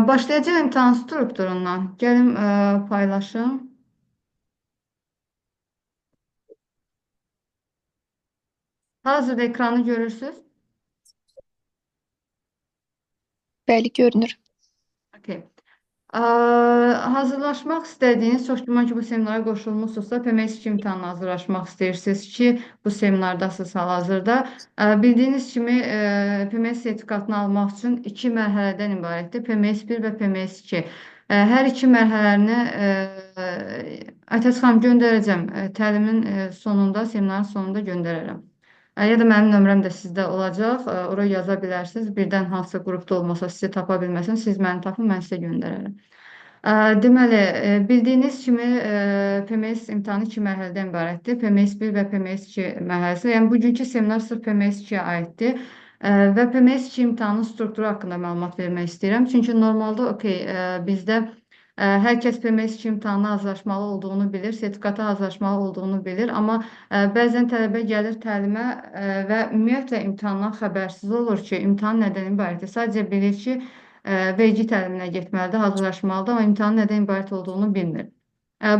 Başlayacağım imtahan strukturundan. Gəlin paylaşım. Hazırda ekranı görürsüz. Bəli, görünür. Okay. Hazırlaşmaq istədiyiniz, çox güman ki, bu seminara qoşulmusunuzsa, PMS-2 imtahanına hazırlaşmaq istəyirsiniz ki, bu seminardasınız hal-hazırda. Bildiyiniz kimi, PMS sertifikatını almaq üçün iki mərhələdən ibarətdir. PMS1 və PMS2. Hər iki mərhələni Aytaç xanım göndərəcəm. Təlimin sonunda, seminarın sonunda göndərərəm. Ya da mənim nömrəm də sizdə olacaq. Ora yaza bilərsiniz. Birdən hansısa qrupda olmasa sizi tapa bilməsəm, siz məni tapın, mən sizə göndərərəm. Deməli, bildiyiniz kimi PMS imtahanı iki mərhələdən ibarətdir. PMS1 və PMS2 mərhələsi. Yəni bugünkü seminar sırf PMS2-yə aiddir. Və PMS2 imtahanın strukturu haqqında məlumat vermək istəyirəm. Çünki normalda bizdə hər kəs PMS2 imtahanına hazırlaşmalı olduğunu bilir, sertifikata hazırlaşmalı olduğunu bilir, amma bəzən tələbə gəlir təlimə və ümumiyyətlə imtahandan xəbərsiz olur ki, imtahan nədən ibarətdir. Sadəcə bilir ki, vergi təliminə getməlidir, hazırlaşmalıdır, amma imtahanın nədən ibarət olduğunu bilmir.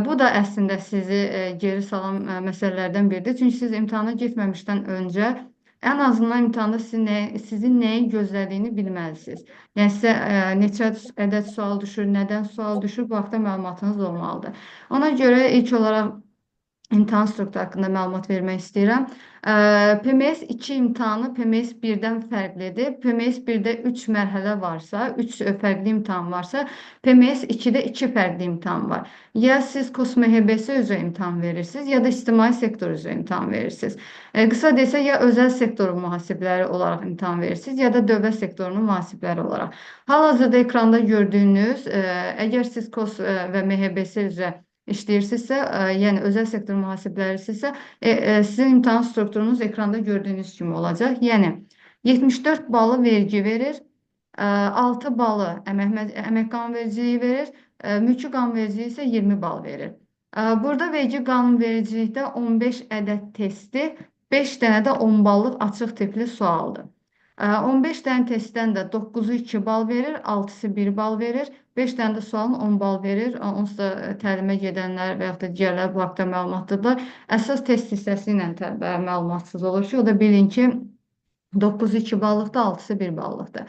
Bu da əslində sizi geri salan məsələlərdən biridir. Çünki siz imtahana getməmişdən öncə ən azından imtahanda sizin nəyi gözlədiyini bilməlisiniz. Yəni sizə neçə ədəd sual düşür, nədən sual düşür, bu haqda məlumatınız olmalıdır. Ona görə ilk olaraq imtahan strukturu haqqında məlumat vermək istəyirəm. PMS 2 imtahanı PMS 1-dən fərqlidir. PMS 1-də 3 mərhələ varsa, 3 fərqli imtahan varsa, PMS 2-də 2 fərqli imtahan var. Ya siz KOS-MHBS üzrə imtahan verirsiniz, ya da ictimai sektor üzrə imtahan verirsiniz. Qısa desə, ya özəl sektorun mühasibləri olaraq imtahan verirsiniz, ya da dövlət sektorunun mühasibləri olaraq. Hal-hazırda ekranda gördüyünüz, əgər siz KOS və MHBS üzrə işləyirsinizsə, yəni özəl sektor mühasiblərisinizsə, sizin imtahan strukturunuz ekranda gördüyünüz kimi olacaq. Yəni 74 balı vergi verir, 6 balı əmək qanunvericiliyi verir, mülki qanunvericiliyi isə 20 bal verir. Burada vergi qanunvericilikdə 15 ədəd testi, 5 dənə də 10 ballıq açıq tipli sualdır. 15 dənə testdən də 9-u 2 bal verir, 6-sı 1 bal verir, 5 dənə də sualın 10 bal verir. Onsuz da təlimə gedənlər və yaxud da digərlər bu haqda məlumatlıdırlar. Əsas test hissəsi ilə məlumatsız olur ki, o da bilin ki, 9-u 2 ballıqdır, 6-sı 1 ballıqdır.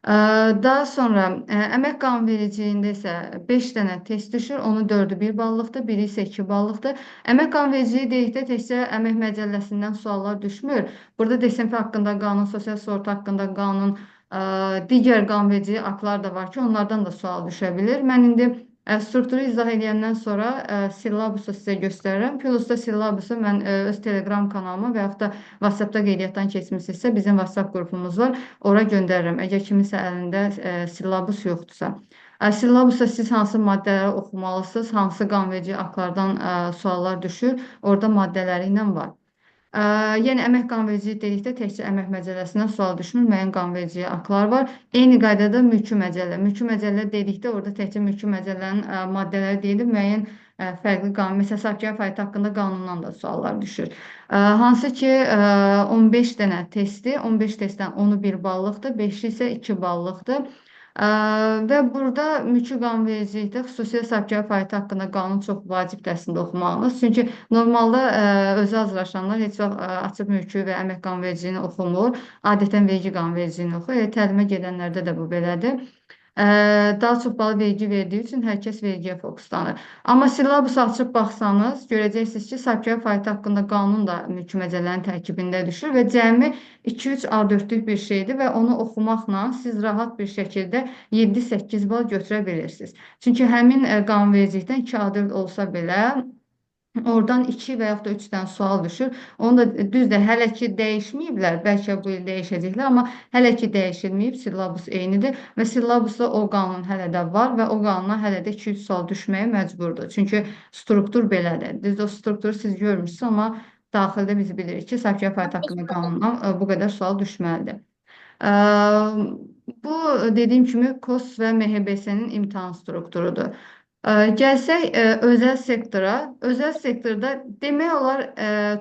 Daha sonra əmək qanunvericiliyində isə 5 dənə test düşür, onun 4-ü 1 ballıqdır, biri isə 2 ballıqdır. Əmək qanunvericiliyi dedikdə təkcə əmək məcəlləsindən suallar düşmür. Burada DSMF haqqında qanun, sosial sığorta haqqında qanun, digər qanunverici aktlar da var ki, onlardan da sual düşə bilir. Mən indi strukturu izah edəndən sonra sillabusu sizə göstərirəm. Plus da sillabusu mən öz Telegram kanalıma və yaxud da WhatsAppda qeydiyyatdan keçmisinizsə, bizim WhatsApp qrupumuz var. Ora göndərirəm. Əgər kiminsə əlində sillabus yoxdursa. Sillabusda siz hansı maddələri oxumalısınız, hansı qanunverici aktlardan suallar düşür, orada maddələri ilə var. Yəni əmək qanunvericiliyi dedikdə təkcə əmək məcəlləsindən sual düşmür, müəyyən qanunverici aktlar var. Eyni qaydada mülki məcəllə. Mülki məcəllə dedikdə orada təkcə mülki məcəllənin maddələri deyilir, müəyyən fərqli qanun, məsələn, sahibkar fəaliyyəti haqqında qanundan da suallar düşür. Hansı ki 15 dənə testi, 15 testdən 10-u 1 ballıqdır, 5-i isə 2 ballıqdır. Və burada mülki qanunvericilikdə xüsusilə sahibkar fəaliyyəti haqqında qanun çox vacibdir əslində oxumağınız. Çünki normalda özü hazırlaşanlar heç vaxt açıq mülki və əmək qanunvericiliyini oxumur. Adətən vergi qanunvericiliyini oxuyur. Təlimə gedənlərdə də bu belədir. Daha çox bal vergi verdiyi üçün hər kəs vergiyə fokuslanır. Amma sillabusu açıb baxsanız, görəcəksiniz ki, sahibkar fəaliyyəti haqqında qanun da mülki məcəllənin tərkibində düşür və cəmi 2-3 A4-lük bir şeydir və onu oxumaqla siz rahat bir şəkildə 7-8 bal götürə bilirsiniz. Çünki həmin qanunvericilikdən 2 A4 olsa belə oradan 2 və yaxud da 3 dənə sual düşür. Onu da düzdür, hələ ki dəyişməyiblər, bəlkə bu il dəyişəcəklər, amma hələ ki dəyişilməyib, sillabus eynidir və sillabusda o qanun hələ də var və o qanuna hələ də 2-3 sual düşməyə məcburdur. Çünki struktur belədir. Düzdür, o strukturu siz görmürsünüz, amma daxildə biz bilirik ki, sahibkar fəaliyyəti haqqında qanundan bu qədər sual düşməlidir. Bu dediyim kimi KOS və MHBS-nin imtahan strukturudur. Gəlsək özəl sektora. Özəl sektorda demək olar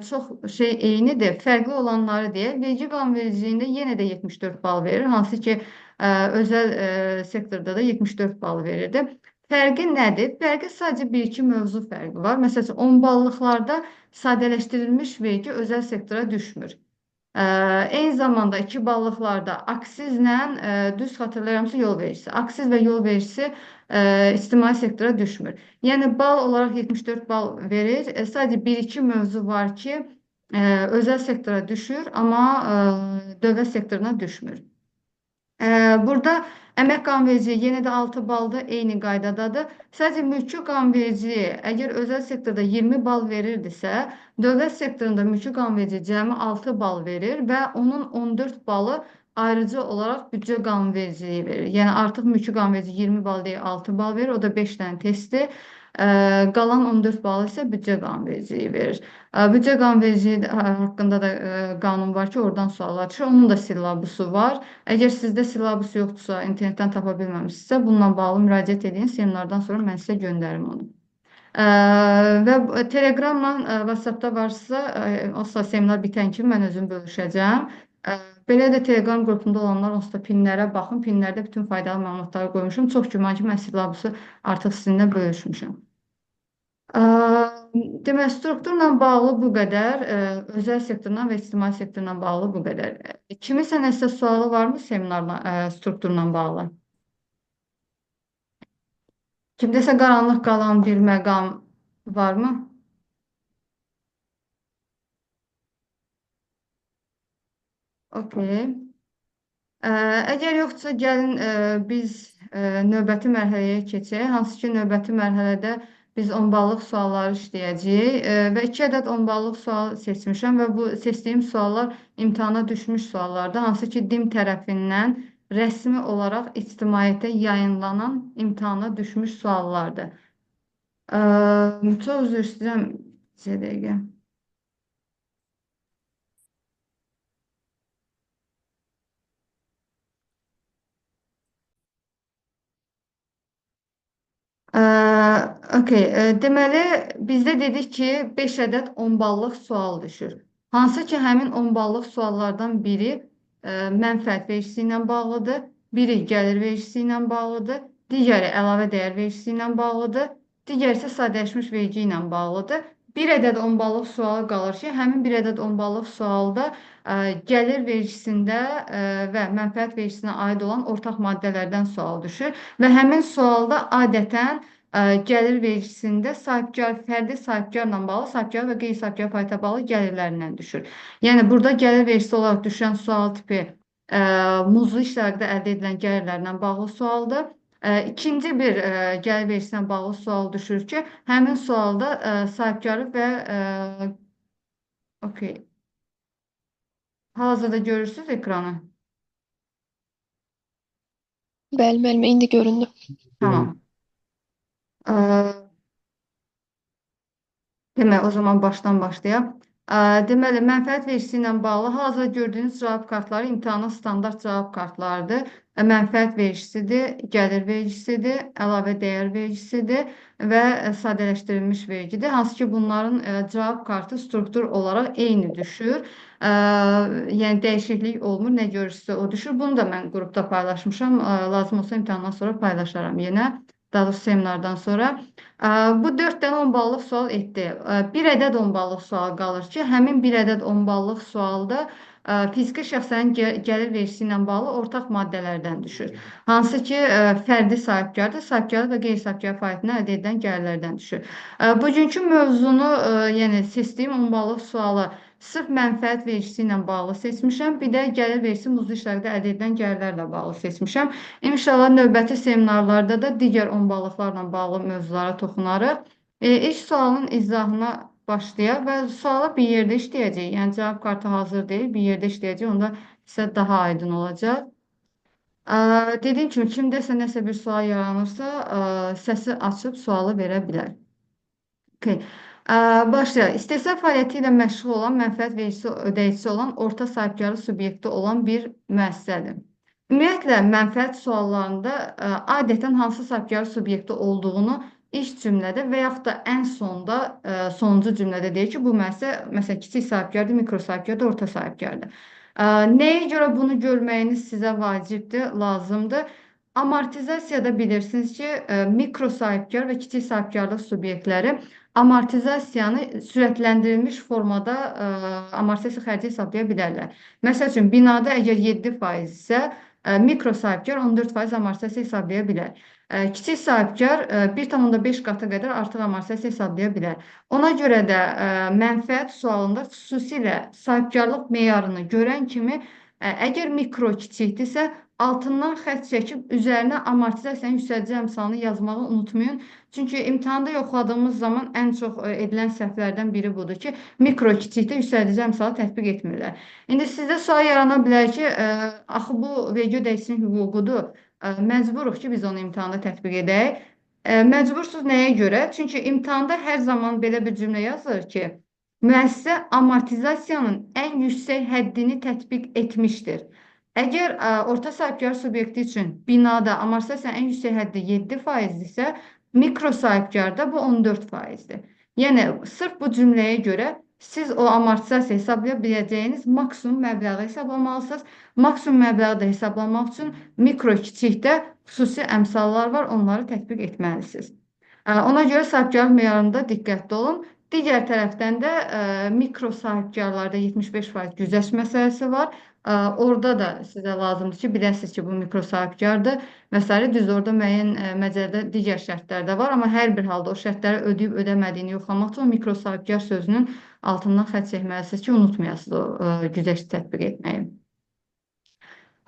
çox şey eynidir. Fərqli olanları deyək. Vergi qanunvericiliyində yenə də 74 bal verir. Hansı ki özəl sektorda da 74 bal verirdi. Fərqi nədir? Fərqi sadəcə bir-iki mövzu fərqi var. Məsələn, 10 ballıqlarda sadələşdirilmiş vergi özəl sektora düşmür. Eyni zamanda 2 ballıqlarda aksizlə düz xatırlayıramsa yol vergisi. Aksiz və yol vergisi ictimai sektora düşmür. Yəni bal olaraq 74 bal verir. Sadəcə bir-iki mövzu var ki, özəl sektora düşür, amma dövlət sektoruna düşmür. Burada əmək qanunvericiliyi yenə də 6 baldır, eyni qaydadadır. Sadəcə mülki qanunvericiliyi əgər özəl sektorda 20 bal verirdisə, dövlət sektorunda mülki qanunvericiliyi cəmi 6 bal verir və onun 14 balı ayrıcı olaraq büdcə qanunvericiliyi verir. Yəni artıq mülki qanunvericiliyi 20 bal deyil, 6 bal verir. O da 5 dənə testdir. Qalan 14 bal isə büdcə qanunvericiliyi verir. Büdcə qanunvericiliyi haqqında da qanun var ki, oradan suallar düşür. Onun da sillabusu var. Əgər sizdə silabus yoxdursa, internetdən tapa bilməmişsinizsə, bununla bağlı müraciət edin. Seminardan sonra mən sizə göndərim onu. Və Telegramla, WhatsAppda varsa, onsuz seminar bitən kimi mən özüm bölüşəcəm. Belə də Telegram qrupunda olanlar onsuz da pinlərə baxın. Pinlərdə bütün faydalı məlumatları qoymuşum. Çox güman ki, mən sillabusu artıq sizinlə bölüşmüşəm. Demək, strukturla bağlı bu qədər, özəl sektorla və ictimai sektorla bağlı bu qədər. Kimisə nəsə sualı varmı seminarla, strukturla bağlı? Kimdəsə qaranlıq qalan bir məqam varmı? Okey. Əgər yoxdursa, gəlin biz növbəti mərhələyə keçək. Hansı ki, növbəti mərhələdə biz 10 ballıq sualları işləyəcəyik və 2 ədəd 10 ballıq sual seçmişəm və bu seçdiyim suallar imtahana düşmüş suallardır. Hansı ki, DİM tərəfindən rəsmi olaraq ictimaiyyətə yayınlanan imtahana düşmüş suallardır. Çox üzr istəyirəm. Bir dəqiqə. Okey. Deməli, bizdə dedik ki, 5 ədəd 10 ballıq sual düşür. Hansı ki, həmin 10 ballıq suallardan biri mənfəət vergisi ilə bağlıdır, biri gəlir vergisi ilə bağlıdır, digəri əlavə dəyər vergisi ilə bağlıdır, digəri isə sadələşmiş vergi ilə bağlıdır. Bir ədəd 10 ballıq sualı qalır ki, həmin bir ədəd 10 ballıq sualda gəlir vergisində və mənfəət vergisinə aid olan ortaq maddələrdən sual düşür və həmin sualda adətən gəlir vergisində sahibkar, fərdi sahibkarla bağlı, sahibkar və qeyri-sahibkar faizilə bağlı gəlirlərindən düşür. Yəni, burada gəlir vergisi olaraq düşən sual tipi muzlu işlərdə əldə edilən gəlirlərlə bağlı sualdır. İkinci bir gəlir vergisinə bağlı sual düşür ki, həmin sualda sahibkarı və okey. Hal-hazırda görürsünüz ekranı. Bəli, müəllimə, indi göründü. Tamam. Demək, o zaman başdan başlayaq. Deməli, mənfəət vergisi ilə bağlı hal-hazırda gördüyünüz cavab kartları imtahanın standart cavab kartlarıdır. Mənfəət vergisidir, gəlir vergisidir, əlavə dəyər vergisidir və sadələşdirilmiş vergidir. Hansı ki, bunların cavab kartı struktur olaraq eyni düşür. Yəni, dəyişiklik olmur, nə görürsünüzsə o düşür. Bunu da mən qrupda paylaşmışam. Lazım olsa imtahandan sonra paylaşaram yenə. Daha doğrusu seminardan sonra. Bu 4 dənə 10 ballıq sual etdi. Bir ədəd 10 ballıq sual qalır ki, həmin bir ədəd 10 ballıq sualda fiziki şəxslərin gəlir vergisi ilə bağlı ortaq maddələrdən düşür. Hansı ki, fərdi sahibkardır, sahibkar və qeyri-sahibkar faizindən əldə edilən gəlirlərdən düşür. Bugünkü mövzunu, yəni seçdiyim 10 ballıq sualı sırf mənfəət vergisi ilə bağlı seçmişəm. Bir də gəlir vergisi muzlu işlərdə əldə edilən gəlirlərlə bağlı seçmişəm. İnşallah növbəti seminarlarda da digər 10 ballıqlarla bağlı mövzulara toxunarıq. İlk sualın izahına başlayaq və sualı bir yerdə işləyəcəyik. Yəni cavab kartı hazır deyil, bir yerdə işləyəcəyik. Onda sizə daha aydın olacaq. Dediyim kimi, kimdəsə nəsə bir sual yaranırsa, səsi açıb sualı verə bilər. Okay. Başlayaq. İstehsal fəaliyyəti ilə məşğul olan, mənfəət vergisi ödəyicisi olan, orta sahibkarlıq subyekti olan bir müəssisədir. Ümumiyyətlə, mənfəət suallarında adətən hansı sahibkarlıq subyekti olduğunu iş cümlədə və yaxud da ən sonda sonuncu cümlədə deyir ki, bu müəssisə məsələn kiçik sahibkardır, mikro sahibkardır, orta sahibkardır. Nəyə görə bunu görməyiniz sizə vacibdir, lazımdır? Amortizasiyada bilirsiniz ki, mikro sahibkar və kiçik sahibkarlıq subyektləri amortizasiyanı sürətləndirilmiş formada amortizasiya xərci hesablaya bilərlər. Məsəl üçün, binada əgər 7% isə mikro sahibkar 14% amortizasiya hesablaya bilər. Kiçik sahibkar 1,5 qatı qədər artıq amortizasiya hesablaya bilər. Ona görə də mənfəət sualında xüsusilə sahibkarlıq meyarını görən kimi əgər mikro kiçikdirsə, altından xətt çəkib üzərinə amortizasiyanın yüksəlici əmsalını yazmağı unutmayın. Çünki imtahanda yoxladığımız zaman ən çox edilən səhvlərdən biri budur ki, mikro kiçikdə yüksəlici əmsalı tətbiq etmirlər. İndi sizdə sual yarana bilər ki, axı bu vergi ödəyicinin hüququdur. Məcburuq ki, biz onu imtahanda tətbiq edək. Məcbursuz nəyə görə? Çünki imtahanda hər zaman belə bir cümlə yazılır ki, müəssisə amortizasiyanın ən yüksək həddini tətbiq etmişdir. Əgər orta sahibkar subyekti üçün binada amortizasiyanın ən yüksək həddi 7%-dirsə, mikro sahibkarda bu 14%-dir. Yəni, sırf bu cümləyə görə siz o amortizasiya hesablaya biləcəyiniz maksimum məbləği hesablamalısınız. Maksimum məbləği də hesablamaq üçün mikro kiçikdə xüsusi əmsallar var, onları tətbiq etməlisiniz. Ona görə sahibkarlıq meyarında diqqətli olun. Digər tərəfdən də mikro sahibkarlarda 75% güzəşt məsələsi var. Orada da sizə lazımdır ki, biləsiniz ki, bu mikro sahibkardır və s. Düz orada müəyyən məcəllədə digər şərtlər də var, amma hər bir halda o şərtləri ödəyib ödəmədiyini yoxlamaq üçün o mikro sahibkar sözünün altından xətt çəkməlisiniz ki, unutmayasınız o güzəşti tətbiq etməyi.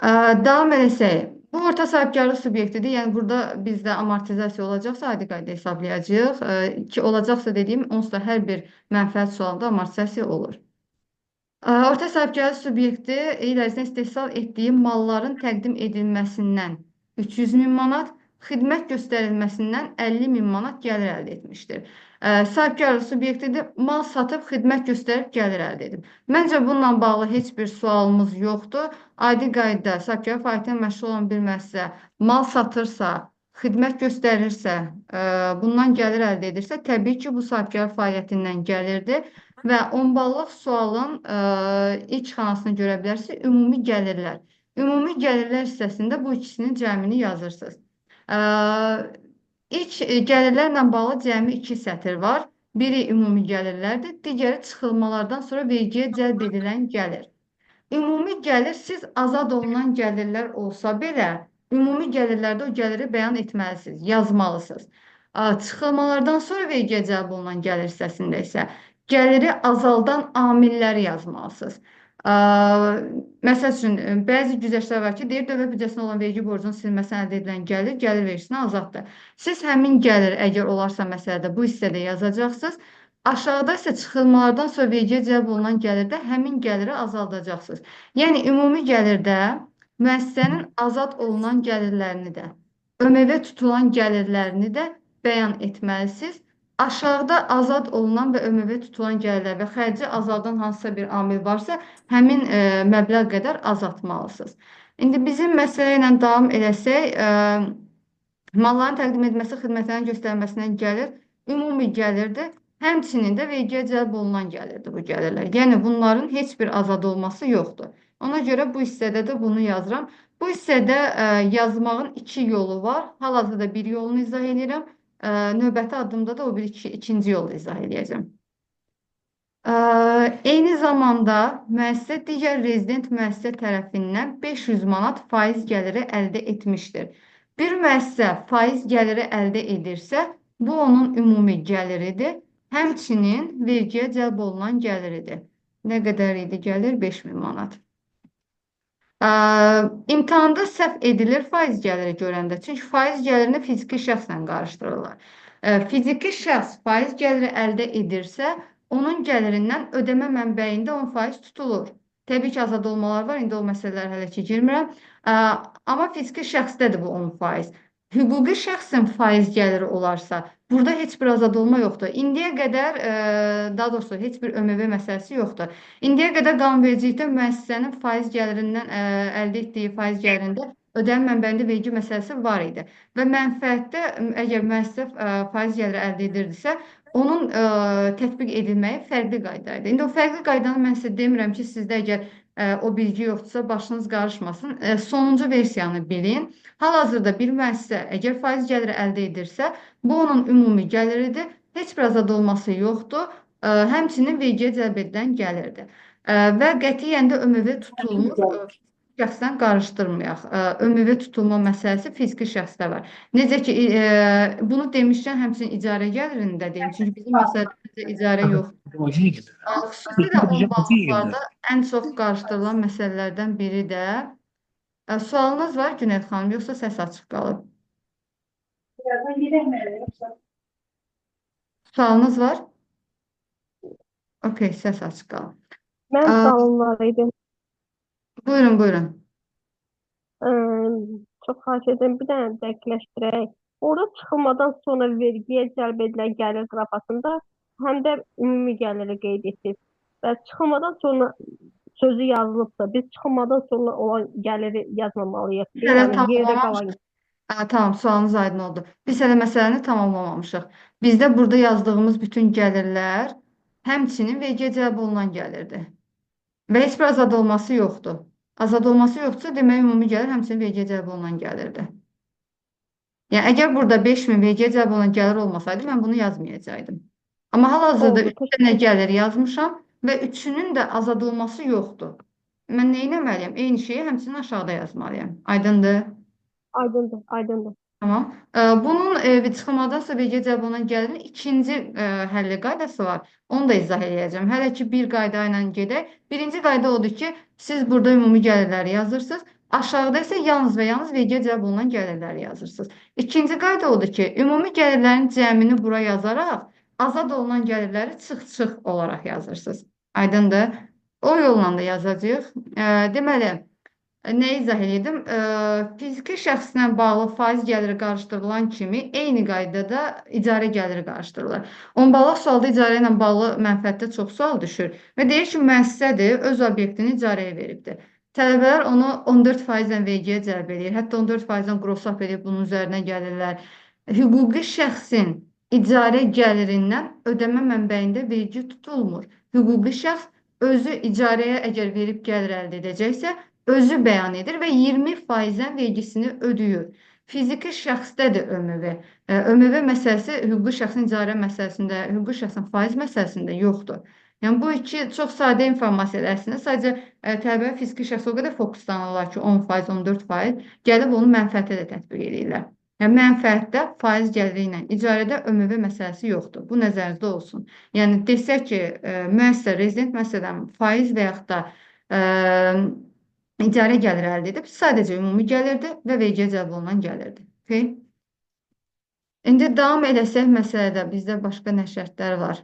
Davam edəsək. Bu orta sahibkarlıq subyektidir. Yəni burada bizdə amortizasiya olacaqsa adi qayda hesablayacağıq. Ki olacaqsa dediyim onsuz da hər bir mənfəət sualında amortizasiya olur. Orta sahibkarlıq subyekti il ərzində istehsal etdiyi malların təqdim edilməsindən 300 min manat, xidmət göstərilməsindən 50 min manat gəlir əldə etmişdir. Sahibkarlıq subyektidir, mal satıb, xidmət göstərib gəlir əldə edib. Məncə bununla bağlı heç bir sualımız yoxdur. Adi qayda sahibkarlıq fəaliyyətinə məşğul olan bir müəssisə mal satırsa, xidmət göstərirsə, bundan gəlir əldə edirsə, təbii ki, bu sahibkarlıq fəaliyyətindən gəlirdir. Və 10 ballıq sualın ilk xanasını görə bilərsiniz, ümumi gəlirlər. Ümumi gəlirlər hissəsində bu ikisinin cəmini yazırsınız. İlk gəlirlərlə bağlı cəmi 2 sətir var. Biri ümumi gəlirlərdir, digəri çıxılmalardan sonra vergiyə cəlb edilən gəlir. Ümumi gəlir siz azad olunan gəlirlər olsa belə, ümumi gəlirlərdə o gəliri bəyan etməlisiniz, yazmalısınız. Çıxılmalardan sonra vergiyə cəlb olunan gəlir hissəsində isə gəliri azaldan amilləri yazmalısınız. Məsəl üçün, bəzi güzəştlər var ki, deyir, dövlət büdcəsinə olan vergi borcunun silinməsindən əldə edilən gəlir, gəlir vergisini azaltdır. Siz həmin gəlir, əgər olarsa məsələdə bu hissədə yazacaqsınız, aşağıda isə çıxılmalardan sonra vergiyə cəlb olunan gəlirdə həmin gəliri azaldacaqsınız. Yəni, ümumi gəlirdə müəssisənin azad olunan gəlirlərini də, ÖMV tutulan gəlirlərini də bəyan etməlisiniz. Aşağıda azad olunan və ÖMV tutulan gəlirlər və xərci azaldan hansısa bir amil varsa, həmin məbləğ qədər azaltmalısınız. İndi bizim məsələ ilə davam edəsək, malların təqdim edilməsi, xidmətlərin göstərilməsindən gəlir, ümumi gəlirdir, həmçinin də vergiyə cəlb olunan gəlirdir bu gəlirlər. Yəni, bunların heç bir azad olması yoxdur. Ona görə bu hissədə də bunu yazıram. Bu hissədə yazmağın 2 yolu var. Hal-hazırda bir yolunu izah edirəm. Növbəti addımda da o ikinci yolu izah edəcəm. Eyni zamanda müəssisə digər rezident müəssisə tərəfindən 500 manat faiz gəliri əldə etmişdir. Bir müəssisə faiz gəliri əldə edirsə, bu onun ümumi gəliridir. Həmçinin vergiyə cəlb olunan gəliridir. Nə qədər idi gəlir? 5000 manat. İmtahanda səhv edilir faiz gəliri görəndə. Çünki faiz gəlirini fiziki şəxslə qarışdırırlar. Fiziki şəxs faiz gəliri əldə edirsə, onun gəlirindən ödəmə mənbəyində 10% tutulur. Təbii ki, azad olmalar var, indi o məsələlər hələ ki girmirəm. Amma fiziki şəxsdədir bu 10%. Hüquqi şəxsin faiz gəliri olarsa, burada heç bir azad olma yoxdur. İndiyə qədər, daha doğrusu heç bir ÖMV məsələsi yoxdur. İndiyə qədər qanunvericilikdə müəssisənin faiz gəlirindən əldə etdiyi faiz gəlirində ödənim mənbəyində vergi məsələsi var idi. Və mənfəətdə əgər müəssisə faiz gəliri əldə edirdisə, onun tətbiq edilməyi fərqli qayda idi. İndi o fərqli qaydanı mən sizə demirəm ki, sizdə əgər o bilgi yoxdursa, başınız qarışmasın. Sonuncu versiyanı bilin. Hal-hazırda bir müəssisə əgər faiz gəliri əldə edirsə, bu onun ümumi gəliridir. Heç bir azad olması yoxdur. Həmçinin vergiyə cəlb edilən gəlirdir. Və qətiyyən də ÖMV tutulmur. Şəxsdən qarışdırmayaq. ÖMV tutulma məsələsi fiziki şəxsdə var. Necə ki, bunu demişkən həmçinin icarə gəlirini də deyim. Çünki bizim məsələmizdə icarə yoxdur. Xüsusilə onbalıqlarda ən çox qarışdırılan məsələlərdən biri də sualınız var Günel xanım, yoxsa səs açıq qalıb? Sualınız var? Okey, səs açıq qalıb. Mən Aa, sualım idi. buyurun, buyurun. Çox xahiş edirəm, bir dənə dəqiqləşdirək. Orada çıxılmadan sonra vergiyə cəlb edilən gəlir qrafasında həm də ümumi gəliri qeyd etdiniz. Və çıxılmadan sonra sözü yazılıbsa, biz çıxılmadan sonra olan gəliri yazmamalıyıq. Hələ Yəni yerdə tamamlamışıq. qalan. Tamam, sualınız aydın oldu. Biz hələ məsələni tamamlamamışıq. Bizdə burada yazdığımız bütün gəlirlər həmçinin vergiyə cəlb olunan gəlirdir. Və heç bir azad olması yoxdur. Azad olması yoxdursa, demək ümumi gəlir həmçinin vergiyə cəlb olunan gəlirdir. Yəni, əgər burada 5.000 vergiyə cəlb olunan gəlir olmasaydı, mən bunu yazmayacaqdım. Amma hal-hazırda Oldu, 3 dənə gəlir yazmışam və üçünün də azad olması yoxdur. Mən nə etməliyəm? Eyni şeyi həmçinin aşağıda yazmalıyam. Aydındır? Aydındır, aydındır. Tamam. Bunun çıxılmadansa vergiyə cəlb olunan gəlirin ikinci həlli qaydası var. Onu da izah edəcəm. Hələ ki bir qayda ilə gedək. Birinci qayda odur ki, siz burada ümumi gəlirləri yazırsınız. Aşağıda isə yalnız və yalnız vergiyə cəlb olunan gəlirləri yazırsınız. İkinci qayda odur ki, ümumi gəlirlərin cəmini bura yazaraq azad olunan gəlirləri çıx-çıx olaraq yazırsınız. Aydındır? O yolla da yazacağıq. Deməli, nə izah edim? Fiziki şəxslə bağlı faiz gəliri qarışdırılan kimi eyni qaydada icarə gəliri qarışdırılır. Onbalıq sualda icarə ilə bağlı mənfəətdə çox sual düşür və deyir ki, müəssisədir, öz obyektini icarəyə veribdir. Tələbələr onu 14% vergiyə cəlb edir. Hətta 14% qrosap edib bunun üzərinə gəlirlər. Hüquqi şəxsin icarə gəlirindən ödəmə mənbəyində vergi tutulmur. Hüquqi şəxs özü icarəyə əgər verib gəlir əldə edəcəksə, özü bəyan edir və 20%-dən vergisini ödəyir. Fiziki şəxsdədir ÖMV. ÖMV məsələsi hüquqi şəxsin icarə məsələsində, hüquqi şəxsin faiz məsələsində yoxdur. Yəni, bu iki çox sadə informasiyadır əslində. Sadəcə tələbələr fiziki şəxs o qədər fokuslanırlar ki, 10%, 14% gəlib onu mənfəətə də tətbiq edirlər. Yəni, mənfəətdə faiz gəliri ilə icarədə ÖMV məsələsi yoxdur. Bu nəzərinizdə olsun. Yəni, desək ki, müəssisə, rezident müəssisədən faiz və yaxud da icarə gəliri əldə edib, sadəcə ümumi gəlirdir və vergiyə cəlb olunan gəlirdir. Okay? İndi davam edəsək məsələdə bizdə başqa nə şərtlər var?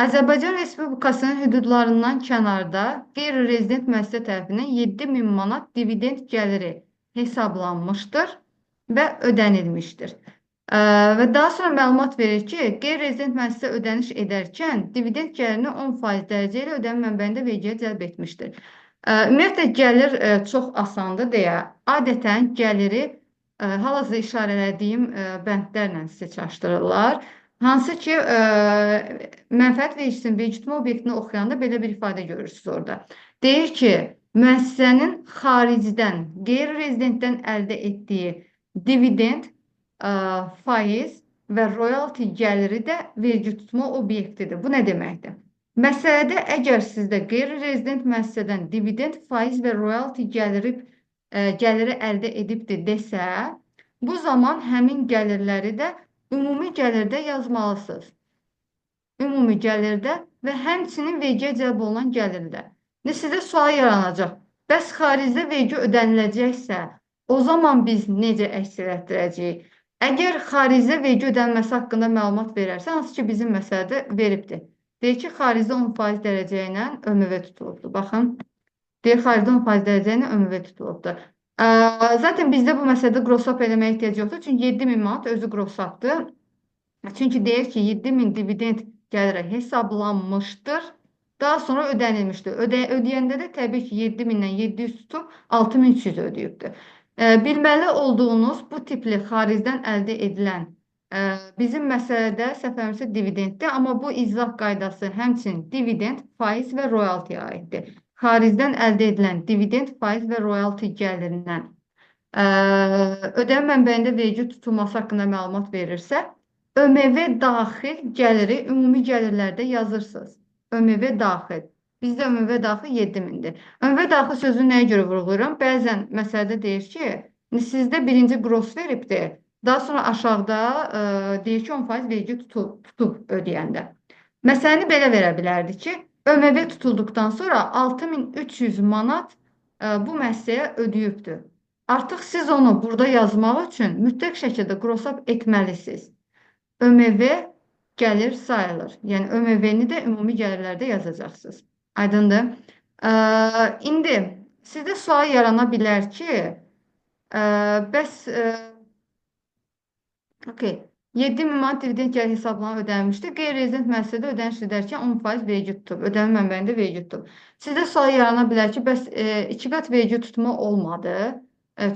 Azərbaycan Respublikasının hüdudlarından kənarda qeyri-rezident müəssisə tərəfindən 7.000 manat dividend gəliri hesablanmışdır və ödənilmişdir. Və daha sonra məlumat verir ki, qeyri-rezident müəssisə ödəniş edərkən dividend gəlirini 10% dərəcə ilə ödəmə mənbəyində vergiyə cəlb etmişdir. Ümumiyyətlə, gəlir çox asandır deyə, adətən gəliri hal-hazırda işarələdiyim bəndlərlə sizə çaşdırırlar. Hansı ki, mənfəət vergisinin vergi tutma obyektini oxuyanda belə bir ifadə görürsünüz orada. Deyir ki, müəssisənin xaricdən, qeyri-rezidentdən əldə etdiyi dividend, faiz və royalti gəliri də vergi tutma obyektidir. Bu nə deməkdir? Məsələdə əgər sizdə qeyri-rezident müəssisədən dividend, faiz və royalti gəliri əldə edibdir desə, bu zaman həmin gəlirləri də ümumi gəlirdə yazmalısınız. Ümumi gəlirdə və həmçinin vergiyə cəlb olunan gəlirdə. Sizdə sual yaranacaq. Bəs xaricdə vergi ödəniləcəksə, o zaman biz necə əks etdirəcəyik? Əgər xaricdə vergi ödənilməsi haqqında məlumat verərsə, hansı ki bizim məsələdə veribdir. Deyir ki, xaricdə 10% dərəcə ilə ÖMV tutulubdur. Baxın, deyir xaricdə 10% dərəcə ilə ÖMV tutulubdur. Zaten bizdə bu məsələdə qrosap eləməyə ehtiyac yoxdur. Çünki 7.000 manat özü qrosapdır. Çünki deyir ki, 7.000 dividend gəliri hesablanmışdır Daha sonra ödənilmişdir. Ödəyəndə də təbii ki 7000-dən 700 tutub 6300 ödəyibdir. Bilməli olduğunuz bu tipli xaricdən əldə edilən bizim məsələdə səfərimizdə dividenddir, amma bu izah qaydası həmçinin dividend, faiz və royaltiyə aiddir. Xaricdən əldə edilən dividend, faiz və royalti gəlirindən ə, ödəmə mənbəyində vergi tutulması haqqında məlumat verirsə, ÖMV daxil gəliri ümumi gəlirlərdə yazırsınız. ÖMV daxil. Bizdə ÖMV daxil 7000-dir. ÖMV daxil sözünü nəyə görə vurğulayıram? Bəzən məsələdə deyir ki, sizdə birinci qros veribdir. Daha sonra aşağıda deyir ki, 10% vergi tutub ödəyəndə. Məsələni belə verə bilərdi ki, ÖMV tutulduqdan sonra 6300 manat bu müəssisəyə ödəyibdir. Artıq siz onu burada yazmaq üçün mütləq şəkildə qrosab etməlisiniz. ÖMV gəlir sayılır. Yəni ÖMV-ni də ümumi gəlirlərdə yazacaqsınız. Aydındır? İndi sizdə sual yarana bilər ki, bəs okay, 7000 manat dividend gəlir hesabına ödənilmişdir. Qeyri-rezident müəssisədə ödəniş edərkən 10% vergi tutub, ödəmə mənbəyində vergi tutub. Sizdə sual yarana bilər ki, bəs 2 qat vergi tutumu olmadı.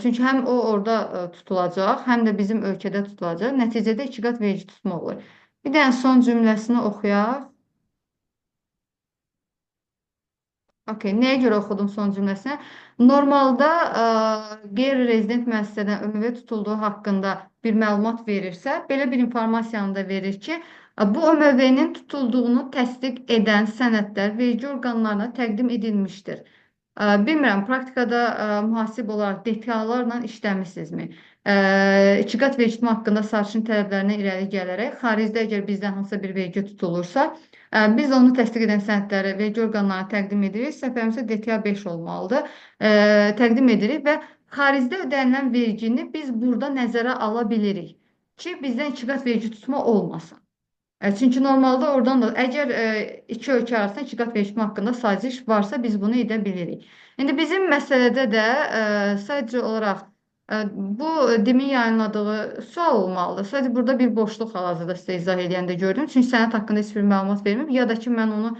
Çünki həm o orada tutulacaq, həm də bizim ölkədə tutulacaq. Nəticədə 2 qat vergi tutumu olur. Bir dənə son cümləsini oxuyaq. Okay, nəyə görə oxudum son cümləsini? Normalda qeyri-rezident müəssisədən ÖMV tutulduğu haqqında bir məlumat verirsə, belə bir informasiyanı da verir ki, bu ÖMV-nin tutulduğunu təsdiq edən sənədlər vergi orqanlarına təqdim edilmişdir. Bilmirəm, praktikada mühasib olaraq detallarla işləmisinizmi? İki qat vergi tutma haqqında sazişin tələblərinə irəli gələrək, xaricdə əgər bizdən hansısa bir vergi tutulursa, biz onu təsdiq edən sənədləri vergi orqanlarına təqdim edirik. Səfərimizdə DTA 5 olmalıdır. Təqdim edirik və xaricdə ödənilən vergini biz burada nəzərə ala bilirik ki, bizdən 2 qat vergi tutma olmasın. Çünki normalda oradan da əgər iki ölkə arasında 2 qat vergi tutma haqqında saziş varsa biz bunu edə bilirik. İndi bizim məsələdə də sadəcə olaraq bu demin yayınladığı sual olmalıdır. Sadəcə burada bir boşluq hal-hazırda sizə izah edəndə gördüm. Çünki sənəd haqqında heç bir məlumat verməyib. Ya da ki, mən onu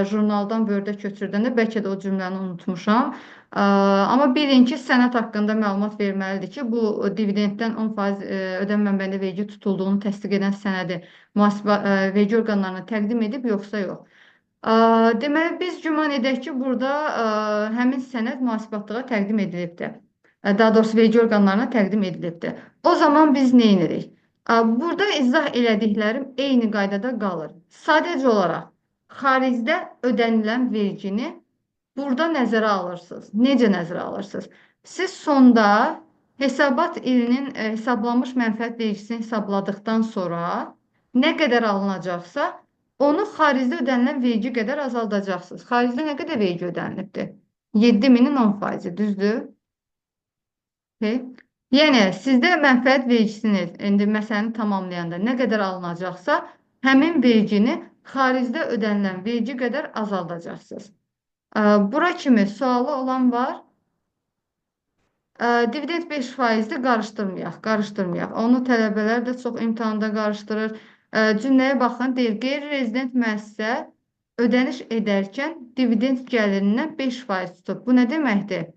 jurnaldan Word-ə köçürdəndə bəlkə də o cümləni unutmuşam. Amma bilin ki, sənəd haqqında məlumat verməlidir ki, bu dividenddən 10% ödəmə mənbəyində vergi tutulduğunu təsdiq edən sənədi mühasibə vergi orqanlarına təqdim edib, yoxsa yox. Deməli, biz güman edək ki, burada həmin sənəd mühasibatlığa təqdim edilibdir. Daha doğrusu vergi orqanlarına təqdim edilibdir. O zaman biz nə edirik? Burada izah elədiklərim eyni qaydada qalır. Sadəcə olaraq xaricdə ödənilən vergini burada nəzərə alırsınız. Necə nəzərə alırsınız? Siz sonda hesabat ilinin hesablanmış mənfəət vergisini hesabladıktan sonra nə qədər alınacaqsa, onu xaricdə ödənilən vergi qədər azaldacaqsınız. Xaricdə nə qədər vergi ödənilibdir? 7000-in 10%, düzdür? Yəni, sizdə mənfəət vergisini, indi məsələni tamamlayanda nə qədər alınacaqsa, həmin vergini xaricdə ödənilən vergi qədər azaldacaqsınız. Bura kimi sualı olan var. Dividend 5%-dir, qarışdırmayaq. Onu tələbələr də çox imtahanda qarışdırır. Cümləyə baxın, deyir, qeyri-rezident müəssisə ödəniş edərkən dividend gəlirindən 5% tutub. Bu nə deməkdir?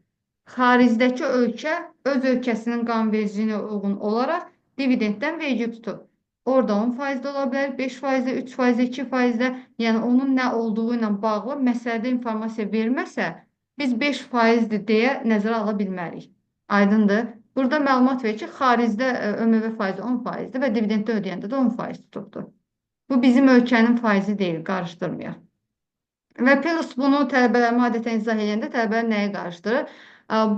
Xaricdəki ölkə öz ölkəsinin qanunvericiliyinə uyğun olaraq dividenddən vergi tutub. Orada 10% ola bilər, 5%, 3%, 2%, yəni onun nə olduğu ilə bağlı məsələdə informasiya verməsə, biz 5%-dir deyə nəzərə ala bilmərik. Aydındır. Burada məlumat verir ki, xaricdə ÖMV faizi 10%-dir və dividenddə ödəyəndə də 10% tutubdur. Bu bizim ölkənin faizi deyil, qarışdırmayaq. Və plus bunu tələbələrə adətən izah edəndə tələbələr nəyə qarışdırır?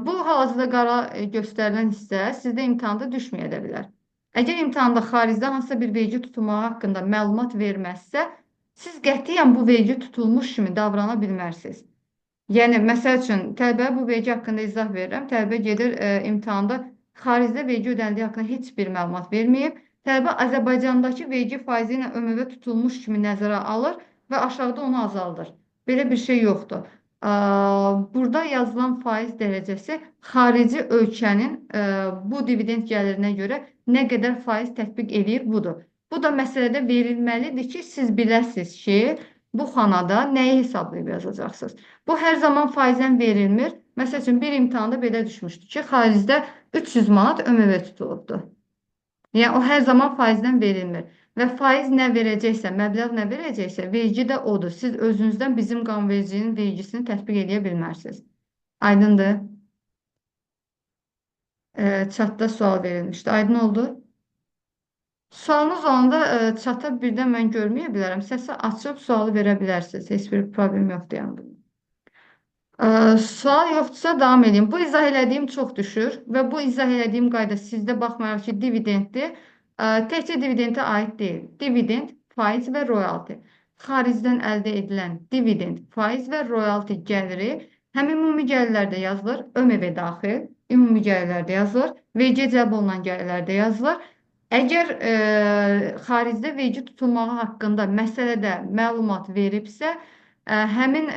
Bu hal-hazırda qara göstərilən hissə sizdə imtahanda düşməyə də bilər. Əgər imtahanda xaricdə hansısa bir vergi tutulmağı haqqında məlumat verməzsə, siz qətiyyən bu vergi tutulmuş kimi davrana bilmərsiniz. Yəni, məsəl üçün, tələbəyə bu vergi haqqında izah verirəm. Tələbə gedir imtahanda xaricdə vergi ödənildiyi haqqında heç bir məlumat verməyib. Tələbə Azərbaycandakı vergi faizi ilə ÖMV tutulmuş kimi nəzərə alır və aşağıda onu azaldır. Belə bir şey yoxdur. Burada yazılan faiz dərəcəsi xarici ölkənin bu dividend gəlirinə görə nə qədər faiz tətbiq edir budur. Bu da məsələdə verilməlidir ki, siz biləsiniz ki, Bu xanada nəyi hesablayıb yazacaqsınız? Bu hər zaman faizdən verilmir. Məsəl üçün bir imtahanda belə düşmüşdü ki, xaricdə 300 manat ÖMV tutulubdu. Yəni o hər zaman faizdən verilmir. Və faiz nə verəcəksə, məbləğ nə verəcəksə, vergi də odur. Siz özünüzdən bizim qanunvericinin vergisini tətbiq edə bilmərsiniz. Aydındır? Çatda sual verilmişdi. Aydın oldu? Sualınız olanda çata birdən mən görməyə bilərəm. Səsi açıb sualı verə bilərsiniz. Heç bir problem yoxdur yəni. Sual yoxdursa davam edeyim. Bu izah elədiyim çox düşür və bu izah elədiyim qayda sizdə baxmayaraq ki, dividenddir. Təkcə dividendə aid deyil. Dividend, faiz və royalti. Xaricdən əldə edilən dividend, faiz və royalti gəliri həm ümumi gəlirlərdə yazılır, ÖMV daxil, ümumi gəlirlərdə yazılır, vergi cəlb olunan gəlirlərdə yazılır. Əgər xaricdə vergi tutulmağı haqqında məsələdə məlumat veribsə, həmin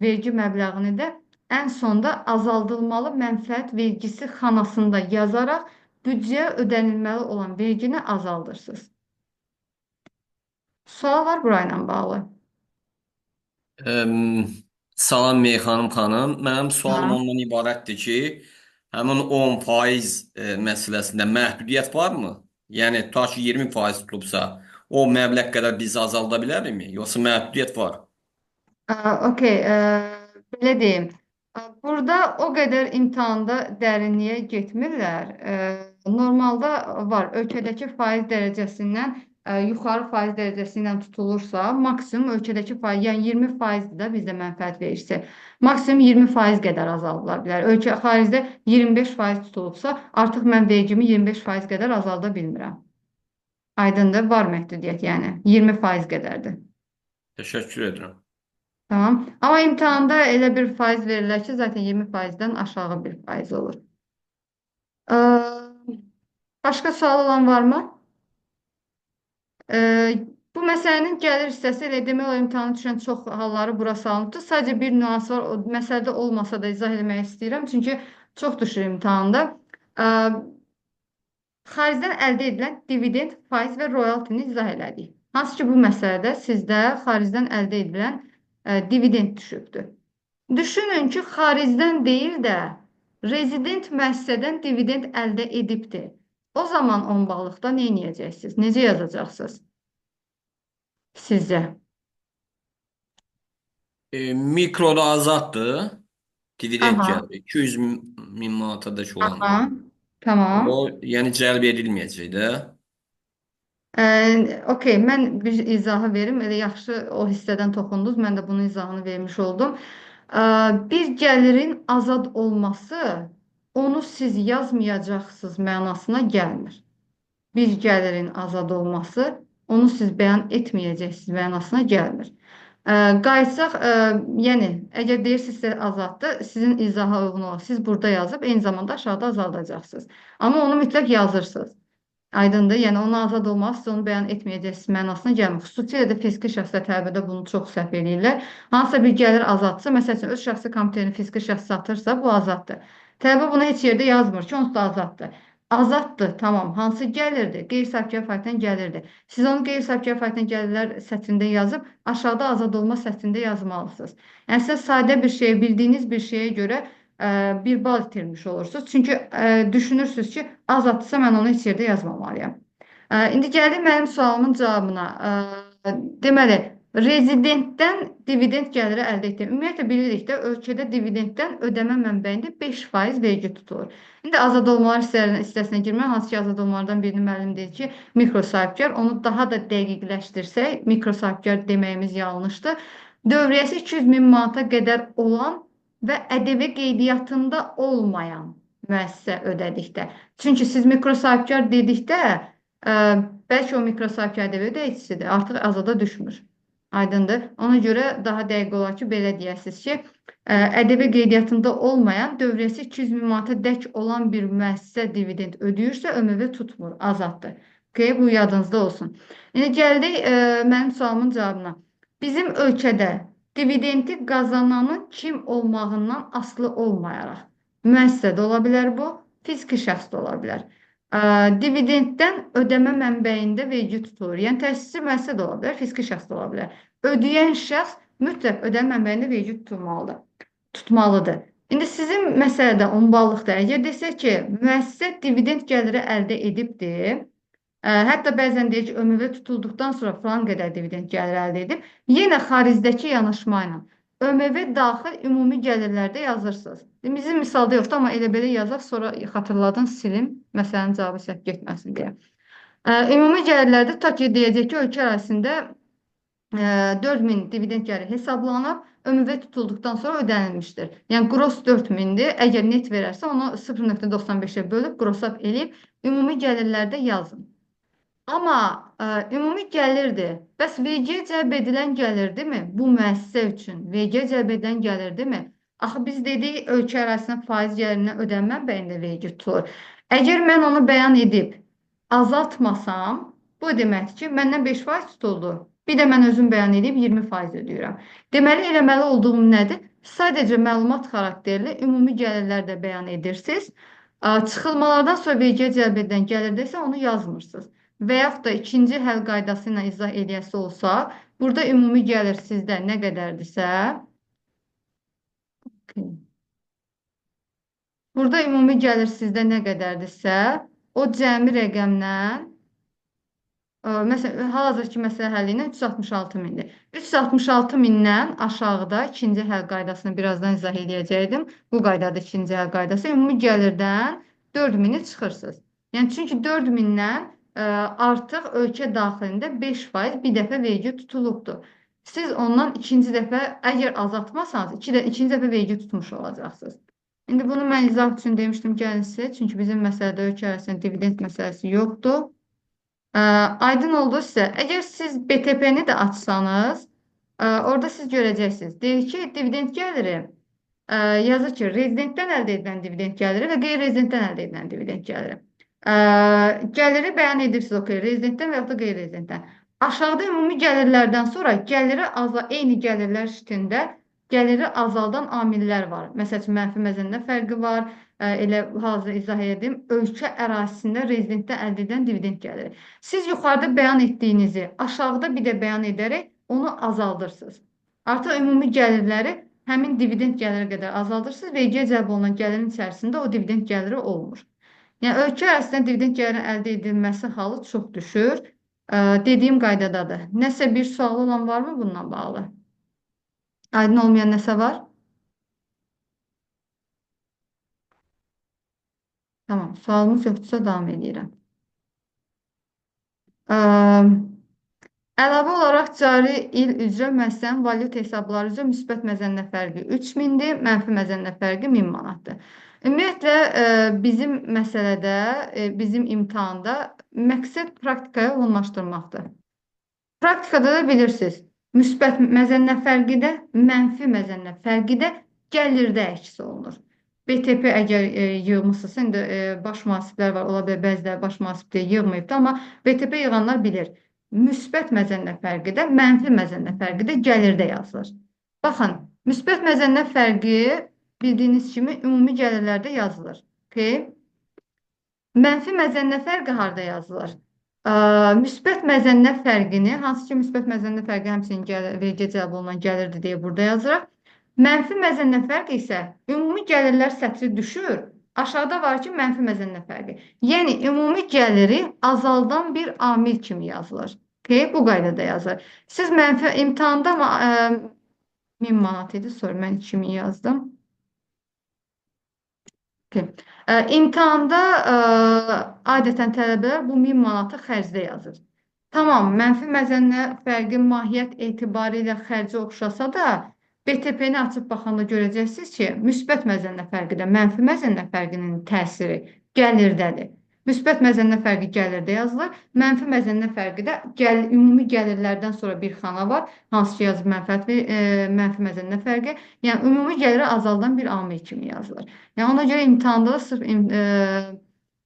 vergi məbləğini də ən sonda azaldılmalı mənfəət vergisi xanasında yazaraq büdcəyə ödənilməli olan vergini azaldırsınız. Sual var burayla bağlı. Salam Meyxanım xanım. Mənim sualım Ha. ondan ibarətdir ki, həmin 10% məsələsində məhdudiyyət varmı? Yəni, ta ki 20% tutulubsa, o məbləğ qədər biz azalda bilərikmi? Yoxsa məhdudiyyət var? Okey, belə deyim. Burada o qədər imtahanda dərinliyə getmirlər. Normalda var, ölkədəki faiz dərəcəsindən yuxarı faiz dərəcəsi ilə tutulursa, maksimum ölkədəki faiz, yəni 20%-dir də bizdə mənfəət vergisi. Maksimum 20% qədər azaldıla bilər. Ölkə xaricdə 25% tutulubsa, artıq mən vergimi 25% qədər azalda bilmirəm. Aydındır, var məhdudiyyət, yəni 20% qədərdir. Təşəkkür edirəm. Tamam. Amma imtahanda elə bir faiz verirlər ki, zaten 20%-dən aşağı bir faiz olur. Başqa sual olan varmı? Bu məsələnin gəlir hissəsi elə demək olar imtahana düşən çox halları bura salınıbdır. Sadəcə bir nüans var, o məsələdə olmasa da izah etmək istəyirəm. Çünki çox düşür imtahanda. Xaricdən əldə edilən dividend, faiz və royaltini izah elədik. Hansı ki, bu məsələdə sizdə xaricdən əldə edilən dividend düşübdür. Düşünün ki, xaricdən deyil də rezident müəssisədən dividend əldə edibdir. O zaman 10 ballıqda nə edəcəksiniz? Necə yazacaqsınız? Sizcə? Mikroda azaddır. Dividend Aha, gəlir. 200 min manatadək olan. aha, tamam. O, yəni cəlb edilməyəcək də. Okey, mən bir izahı verim. Elə yaxşı o hissədən toxundunuz. Mən də bunun izahını vermiş oldum. Bir gəlirin azad olması onu siz yazmayacaqsınız mənasına gəlmir. Bir gəlirin azad olması onu siz bəyan etməyəcəksiniz mənasına gəlmir. Qayıtsaq, yəni əgər deyirsinizsə azaddır, sizin izaha uyğun olaraq siz burada yazıb eyni zamanda aşağıda azaldacaqsınız. Amma onu mütləq yazırsınız. Aydındır. Yəni onun azad olması siz onu bəyan etməyəcəksiniz mənasına gəlmir. Xüsusilə də fiziki şəxslər tələbədə bunu çox səhv edirlər. Hansısa bir gəlir azadsa, məsəl üçün öz şəxsi kompüterini fiziki şəxs satırsa, bu azaddır. Tələbə bunu heç yerdə yazmır ki, onsuz da azaddır. Azaddır, tamam. Hansı gəlirdi? Qeyri-sərfkar fəaliyyətdən gəlirdi. Siz onu qeyri-sərfkar fəaliyyətdən gəlirlər sətrində yazıb, aşağıda azad olma sətrində yazmalısınız. Yəni siz sadə bir şeyi, bildiyiniz bir şeyə görə bir bal itirmiş olursunuz. Çünki düşünürsünüz ki, azadlısa mən onu heç yerdə yazmamalıyam. İndi gəldim mənim sualımın cavabına. Deməli, rezidentdən dividend gəliri əldə etdim. Ümumiyyətlə bilirik də ölkədə dividenddən ödəmə mənbəyində 5% vergi tutulur. İndi azad olmalar hissəsinə girmək, hansı ki azad olmalardan birinin müəllim deyir ki, mikro sahibkar, onu daha da dəqiqləşdirsək, mikro sahibkar deməyimiz yanlışdır. Dövriyyəsi 200 min manata qədər olan və ƏDV qeydiyyatında olmayan müəssisə ödədikdə. Çünki siz mikro sahibkar dedikdə, bəlkə o mikro sahibkar ƏDV ödəyicisidir, artıq azada düşmür. Aydındır. Ona görə daha dəqiq olar ki, belə deyəsiniz ki, ƏDV qeydiyyatında olmayan, dövriyyəsi 200 min manata dək olan bir müəssisə dividend ödəyirsə, ÖMV tutmur, azaddır. Okay, bu yadınızda olsun. İndi gəldik mənim sualımın cavabına. Bizim ölkədə dividendi qazananın kim olmağından asılı olmayaraq, müəssisə də ola bilər bu, fiziki şəxs də ola bilər. Dividenddən ödəmə mənbəyində vergi tutulur. Yəni təsisçi müəssisə də ola bilər, fiziki şəxs də ola bilər. ödəyən şəxs mütləq ödənmə məbləğində vergi tutmalıdır. İndi sizin məsələdə 10 ballıqda əgər desək ki, müəssisə dividend gəliri əldə edibdir, hətta bəzən deyir ki, ÖMV tutulduqdan sonra falan qədər dividend gəliri əldə edib, yenə xaricdəki yanaşma ilə ÖMV daxil ümumi gəlirlərdə yazırsınız. Bizim misalda yoxdur, amma elə belə yazaq, sonra xatırladın silim, məsələnin cavabı səhv getməsin deyə. Ümumi gəlirlərdə ta ki deyəcək ki, ölkə ərazisində 4000 dividend gəlir hesablanıb, ÖMV tutulduqdan sonra ödənilmişdir. Yəni, gross 4000-dir. Əgər net verərsə, onu 0,95-ə bölüb, gross-up eləyib, ümumi gəlirlərdə yazın. Amma ümumi gəlirdir. Bəs vergiyə cəlb edilən gəlirdirmi? Bu müəssisə üçün vergiyə cəlb edilən gəlirdirmi? Axı biz dedik, ölkə ərazisində faiz gəlirindən ödənmə bəyində vergi tutulur. Əgər mən onu bəyan edib azaltmasam, bu deməkdir ki, məndən 5% tutuldu. Bir də mən özüm bəyan edib 20% ödəyirəm. Deməli, eləməli olduğum nədir? Sadəcə məlumat xarakterli ümumi gəlirlər də bəyan edirsiniz. Çıxılmalardan sonra vergiyə cəlb edilən gəlirdə isə onu yazmırsınız. Və yaxud da ikinci həll qaydası ilə izah eləyəsi olsa, burada ümumi gəlir sizdə nə qədərdirsə, burada ümumi gəlir sizdə nə qədərdirsə, o cəmi rəqəmdən, məsələn, hal-hazırki məsələ həlli ilə 366 mindir. 366 mindən aşağıda ikinci həll qaydasını birazdan izah eləyəcəkdim. Bu qaydada ikinci həll qaydası ümumi gəlirdən 4000-i çıxırsınız. Yəni, çünki 4000-dən artıq ölkə daxilində 5% bir dəfə vergi tutulubdur. Siz ondan ikinci dəfə, əgər azaltmasanız, ikinci dəfə vergi tutmuş olacaqsınız. İndi bunu mən izah üçün demişdim gəlin sizə, çünki bizim məsələdə ölkə arasında dividend məsələsi yoxdur. Aydın oldu sizə. Əgər siz BTP-ni də açsanız, orada siz görəcəksiniz. Deyir ki, dividend gəliri yazır ki, rezidentdən əldə edilən dividend gəliri və qeyri-rezidentdən əldə edilən dividend gəliri. Gəliri bəyan edirsiniz, okey, rezidentdən və yaxud da qeyri-rezidentdən. Aşağıda ümumi gəlirlərdən sonra eyni gəlirlər şiklində gəliri azaldan amillər var. Məsəl üçün, mənfi məzəndə fərqi var. Elə hazır izah edim, ölkə ərazisində rezidentdən əldə edən dividend gəliri. Siz yuxarıda bəyan etdiyinizi aşağıda bir də bəyan edərək onu azaldırsınız. Artıq ümumi gəlirləri həmin dividend gəliri qədər azaldırsınız. Vergiyə cəlb olunan gəlirin içərisində o dividend gəliri olmur. Yəni, ölkə ərazisində dividend gəliri əldə edilməsi halı çox düşür. Dediyim qaydadadır. Nəsə bir sual olan varmı bununla bağlı? Aydın olmayan nəsə var? Tamam, sualımız yoxdursa davam edirəm. Əlavə olaraq cari il üzrə müəssisənin valyuta hesabları üzrə müsbət məzənnə fərqi 3000-dir, mənfi məzənnə fərqi 1000 manatdır. Ümumiyyətlə, bizim məsələdə, bizim imtahanda məqsəd praktikaya uyğunlaşdırmaqdır. Praktikada da bilirsiniz, müsbət məzənnə fərqi də, mənfi məzənnə fərqi də gəlirdə əks olunur. BTP əgər yığmışsınızsa, indi baş mühasiblər var, ola bilər bəziləri baş mühasibdə yığmayıbdır, amma BTP yığanlar bilir. Müsbət məzənnə fərqi də, mənfi məzənnə fərqi də gəlirdə yazılır. Baxın, müsbət məzənnə fərqi bildiyiniz kimi ümumi gəlirlərdə yazılır. Mənfi məzənnə fərqi harada yazılır? Müsbət məzənnə fərqini, hansı ki müsbət məzənnə fərqi həmçinin vergiyə cəlb olunan gəlirdir deyə burada yazırıq. Mənfi məzənnə fərqi isə ümumi gəlirlər sətri düşür, aşağıda var ki, mənfi məzənnə fərqi. Yəni, ümumi gəliri azaldan bir amil kimi yazılır. Bu qaydada yazılır. Siz mənfi imtahanda 1000 manat idi, sonra mən 2000 yazdım. İmtahanda adətən tələbələr bu 1000 manatı xərcdə yazır. Tamam, mənfi məzənnə fərqi mahiyyət etibarilə xərcə oxşasa da, BTP-ni açıb baxanda görəcəksiniz ki, müsbət məzənnə fərqi də mənfi məzənnə fərqinin təsiri gəlirdədir. Müsbət məzənnə fərqi gəlirdə yazılır, mənfi məzənnə fərqi də ümumi gəlirlərdən sonra bir xana var, hansı ki yazıb mənfi məzənnə fərqi, yəni ümumi gəliri azaldan bir amil kimi yazılır. Yəni ona görə imtahanda da sırf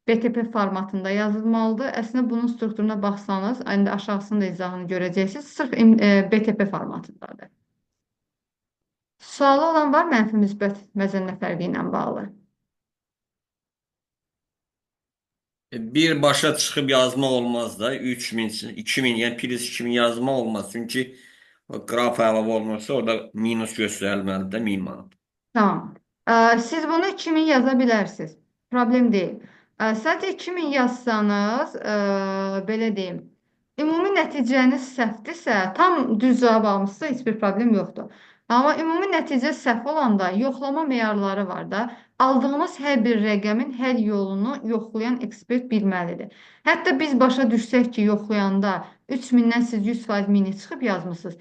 BTP formatında yazılmalıdır. Əslində bunun strukturuna baxsanız, indi aşağısında izahını görəcəksiniz, sırf BTP formatındadır. Sualı olan var mənfi müsbət məzənnə fərqi ilə bağlı? Birbaşa çıxıb yazmaq olmaz da, 3000, 2000, yəni plus 2000 yazmaq olmaz. Çünki O qraf əlavə olunursa, orada minus göstərilməlidir də 1000 manat. Tamam. Siz bunu 2000 yaza bilərsiniz. Problem deyil. Sadəcə 2000 yazsanız, belə deyim, ümumi nəticəniz səhvdirsə, tam düz cavab almışsa heç bir problem yoxdur. Amma ümumi nəticə səhv olanda yoxlama meyarları var da. Aldığınız hər bir rəqəmin hər yolunu yoxlayan ekspert bilməlidir. Hətta biz başa düşsək ki, yoxlayanda 3000-dən siz 100% mini çıxıb yazmısınız.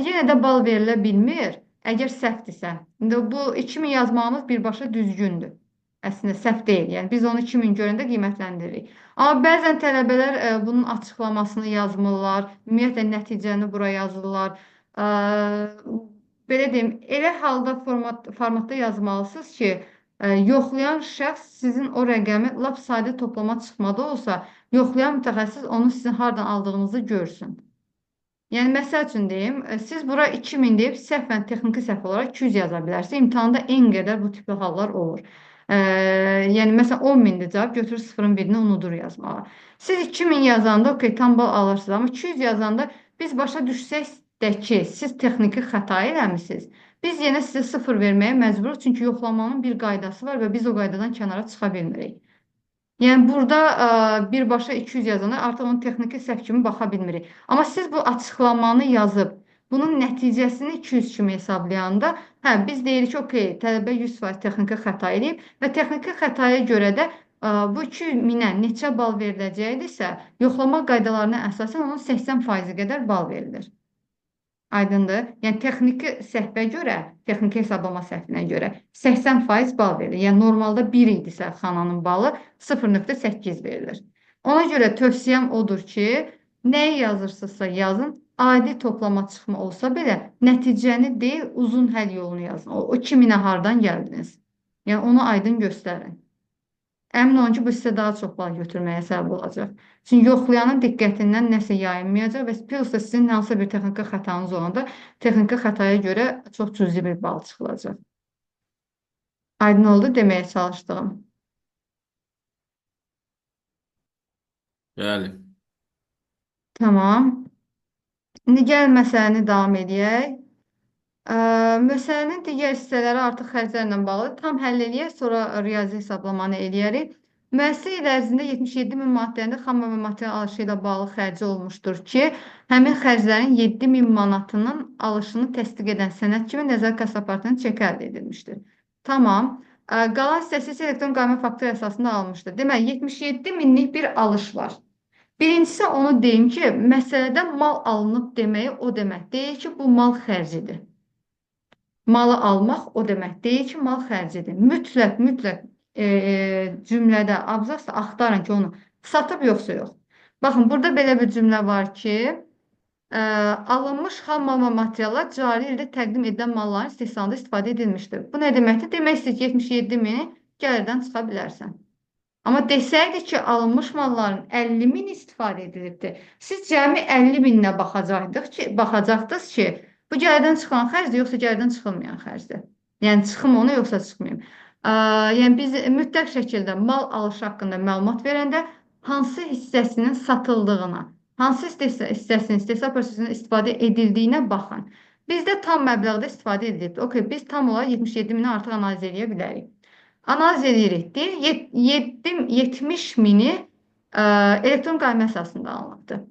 Yenə də bal verilə bilmir. Əgər səhvdirsə. İndi bu 2000 yazmağımız birbaşa düzgündür. Əslində səhv deyil. Yəni biz onu 2000 görəndə qiymətləndiririk. Amma bəzən tələbələr bunun açıqlamasını yazmırlar. Ümumiyyətlə nəticəni bura yazırlar. Ə, Belə deyim, elə halda formatda yazmalısınız ki, yoxlayan şəxs sizin o rəqəmi lap sadə toplama çıxmada olsa, yoxlayan mütəxəssis onu sizin hardan aldığınızı görsün. Yəni, məsəl üçün deyim, siz bura 2000 deyib, səhvən texniki səhv olaraq 200 yaza bilərsiniz. İmtahanda en qədər bu tipli hallar olur. Yəni, məsələn, 10.000-dir cavab, götürür sıfırın birini unudur yazmağa. Siz 2000 yazanda, okey, tam bal alırsınız. Amma 200 yazanda biz başa düşsək də ki, siz texniki xəta eləmişsiniz. Biz yenə sizə sıfır verməyə məcburuq. Çünki yoxlamanın bir qaydası var və biz o qaydadan kənara çıxa bilmirik. Yəni burada birbaşa 200 yazanda artıq onun texniki səhv kimi baxa bilmirik. Amma siz bu açıqlamanı yazıb, bunun nəticəsini 200 kimi hesablayanda, biz deyirik ki, okey, tələbə 100% texniki xəta edib və texniki xətaya görə də bu 2000-ə neçə bal veriləcəkdirsə, yoxlama qaydalarına əsasən onun 80% qədər bal verilir. Aydındır. Yəni texniki səhvə görə, texniki hesablama səhvinə görə 80% bal verilir. Yəni normalda 1 idisə xananın balı 0,8 verilir. Ona görə tövsiyəm odur ki, nəyi yazırsınızsa yazın, adi toplama çıxma olsa belə nəticəni deyil, uzun həll yolunu yazın. O 2000-ə hardan gəldiniz? Yəni onu aydın göstərin. Əmin olun ki, bu sizə daha çox bal götürməyə səbəb olacaq. Çünki yoxlayanın diqqətindən nəsə yayınmayacaq və plus da sizin hansısa bir texniki xətanız olanda texniki xətaya görə çox cüzi bir bal çıxılacaq. Aydın oldu deməyə çalışdığım. Bəli. Tamam. İndi gəl məsələni davam edək. Məsələnin digər hissələri artıq xərclərlə bağlı. Tam həll eləyək, sonra riyazi hesablamanı eləyərik. Müəssisə il ərzində 77.000 manat dəyərində xam və material alışı ilə bağlı xərci olmuşdur ki, həmin xərclərin 7.000 manatının alışını təsdiq edən sənəd kimi nəzarət kassa aparatının çeki əldə edilmişdir. Tamam. Qalan hissəsi isə elektron qayma faktur əsasında alınmışdır. Deməli, 77 minlik bir alış var. Birincisi onu deyim ki, məsələdə mal alınıb deməyi o demək deyil ki, bu mal xərcidir. Malı almaq o demək deyil ki, mal xərcidir. Mütləq cümlədə, abzasda axtarın ki, onu satıb yoxsa yox. Baxın, burada belə bir cümlə var ki, alınmış xam mal və materiallar cari ildə təqdim edilən malların istehsalında istifadə edilmişdir. Bu nə deməkdir? Demək istəyir ki, 77 mini gəlirdən çıxa bilərsən. Amma desəydi ki, alınmış malların 50 min istifadə edilibdir. Siz cəmi 50 mininə baxacaqdınız ki, bu gəlirdən çıxan xərcdir, yoxsa gəlirdən çıxılmayan xərcdir. Yəni, çıxım onu, yoxsa çıxmayayım. Yəni, biz mütləq şəkildə mal alışı haqqında məlumat verəndə hansı hissəsinin satıldığına, hansı hissəsinin istehsal prosesində istifadə edildiyinə baxın. Bizdə tam məbləğdə istifadə edilib. Okey, biz tam olaraq 77 mini artıq analiz edə bilərik. Analiz edirik. Deyir, 70 mini elektron qayma əsasında alınıbdır.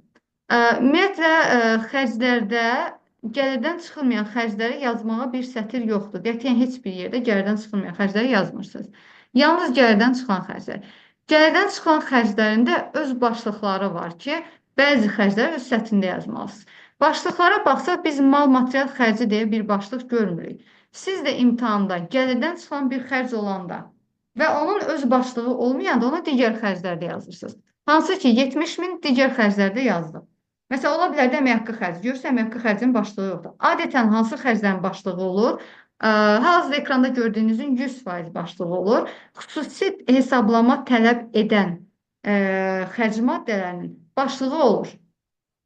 Ümumiyyətlə, xərclərdə gəlirdən çıxılmayan xərcləri yazmağa bir sətir yoxdur. Qətiyyən heç bir yerdə gəlirdən çıxılmayan xərcləri yazmırsınız. Yalnız gəlirdən çıxan xərclər. Gəlirdən çıxan xərclərin də öz başlıqları var ki, bəzi xərcləri öz sətrində yazmalısınız. Başlıqlara baxsaq, biz mal material xərci deyə bir başlıq görmürük. Siz də imtahanda gəlirdən çıxan bir xərc olanda və onun öz başlığı olmayanda ona digər xərclərdə yazırsınız. Hansı ki, 70 min digər xərclərdə yazdıq. Məsələn, ola bilər də əmək haqqı xərci. Görürsə, əmək haqqı xərcinin başlığı yoxdur. Adətən hansı xərclərin başlığı olur? Hal-hazırda ekranda gördüyünüzün 100% başlığı olur. Xüsusi hesablama tələb edən xərc maddələrinin başlığı olur.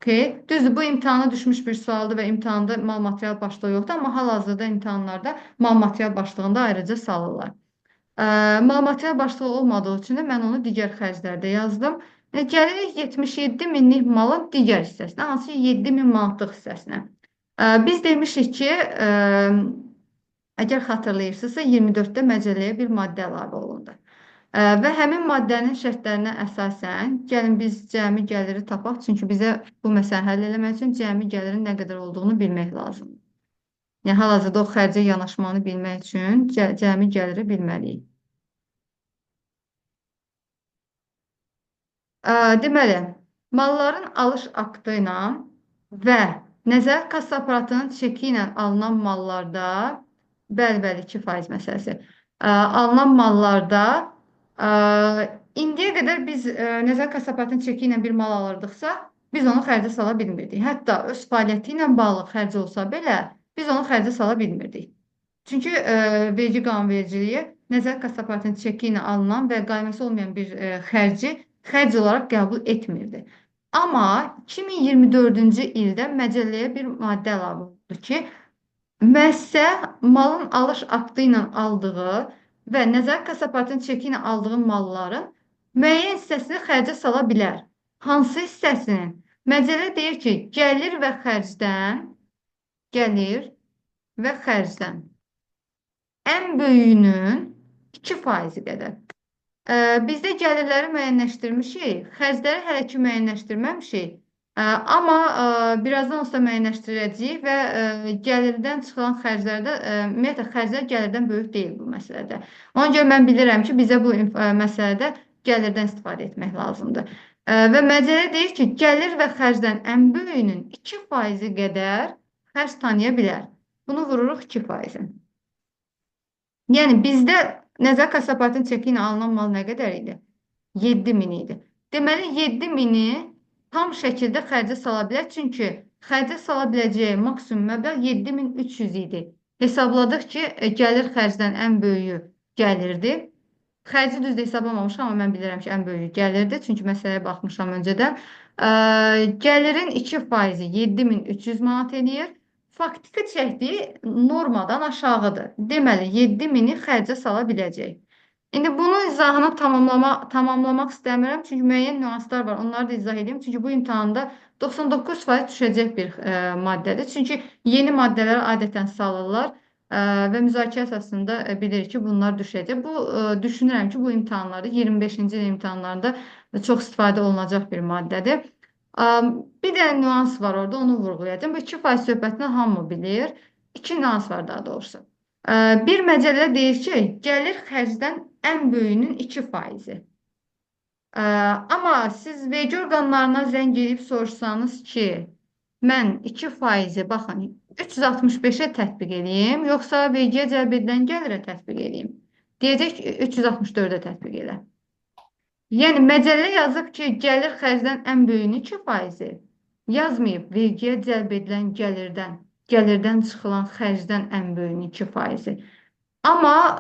Düzdür, bu imtahana düşmüş bir sualdır və imtahanda mal material başlığı yoxdur, amma hal-hazırda imtahanlarda mal material başlığında ayrıca salırlar. Mal material başlığı olmadığı üçün də mən onu digər xərclərdə yazdım. Gəlirik 77 minlik malın digər hissəsinə, hansı ki 7 min manatlıq hissəsinə. Biz demişik ki, əgər xatırlayırsınızsa, 24-də məcəlləyə bir maddə əlavə olundu. Və həmin maddənin şərtlərinə əsasən gəlin biz cəmi gəliri tapaq, çünki bizə bu məsələni həll etmək üçün cəmi gəlirin nə qədər olduğunu bilmək lazımdır. Yəni hal-hazırda o xərcə yanaşmanı bilmək üçün cəmi gəliri bilməliyik. Deməli, malların alış aktı ilə və nəzarət kassa aparatının çeki ilə alınan mallarda, bəli, 2% məsələsi. Alınan mallarda indiyə qədər biz nəzarət kassa aparatının çeki ilə bir mal alırdıqsa, biz onu xərcə sala bilmirdik. Hətta öz fəaliyyəti ilə bağlı xərc olsa belə, biz onu xərcə sala bilmirdik. Çünki vergi qanunvericiliyi nəzarət kassa aparatının çeki ilə alınan və qayməsi olmayan bir xərci xərc olaraq qəbul etmirdi. Amma 2024-cü ildə məcəlləyə bir maddə əlavə olundu ki, müəssisə malın alış aktı ilə aldığı və nəzarət kassa aparatının çeki ilə aldığı malların müəyyən hissəsini xərcə sala bilər. Hansı hissəsinin? Məcəllə deyir ki, gəlir və xərcdən ən böyüyünün 2% qədər. Bizdə gəlirləri müəyyənləşdirmişik, xərcləri hələ ki müəyyənləşdirməmişik. Amma birazdan olsa müəyyənləşdirəcəyik və gəlirdən çıxılan xərclərdə, ümumiyyətlə xərclər gəlirdən böyük deyil bu məsələdə. Ona görə mən bilirəm ki, bizə bu məsələdə gəlirdən istifadə etmək lazımdır. Və məcəllə deyir ki, gəlir və xərcdən ən böyüyünün 2% qədər xərc tanıya bilər. Bunu vururuq 2%. Yəni bizdə nəzarət kassa aparatının çeki ilə alınan mal nə qədər idi? 7.000 idi. Deməli 7.000-i tam şəkildə xərcə sala bilər. Çünki xərcə sala biləcəyi maksimum məbləğ 7.300 idi. Hesabladıq ki, gəlir xərcdən ən böyüyü gəlirdi. Xərci düzdə hesablamamışam, amma mən bilirəm ki, ən böyüyü gəlirdi. Çünki məsələyə baxmışam öncədən. Gəlirin 2%-i 7.300 manat eləyir. Faktiki çəkdiyi normadan aşağıdır. Deməli, 7.000-i xərcə sala biləcək. İndi bunun izahını tamamlamaq istəmirəm, çünki müəyyən nüanslar var. Onları da izah edeyim. Çünki bu imtahanda 99% düşəcək bir maddədir. Çünki yeni maddələr adətən salırlar və müzakirə əsasında bilirik ki, bunlar düşəcək. Düşünürəm ki, bu imtahanlarda, 25-ci il imtahanlarında çox istifadə olunacaq bir maddədir. Bir dənə nüans var orada, onu vurğulayacağım. Bu 2% söhbətini hamı bilir. 2 nüans var daha doğrusu. Bir məcəllə deyir ki, gəlir xərcdən ən böyüyünün 2%-i. Amma siz vergi orqanlarına zəng edib soruşsanız ki, mən 2%-i, baxın, 365-ə tətbiq edeyim, yoxsa vergiyə cəlb edilən gəlirə tətbiq edeyim? Deyəcək ki, 364-ə tətbiq elə. Yəni, məcəllə yazıb ki, gəlir xərcdən ən böyüyünün 2%-i. Yazmayıb, vergiyə cəlb edilən gəlirdən çıxılan xərcdən ən böyüyünün 2%-i. Amma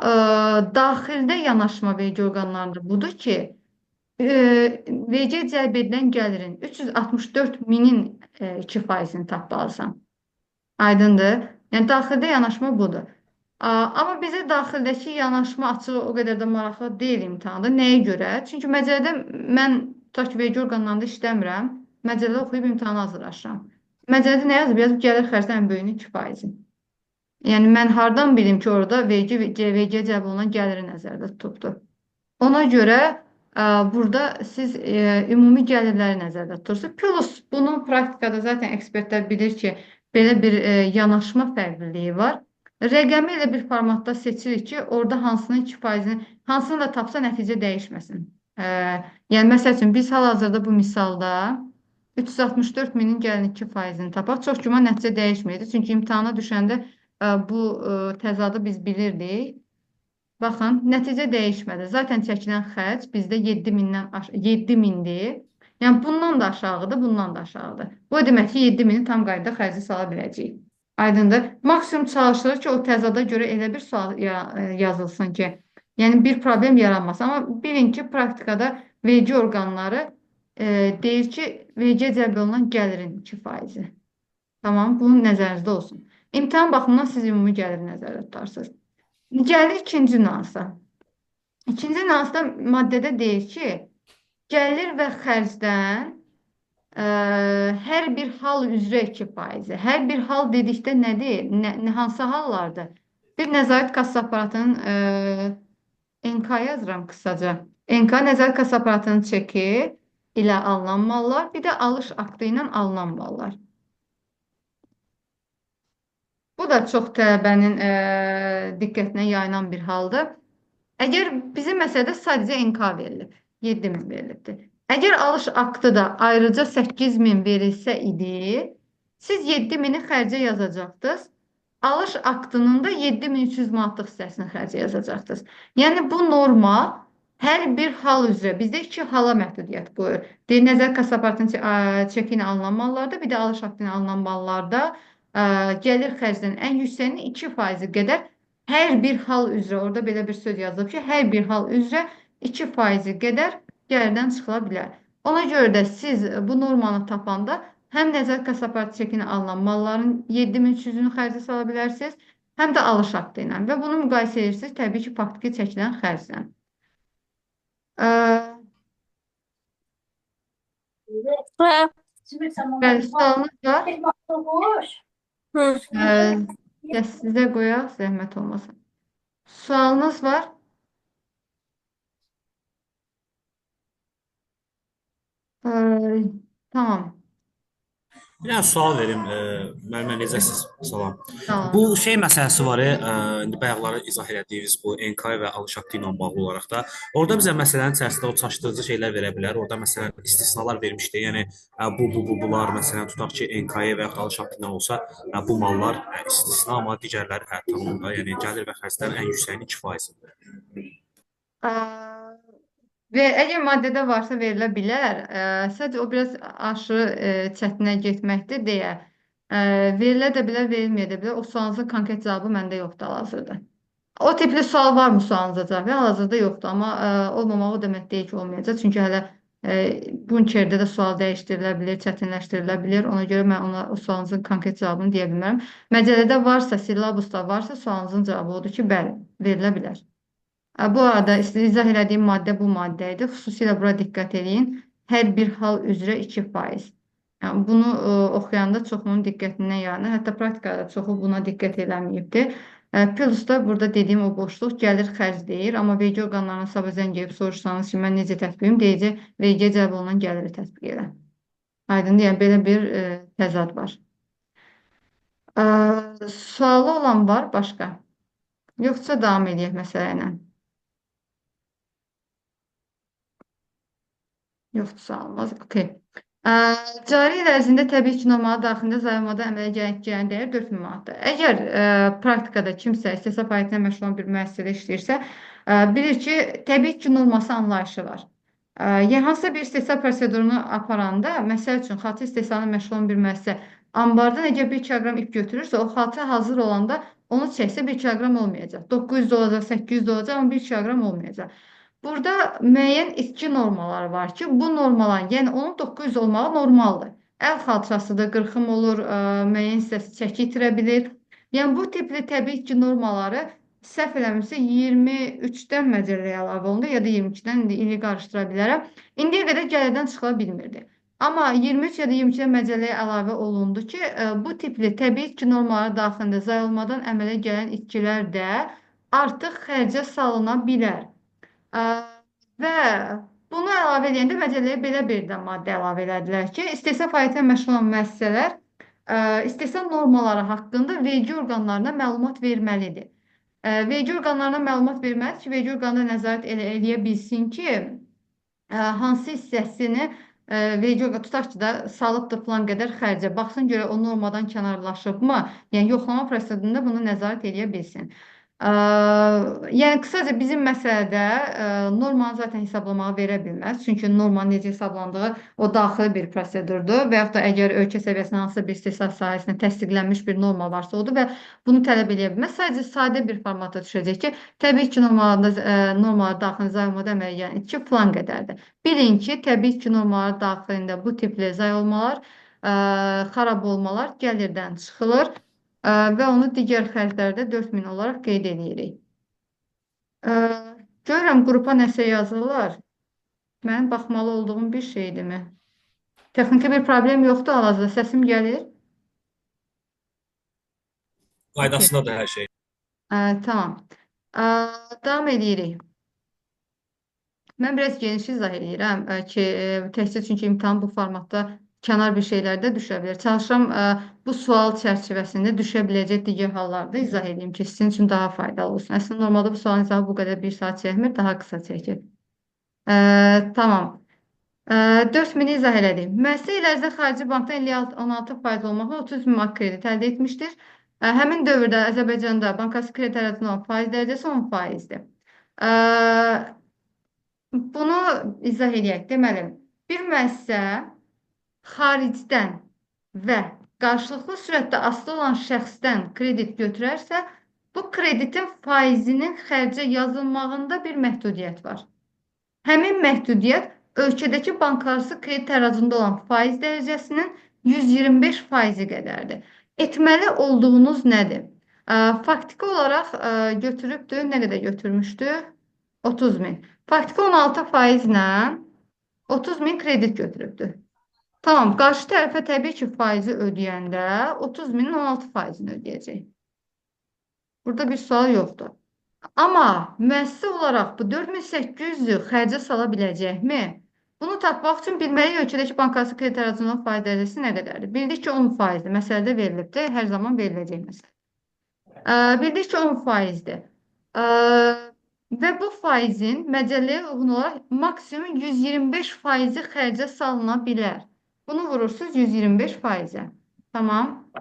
daxildə yanaşma vergi orqanlarında budur ki, vergiyə cəlb edilən gəlirin 364.000-in 2%-ni tapmalısan. Aydındır? Yəni, daxildə yanaşma budur. Amma bizə daxildəki yanaşma açığı o qədər də maraqlı deyil imtahanda. Nəyə görə? Çünki məcəllədə mən tutaq ki, vergi orqanlarında işləmirəm. Məcəllə oxuyub imtahana hazırlaşıram. Məcəllədə nə yazıb? Yazıb gəlir xərcdən ən böyüyünün 2%-i. Yəni mən hardan bilim ki, orada vergiyə cəlb olunan gəliri nəzərdə tutubdur. Ona görə burada siz ümumi gəlirləri nəzərdə tutursunuz. Plus bunu praktikada zaten ekspertlər bilir ki, belə bir yanaşma fərqliliyi var. Rəqəmi elə bir formatda seçirik ki, orada hansının 2%-ni, hansını da tapsa nəticə dəyişməsin. Yəni, məsəl üçün, biz hal-hazırda bu misalda 364.000-in gəlinin 2%-ni tapaq. Çox güman nəticə dəyişməyəcək. Çünki imtahana düşəndə bu təzadı biz bilirdik. Baxın, nəticə dəyişmədi. Zaten çəkilən xərc bizdə 7.000-dir. Yəni, bundan da aşağıdır, bundan da aşağıdır. Bu demək ki, 7.000-i tam qaydada xərci sala biləcəyik. Aydındır. Maksimum çalışılır ki, o təzada görə elə bir sual yazılsın ki, yəni bir problem yaranmasın. Amma bilin ki, praktikada vergi orqanları deyir ki, vergiyə cəlb olunan gəlirin 2%-i. Tamam, bunun nəzərinizdə olsun. İmtahan baxımından siz ümumi gəliri nəzərdə tutarsınız. Gəlir ikinci nüansa. İkinci nüansda maddədə deyir ki, gəlir və xərcdən Hər bir hal üzrə 2%. Hər bir hal dedikdə nədir? Hansı hallardır? Bir nəzarət kassa aparatının NK yazıram qısaca. NK nəzarət kassa aparatının çeki ilə alınan mallar, bir də alış aktı ilə alınan mallar. Bu da çox tələbənin diqqətinə yayılan bir haldır. Əgər bizim məsələdə sadəcə NK verilib, 7.000 verilibdir. Əgər alış aktı da ayrıca 8.000 verilsə idi, siz 7.000-i xərcə yazacaqdınız. Alış aktının da 7.300 manatlıq hissəsini xərcə yazacaqdınız. Yəni bu norma hər bir hal üzrə bizdə iki hala məhdudiyyət qoyur. Deyir, nəzarət kassa aparatının çeki ilə alınan mallarda, bir də alış aktı ilə alınan mallarda gəlir xərcinin ən yüksəyinin 2% qədər hər bir hal üzrə, orada belə bir söz yazılıb ki, hər bir hal üzrə 2% qədər gəlirdən çıxıla bilər. Ona görə də siz bu normanı tapanda həm nəzarət kassa aparatı çeki ilə alınan malların 7.300-ünü xərcə sala bilərsiniz, həm də alış aktı ilə və bunu müqayisə edirsiniz təbii ki, faktiki çəkilən xərclə. Bəli, sualınız var? Sizə qoyaq, zəhmət olmasın. Sualınız var? Tamam. Bir dənə sual verim. Müəllimə necəsiz? Salam. Tamam. Bu şey məsələsi var, indi bayaqları izah elədiyiniz bu NK və alış aktı ilə bağlı olaraq da orada bizə məsələnin içərisində o çaşdırıcı şeylər verə bilər. Orada məsələn istisnalar vermişdi. Yəni bunlar məsələn tutaq ki, NK-yə və ya alış aktı ilə olsa bu mallar istisna, amma digərləri tanımında, yəni gəlir və xərclərin ən yüksəyinin 2%-dir. Və əgər maddədə varsa verilə bilər, sadəcə o biraz aşırı çətinə getməkdir deyə verilə də bilər, verilməyə də bilər. O sualınızın konkret cavabı məndə yoxdur hal-hazırda. O tipli sual varmı sualınıza cavab? Hal-hazırda yoxdur, amma olmamağı o demək deyil ki, olmayacaq. Çünki hələ Bunkerdə də sual dəyişdirilə bilir, çətinləşdirilə bilir. Ona görə mən o sualınızın konkret cavabını deyə bilmərəm. Məcəllədə varsa, sillabusda varsa sualınızın cavabı odur ki, bəli, verilə bilər. Bu arada izah elədiyim maddə bu maddə idi. Xüsusilə bura diqqət edin. Hər bir hal üzrə 2%. Yəni bunu oxuyanda çoxunun diqqətindən yayınır. Hətta praktikada çoxu buna diqqət eləməyibdir. Plus da burada dediyim o boşluq gəlir xərc deyir. Amma vergi orqanlarına sabah zəng gəlib soruşsanız ki, mən necə tətbiq edim, deyəcək, vergiyə cəlb olunan gəliri tətbiq elə. Aydın, yəni belə bir təzad var. Sualı olan var başqa? Yoxsa davam edək məsələ ilə? Yoxdur, sualımız. Okay. Cari il ərzində təbii ki, normal daxilində zayılmada əmələ gələn dəyər 4.000 manatdır. Əgər praktikada kimsə istehsal fəaliyyətinə məşğul olan bir müəssisədə işləyirsə, bilir ki, təbii ki, norması anlayışı var. Yəni, hansısa bir istehsal prosedurunu aparanda, məsəl üçün, xalça istehsalına məşğul olan bir müəssisə ambardan əgər 1 kiloqram ip götürürsə, o xalça hazır olanda onu çəksə 1 kiloqram olmayacaq. 900 olacaq, 800 olacaq, amma 1 kiloqram olmayacaq. Burada müəyyən itki normaları var ki, bu normalar, yəni onun 900 olmağı normaldır. Əl xalçasıdır, qırxım olur, müəyyən hissəsi çəki itirə bilir. Yəni bu tipli təbii ki, normaları səhv eləmirsə 23-dən məcəlləyə əlavə olundu, ya da 22-dən ili qarışdıra bilərəm. İndiyə qədər gəlirdən çıxıla bilmirdi. Amma 23 ya da 22-dən məcəlləyə əlavə olundu ki, bu tipli təbii ki, normaları daxilində zayılmadan əmələ gələn itkilər də artıq xərcə salına bilər. Və bunu əlavə edəndə məcəlləyə belə bir də maddə əlavə elədilər ki, istehsal fəaliyyətinə məşğul olan müəssisələr istehsal normaları haqqında vergi orqanlarına məlumat verməlidir. Vergi orqanlarına məlumat verməlidir ki, vergi orqanı nəzarət eləyə bilsin ki, hansı hissəsini vergi orqanı tutaq ki, da salıbdır plan qədər xərcə, baxsın görə o normadan kənarlaşıbmı, yəni yoxlama prosedurunda bunu nəzarət eləyə bilsin. Yəni qısaca bizim məsələdə normanı zaten hesablamağı verə bilməz. Çünki normanın necə hesablandığı o daxili bir prosedurdur və yaxud da əgər ölkə səviyyəsində hansısa bir istehsal sahəsində təsdiqlənmiş bir norma varsa odur və bunu tələb eləyə bilməz. Sadəcə sadə bir formata düşəcək ki, təbii ki, normalar daxilində zayılmada əmələ gələn itki plan qədərdir. Bilin ki, təbii ki, normalar daxilində bu tipli zayılmalar, xarab olmalar gəlirdən çıxılır və onu digər xərclərdə 4.000 olaraq qeyd edirik. Görürəm, qrupa nəsə yazırlar. Mənim baxmalı olduğum bir şeydirmi? Texniki bir problem yoxdur hal-hazırda. Səsim gəlir. Okey. Qaydasındadır hər şey. Tamam. Davam edirik. Mən biraz geniş izah edirəm ki, təhsil çünki imtahan bu formatda kənar bir şeylərdə düşə bilər. Çalışıram bu sual çərçivəsində düşə biləcək digər hallarda izah edeyim ki, sizin üçün daha faydalı olsun. Əslində normalda bu sualın izahı bu qədər bir saat çəkmir, daha qısa çəkir. Tamam. 4000-i izah elədik. Müəssisə il ərzində xarici bankdan 16% olmaqla 30 min manat kredit əldə etmişdir. Həmin dövrdə Azərbaycanda bankası kredit ərazisində olan faiz dərəcəsi 10%-dir. Bunu izah edək. Deməli, bir müəssisə xaricdən və qarşılıqlı sürətdə asılı olan şəxsdən kredit götürərsə, bu kreditin faizinin xərcə yazılmağında bir məhdudiyyət var. Həmin məhdudiyyət ölkədəki banklararası kredit ərazisində olan faiz dərəcəsinin 125% qədərdir. Etməli olduğunuz nədir? Faktiki olaraq götürübdür. Nə qədər götürmüşdü? 30 min. Faktiki 16%-lə 30 min kredit götürübdür. Tamam, qarşı tərəfə təbii ki, faizi ödəyəndə 30 minin 16%-ni ödəyəcək. Burada bir sual yoxdur. Amma müəssisə olaraq bu 4800-ü xərcə sala biləcəkmi? Bunu tapmaq üçün bilməliyik ölkədəki bankası kredit ərazisində olan faiz dərəcəsi nə qədərdir? Bildik ki, 10%-dir. Məsələdə verilibdir. Hər zaman veriləcək məsələ. Bildik ki, 10%-dir. Və bu faizin məcəlləyə uyğun olaraq maksimum 125%-i xərcə salına bilər. Bunu vurursunuz 125%-ə. Tamam.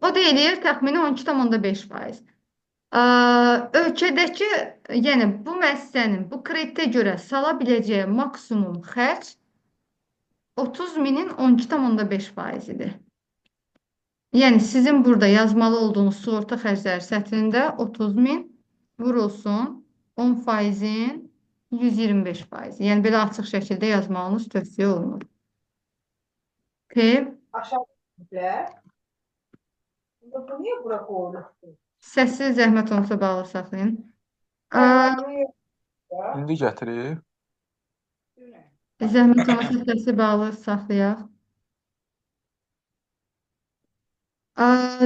O da eləyir təxmini 12,5%. Ölkədəki, yəni bu müəssisənin bu kreditə görə sala biləcəyi maksimum xərc 30 minin 12,5%-idir. Yəni sizin burada yazmalı olduğunuz sığorta xərcləri sətrində 30 min vurulsun 10%-in 125%. Yəni belə açıq şəkildə yazmağınız tövsiyə olunur. Okay. Aşağıdakiler. Bu niye bura koyulmuştu? Səsi zəhmət olmasa bağlı saxlayın. İndi gətirib. Zəhmət olmasa səsi bağlı saxlayaq.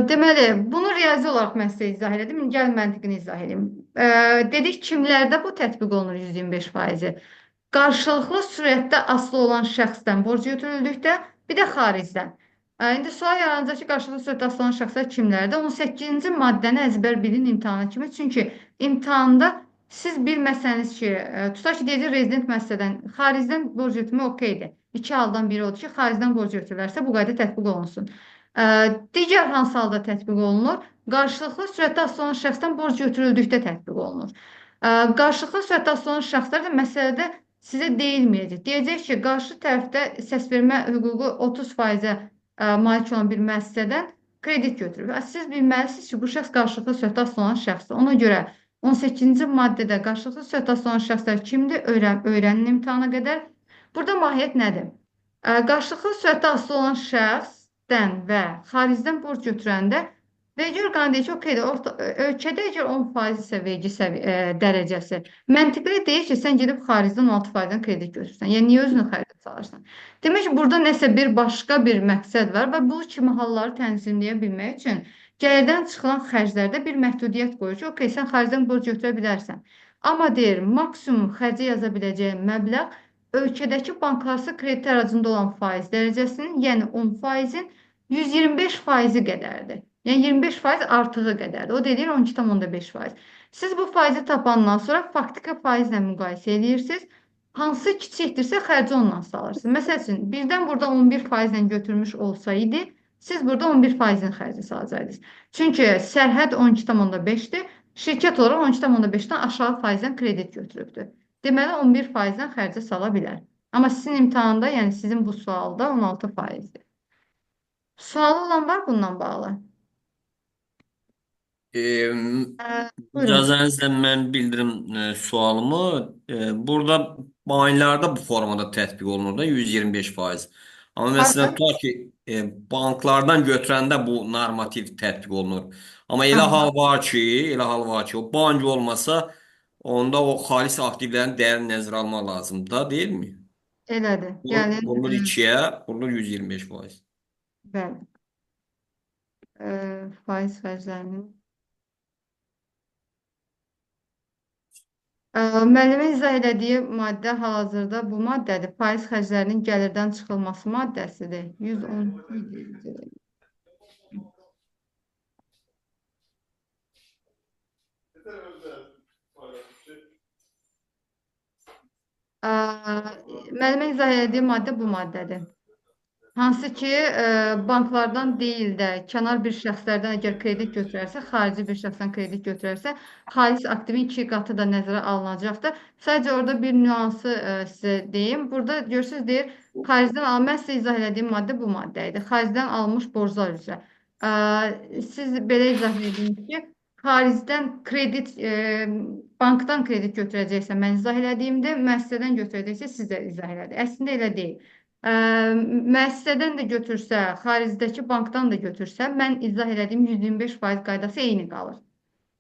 Deməli, bunu riyazi olaraq mən sizə izah elədim. Gəlin məntiqini izah edeyim. Dedik, kimlərdə bu tətbiq olunur 125%-i? Qarşılıqlı sürətdə asılı olan şəxsdən borc götürüldükdə, bir də xaricdən. İndi sual yaranacaq ki, qarşılıqlı sürətdə asılı olan şəxslər kimlərdə? 18-ci maddəni əzbər bilin imtahana kimi. Çünki imtahanda siz bilməsəniz ki, tutaq ki, deyəcək rezident müəssisədən, xaricdən borc götürmək okeydir. İki haldan biri odur ki, xaricdən borc götürülərsə bu qayda tətbiq olunsun. Digər hansı halda tətbiq olunur? Qarşılıqlı sürətdə asılı olan şəxsdən borc götürüldükdə tətbiq olunur. Qarşılıqlı sürətdə asılı olan şəxslər də məsələdə sizə deyilməyəcək. Deyəcək ki, qarşı tərəfdə səsvermə hüququ 30%-ə malik olan bir müəssisədən kredit götürür. Siz bilməlisiniz ki, bu şəxs qarşılıqlı sürətdə asılı olan şəxsdir. Ona görə 18-ci maddədə qarşılıqlı sürətdə asılı olan şəxslər kimdir? Öyrənin imtahana qədər. Burada mahiyyət nədir? Qarşılıqlı sürətdə asılı olan şəxsdən və xaricdən borc götürəndə vergi orqanı deyir ki, okeydir, ölkədə əgər 10% isə vergi dərəcəsi, məntiqli deyir ki, sən gedib xaricdən 16%-dən kredit götürürsən. Yəni, niyə özünü xərcə salırsan? Demək ki, burada nəsə bir başqa bir məqsəd var və bu kimi halları tənzimləyə bilmək üçün gəlirdən çıxılan xərclərdə bir məhdudiyyət qoyur ki, okey, sən xaricdən borc götürə bilərsən. Amma deyir, maksimum xərcə yaza biləcəyin məbləğ ölkədəki banklararası kredit ərazisində olan faiz dərəcəsinin, yəni 10%-in 125%-i qədərdir. Yəni 25% artığı qədərdir. O deyir 12,5%. Siz bu faizi tapandan sonra faktiki faizlə müqayisə edirsiniz. Hansı kiçikdirsə xərci ondan salırsınız. Məsəl üçün, birdən burada 11%-lə götürmüş olsaydı, siz burada 11%-in xərci salacaqdınız. Çünki sərhəd 12,5-dir. Şirkət olaraq 12,5-dən aşağı faizdən kredit götürübdür. Deməli, 11%-dən xərci sala bilər. Amma sizin imtahanda, yəni sizin bu sualda 16%-dir. Sualı olan var bundan bağlı? Buyurun. İcazənizlə mən bildirim sualımı. Burada bayinlərdə bu formada tətbiq olunur da 125%. Amma məsələn, tutaq ki, banklardan götürəndə bu normativ tətbiq olunur. Amma elə hal var ki, o bank olmasa Onda o xalis aktivlərin dəyərini nəzərə almaq lazımdır da, deyilmi? Elədir. Vurur, Yəni, vurulur 2-yə, vurulur 125%. bəli, faiz xərclərinin. Müəllimin izah elədiyi maddə hal-hazırda bu maddədir. Faiz xərclərinin gəlirdən çıxılması maddəsidir. 112 idi. Müəllimin izah elədiyi maddə bu maddədir. Hansı ki, banklardan deyil də, kənar bir şəxslərdən əgər kredit götürərsə, xarici bir şəxsdən kredit götürərsə, xalis aktivin 2 qatı da nəzərə alınacaqdır. Sadəcə orada bir nüansı sizə deyim. Burada görürsünüz, deyir, xaricdən mən sizə izah elədiyim maddə bu maddə idi. Xaricdən alınmış borclar üzrə. Siz belə izah edin ki, xaricdən kredit, bankdan kredit götürəcəksə, mən izah elədiyimdə, müəssisədən götürəcəksə, siz də izah elədik. Əslində elə deyil. Müəssisədən də götürsə, xaricdəki bankdan da götürsə, mən izah elədiyim 125% qaydası eyni qalır.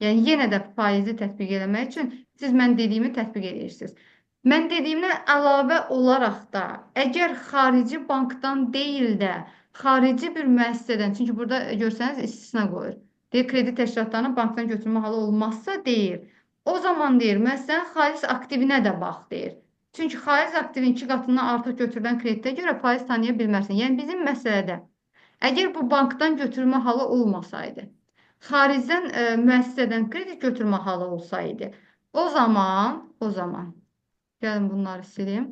Yəni, yenə də faizi tətbiq eləmək üçün siz mən dediyimi tətbiq edirsiniz. Mən dediyimdən əlavə olaraq da, əgər xarici bankdan deyil də, xarici bir müəssisədən, çünki burada görsəniz istisna qoyur. Deyir, kredit təşkilatlarını bankdan götürmə halı olmazsa deyir. O zaman deyir, müəssisənin xalis aktivinə də bax deyir. Çünki xaric aktivin 2 qatından artıq götürülən kreditə görə faiz tanıya bilmərsən. Yəni bizim məsələdə, əgər bu bankdan götürmə halı olmasaydı, xaricdən müəssisədən kredit götürmə halı olsaydı, o zaman, gəlin bunları sileyim,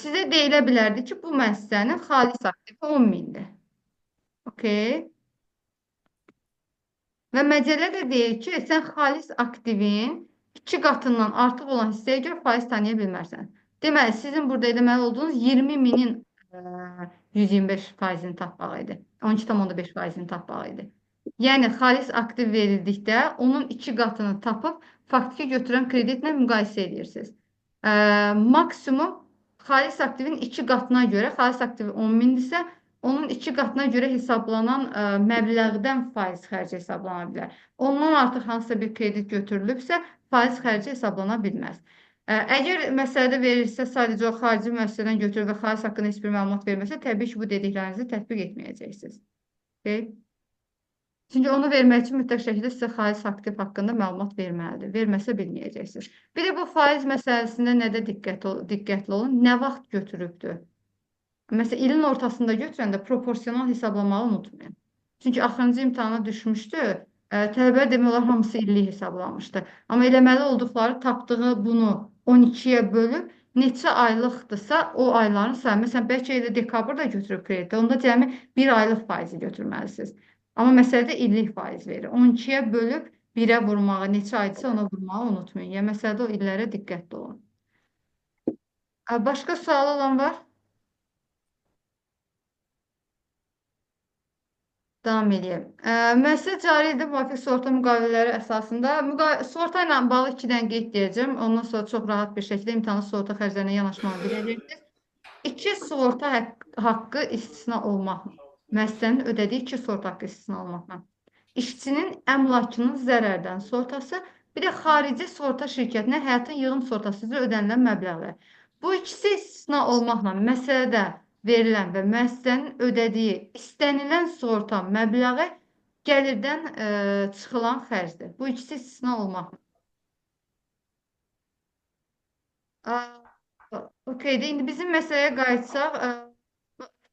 sizə deyilə bilərdi ki, bu müəssisənin xalis aktivi 10 mindir. Okey. Və məcəllə də deyir ki, sən xalis aktivin 2 qatından artıq olan hissəyə görə faiz tanıya bilmərsən. Deməli, sizin burada eləməli olduğunuz 20 minin 125%-ni tapmaq idi. 12,5%-ni tapmaq idi. Yəni, xalis aktiv verildikdə onun 2 qatını tapıb faktiki götürən kreditlə müqayisə edirsiniz. Maksimum xalis aktivin 2 qatına görə, xalis aktivi 10 mindirsə, onun 2 qatına görə hesablanan məbləğdən faiz xərci hesablana bilər. Ondan artıq hansısa bir kredit götürülübsə, faiz xərci hesablana bilməz. Əgər məsələdə verilirsə, sadəcə o xarici müəssisədən götürür və xalis haqqında heç bir məlumat verməsə, təbii ki, bu dediklərinizi tətbiq etməyəcəksiniz. Okay? Çünki onu vermək üçün mütləq şəkildə sizə xalis aktiv haqqında məlumat verməlidir. Verməsə bilməyəcəksiniz. Bir də bu faiz məsələsində nədə diqqətli olun? Nə vaxt götürübdür? Məsələn, ilin ortasında götürəndə proporsional hesablamağı unutmayın. Çünki axırıncı imtahana düşmüşdü, tələbələr demək olar hamısı illik hesablamışdı. Amma eləməli olduqları tapdığı bunu 12-yə bölüb, neçə aylıqdırsa o ayların sayı. Məsələn, bəlkə elə dekabrda götürüb kreditdə, onda cəmi bir aylıq faizi götürməlisiniz. Amma məsələdə illik faiz verir. 12-yə bölüb 1-ə vurmağı, neçə aydısa ona vurmağı unutmayın. Yəni, məsələdə o illərə diqqətli olun. Başqa sual olan var? Davam edeyim. Müəssisə cari ildə müvafiq sığorta müqavilələri əsasında sığorta ilə bağlı 2 dənə qeyd deyəcəm. Ondan sonra çox rahat bir şəkildə imtahanlı sığorta xərclərinə yanaşmağı biləcəksiniz. 2 sığorta haqqı istisna olmaqla. Müəssisənin ödədiyi 2 sığorta haqqı istisna olmaqla. İşçinin əmlakının zərərdən sığortası, bir də xarici sığorta şirkətinə həyatın yığım sığortası üzrə ödənilən məbləğlər. Bu ikisi istisna olmaqla məsələdə verilən və müəssisənin ödədiyi istənilən sığorta məbləği gəlirdən çıxılan xərcdir. Bu ikisi istisna olmaqla. Okeydir. İndi bizim məsələyə qayıtsaq,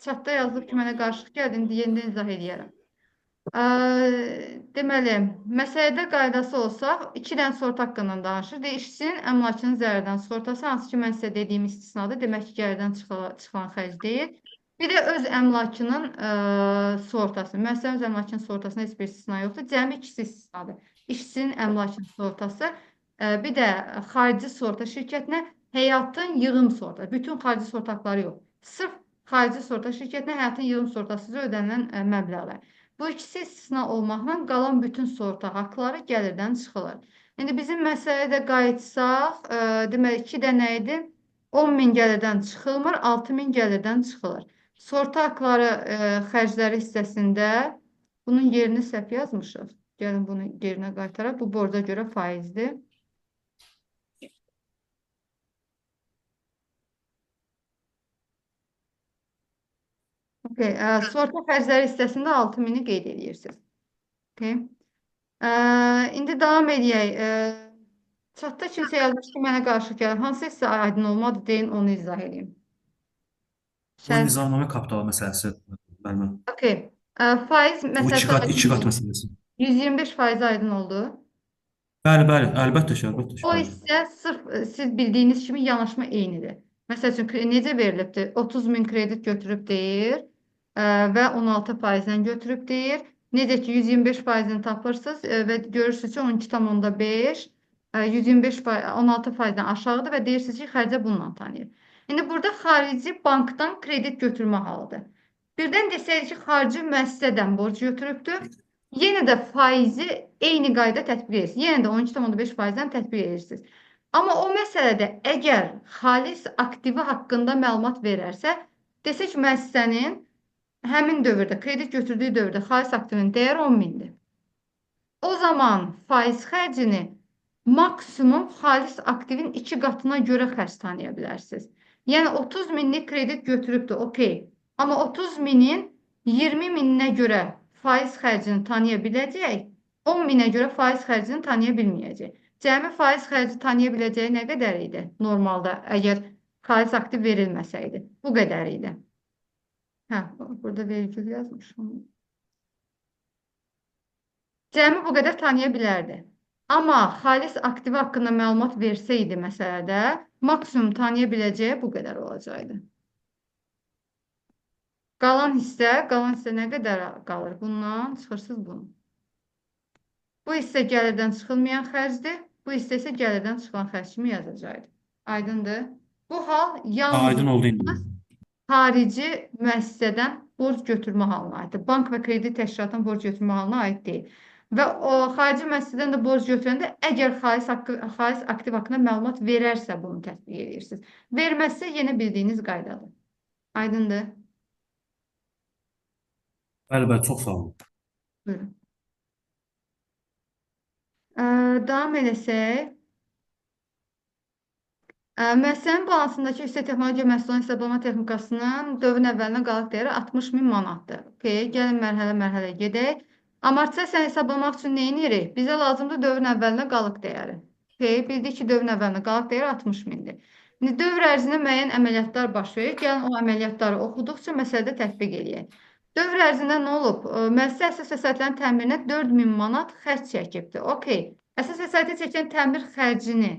chatda yazılıb ki, mənə qarışıq gəldi. İndi yenidən izah edəyərəm. Deməli, məsələdə qaydası olsaq, 2 dənə sığorta haqqından danışır. İşçinin əmlakının zərərdən sığortası, hansı ki, mən sizə dediyim istisnadır. Demək ki, gəlirdən çıxılan xərc deyil. Bir də öz əmlakının sığortası. Müəssisənin öz əmlakının sığortasında heç bir istisna yoxdur. Cəmi ikisi istisnadır. İşçinin əmlakının sığortası, bir də xarici sığorta şirkətinə həyatın yığım sığortası. Bütün xarici sığorta haqqları yox. Sırf xarici sığorta şirkətinə həyatın yığım sığortası üzrə ödənilən məbləğlər. Bu ikisi istisna olmaqla qalan bütün sığorta haqqları gəlirdən çıxılır. İndi bizim məsələyə də qayıtsaq, deməli 2 dənə idi. 10 min gəlirdən çıxılmır, 6 min gəlirdən çıxılır. Sığorta haqqları xərcləri hissəsində bunun yerini səhv yazmışıq. Gəlin bunu yerinə qaytaraq. Bu borca görə faizdir. Okay. Sığorta xərcləri hissəsində 6000-i qeyd edirsiniz. Okay. İndi davam edək. Chatda kimsə yazmış ki, mənə qarşı gəlir. Hansı hissə aydın olmadı, deyin, onu izah edeyim. Bu nizamnamə kapitalı məsələsi mənim. Okay. Faiz Bu məsələsi iki qat məsələsi. 125% aydın oldu. Bəli, əlbəttə ki, əlbəttə ki. O isə sırf siz bildiyiniz kimi yanaşma eynidir. Məsəl üçün necə verilibdir? 30.000 kredit götürüb deyir və 16%-dən götürüb deyir. Necə ki 125%-ni tapırsınız və görürsünüz ki 12,5 16%-dən aşağıdır və deyirsiniz ki xərcə bununla tanıyır. İndi burada xarici bankdan kredit götürmə halıdır. Birdən desəydik ki xarici müəssisədən borc götürübdür. Yenə də faizi eyni qayda tətbiq edirsiniz. Yenə də 12,5%-dən tətbiq edirsiniz. Amma o məsələdə əgər xalis aktivi haqqında məlumat verərsə, desək ki, müəssisənin həmin dövrdə, kredit götürdüyü dövrdə xalis aktivinin dəyəri 10.000-dir. O zaman faiz xərcini maksimum xalis aktivin 2 qatına görə xərc tanıya bilərsiniz. Yəni 30.000-lik kredit götürübdür, okey. Amma 30.000-in 20.000-nə görə faiz xərcini tanıya biləcək, 10.000-ə görə faiz xərcini tanıya bilməyəcək. Cəmi faiz xərci tanıya biləcəyi nə qədər idi? Normalda, əgər xalis aktiv verilməsəydi. Bu qədər idi. Burada vergül yazmışım. Cəmi bu qədər tanıya bilərdi. Amma xalis aktivi haqqında məlumat versəydi məsələdə, maksimum tanıya biləcəyi bu qədər olacaqdı. Qalan hissə nə qədər qalır? Bundan çıxırsınız bunu. Bu hissə gəlirdən çıxılmayan xərcdir. Bu hissə isə gəlirdən çıxılan xərc kimi yazacaqdır. Aydındır? Bu hal Aydın oldu indi. Xarici müəssisədən borc götürmə halına aiddir. Bank və kredit təşkilatından borc götürmə halına aid deyil. Və o xarici müəssisədən də borc götürəndə əgər xalis aktiv haqqında məlumat verərsə bunu tətbiq edirsiniz. Verməzsə yenə bildiyiniz qaydadır. Aydındır? Bəli, çox sağ olun. Buyurun. Davam edəsək. Müəssisənin balansındakı yüksək texnologiya məhsulunun hesablama texnikasının dövrün əvvəlinə qalıq dəyəri 60.000 manatdır. Gəlin mərhələ-mərhələ gedək. Amortizasiyanı hesablamaq üçün nə edirik? Bizə lazımdır dövrün əvvəlinə qalıq dəyəri. Bildik ki, dövrün əvvəlinə qalıq dəyəri 60.000-dir. İndi dövr ərzində müəyyən əməliyyatlar baş verir. Gəlin o əməliyyatları oxuduqca məsələdə tətbiq edək. Dövr ərzində nə olub? Müəssisə əsas vəsaitlərin təmirinə 4.000 manat xərc çəkibdir. Əsas vəsaiti çəkən təmir xərcini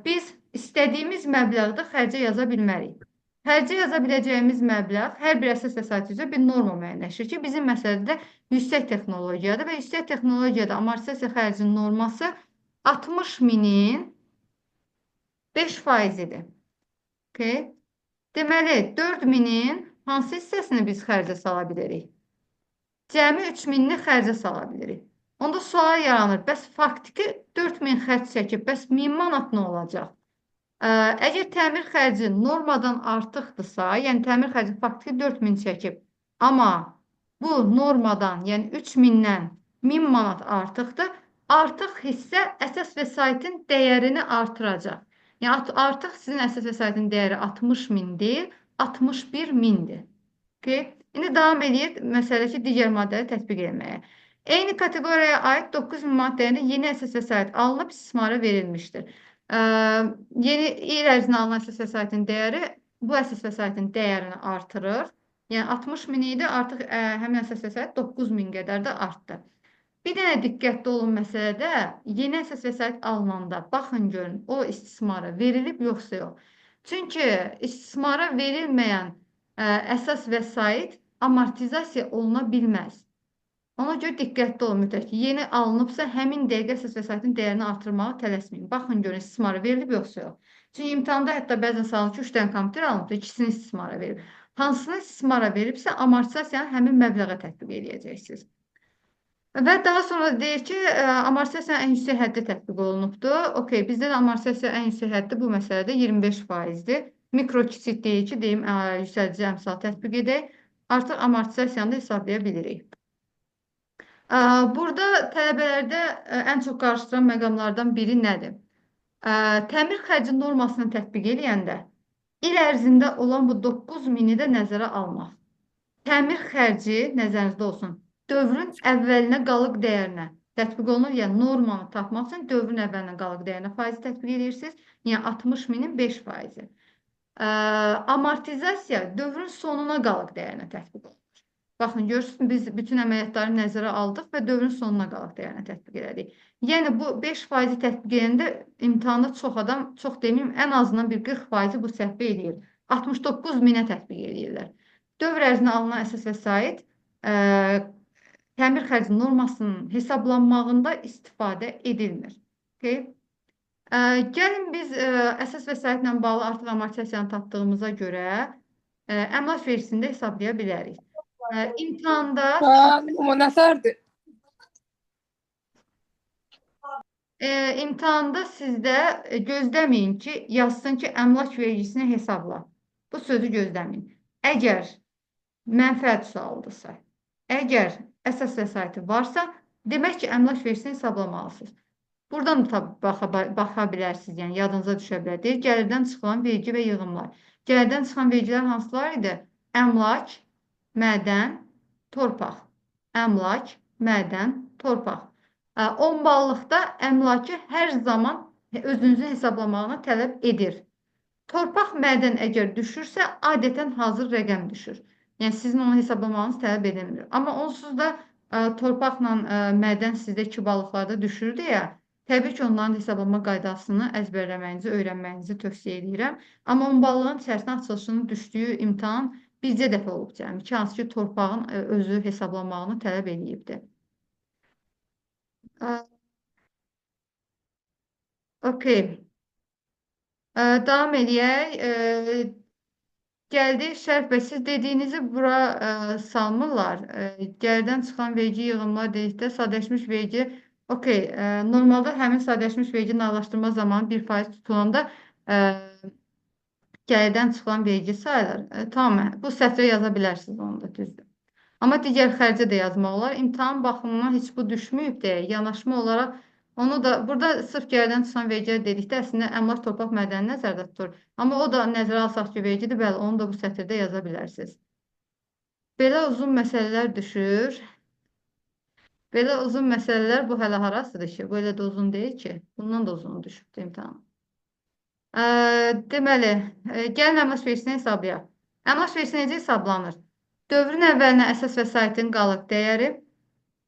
biz istədiyimiz məbləğdə xərcə yaza bilmərik. Xərcə yaza biləcəyimiz məbləğ hər bir əsas vəsait üzrə bir norma müəyyənləşir ki, bizim məsələdə yüksək texnologiyadır və yüksək texnologiyada amortizasiya xərcinin norması 60.000-in 5%-idir. Deməli, 4.000-in hansı hissəsini biz xərcə sala bilirik? Cəmi 3.000-ni xərcə sala bilirik. Onda sual yaranır, bəs faktiki 4.000 xərc çəkib, bəs 1000 manat nə olacaq? Əgər təmir xərci normadan artıqdırsa, yəni təmir xərci faktiki 4.000 çəkib, amma bu normadan, yəni 3.000-dən 1000 manat artıqdır, artıq hissə əsas vəsaitin dəyərini artıracaq. Yəni artıq sizin əsas vəsaitin dəyəri 60.000 deyil, 61.000-dir. İndi davam edir məsələdəki digər maddələri tətbiq etməyə. Eyni kateqoriyaya aid 9.000 manat dəyərində yeni əsas vəsait alınıb istismara verilmişdir. Yeni il ərzində alınan əsas vəsaitin dəyəri bu əsas vəsaitin dəyərini artırır. Yəni 60.000 idi, artıq həmin əsas vəsait 9.000 qədər də artdı. Bir dənə diqqətli olun məsələdə, yeni əsas vəsait alınanda baxın görün, o istismara verilib yoxsa yox. Çünki istismara verilməyən əsas vəsait amortizasiya oluna bilməz. Ona görə diqqətli olun mütləq ki, yeni alınıbsa həmin dəqiqə əsas vəsaitin dəyərini artırmağa tələsməyin. Baxın görün, istismara verilib yoxsa yox. Çünki imtahanda hətta bəzən salınır ki, 3 dənə kompüter alınıbdır, ikisini istismara verib. Hansını istismara veribsə, amortizasiyanı həmin məbləğə tətbiq edəcəksiniz. Və daha sonra deyir ki, amortizasiyanın ən yüksək həddi tətbiq olunubdur. Bizdə də amortizasiya ən yüksək həddi bu məsələdə 25%-dir. Mikro kiçik deyir ki, deyim, yüksəlici əmsal tətbiq edək. Artıq amortizasiyanı da hesablaya bilirik. Burada tələbələrdə ən çox qarşıdıran məqamlardan biri nədir? Təmir xərci normasını tətbiq edəndə il ərzində olan bu 9.000-i də nəzərə almaq. Təmir xərci nəzərinizdə olsun. Dövrün əvvəlinə qalıq dəyərinə tətbiq olunur. Yəni normanı tapmaq üçün dövrün əvvəlinə qalıq dəyərinə faizi tətbiq edirsiniz. Yəni 60 minin 5%. Amortizasiya dövrün sonuna qalıq dəyərinə tətbiq olunur. Baxın, görürsünüz, biz bütün əməliyyatları nəzərə aldıq və dövrün sonuna qalıq dəyərinə tətbiq elədik. Yəni bu 5% tətbiq edəndə imtahanda çox adam, çox deməyim, ən azından bir 40% bu səhvi eləyir. 69 minə tətbiq edirlər. Dövr ərzinə alınan əsas vəsait təmir xərci normasının hesablanmağında istifadə edilmir. Okay? Gəlin biz əsas vəsaitlə bağlı artıq amortizasiyanı tapdığımıza görə əmlak vergisini də hesablaya bilərik. İmtahanda Nümunəsərdir. imtahanda sizdə gözləməyin ki, yazsın ki, əmlak vergisini hesabla. Bu sözü gözləməyin. Əgər mənfəət sualıdırsa, əgər əsas vəsaiti varsa, demək ki, əmlak vergisini hesablamalısınız. Buradan da baxa bilərsiniz, yəni yadınıza düşə bilər. Deyir, gəlirdən çıxılan vergi və yığımlar. Gəlirdən çıxan vergilər hansılar idi? Əmlak, mədən, torpaq. Əmlak, mədən, torpaq. 10 ballıqda əmlakı hər zaman özünüzün hesablamağını tələb edir. Torpaq, mədən əgər düşürsə, adətən hazır rəqəm düşür. Yəni sizin onu hesablamağınız tələb edilmir. Amma onsuz da torpaqla mədən sizdə 2 ballıqlarda düşür deyə, təbii ki, onların hesablama qaydasını əzbərləməyinizi, öyrənməyinizi tövsiyə edirəm. Amma 10 ballığın içərisində açılışının düşdüyü imtahan bircə dəfə olub cəmi ki, hansı ki, torpağın özü hesablamağını tələb edibdir. Okey. Davam edək. Gəldik şərh və siz dediyinizi bura salmırlar. Gəlirdən çıxan vergi yığımlar dedikdə sadələşmiş vergi okey. Normalda həmin sadələşmiş vergi nağdlaşdırma zamanı 1% tutulanda gəlirdən çıxılan vergi sayılır. Tamam, bu sətrə yaza bilərsiniz onu da düzdür. Amma digər xərcə də yazmaq olar. İmtahan baxımından heç bu düşməyib deyə yanaşma olaraq onu da burada sırf gəlirdən çıxan vergilər dedikdə əslində əmlak torpaq mədəni nəzərdə tutulur. Amma o da nəzərə alsaq ki, vergidir, bəli, onu da bu sətirdə yaza bilərsiniz. Belə uzun məsələlər düşür. Belə uzun məsələlər bu hələ harasıdır ki? Bu elə də uzun deyil ki. Bundan da uzun düşübdür imtahan. Deməli, gəlin əmlak vergisini hesablayaq. Əmlak vergisi necə hesablanır? Dövrün əvvəlinə əsas vəsaitin qalıq dəyəri,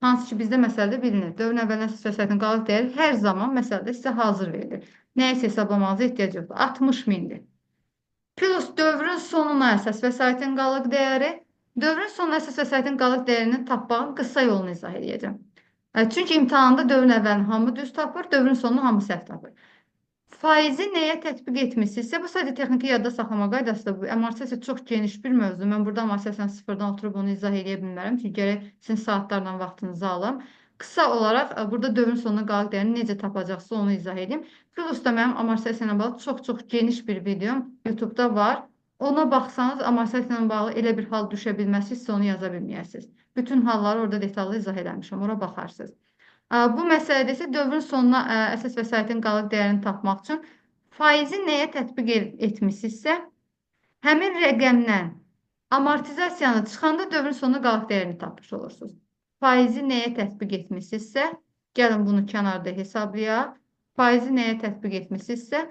hansı ki, bizdə məsələdə bilinir. Dövrün əvvəlinə əsas vəsaitin qalıq dəyəri hər zaman məsələdə sizə hazır verilir. Nəyisə hesablamanıza ehtiyac yoxdur. 60 mindir. Plus dövrün sonuna əsas vəsaitin qalıq dəyəri. Dövrün sonuna əsas vəsaitin qalıq dəyərini tapmağın qısa yolunu izah edəcəm. Çünki imtahanda dövrün əvvəlini hamı düz tapır, dövrün sonunu hamı səhv tapır. Faizi nəyə tətbiq etmişsinizsə, bu sadəcə texniki yadda saxlama qaydasıdır. Bu amortizasiya çox geniş bir mövzu. Mən burada amortizasiyanı sıfırdan oturub onu izah edə bilmərəm. Çünki gərək sizin saatlarla vaxtınızı alım. Qısa olaraq burada dövrün sonuna qalıq dəyərini necə tapacaqsa onu izah edeyim. Plus da mənim amortizasiya ilə bağlı çox geniş bir videom YouTube-da var. Ona baxsanız amortizasiya ilə bağlı elə bir hal düşə bilməzsiniz, onu yaza bilməyəsiniz. Bütün halları orada detallı izah eləmişəm. Ora baxarsınız. Bu məsələdə isə dövrün sonuna əsas vəsaitin qalıq dəyərini tapmaq üçün faizi nəyə tətbiq etmişsinizsə, həmin rəqəmdən amortizasiyanı çıxanda dövrün sonuna qalıq dəyərini tapmış olursunuz. Faizi nəyə tətbiq etmişsinizsə, gəlin bunu kənarda hesablayaq. Faizi nəyə tətbiq etmişsinizsə,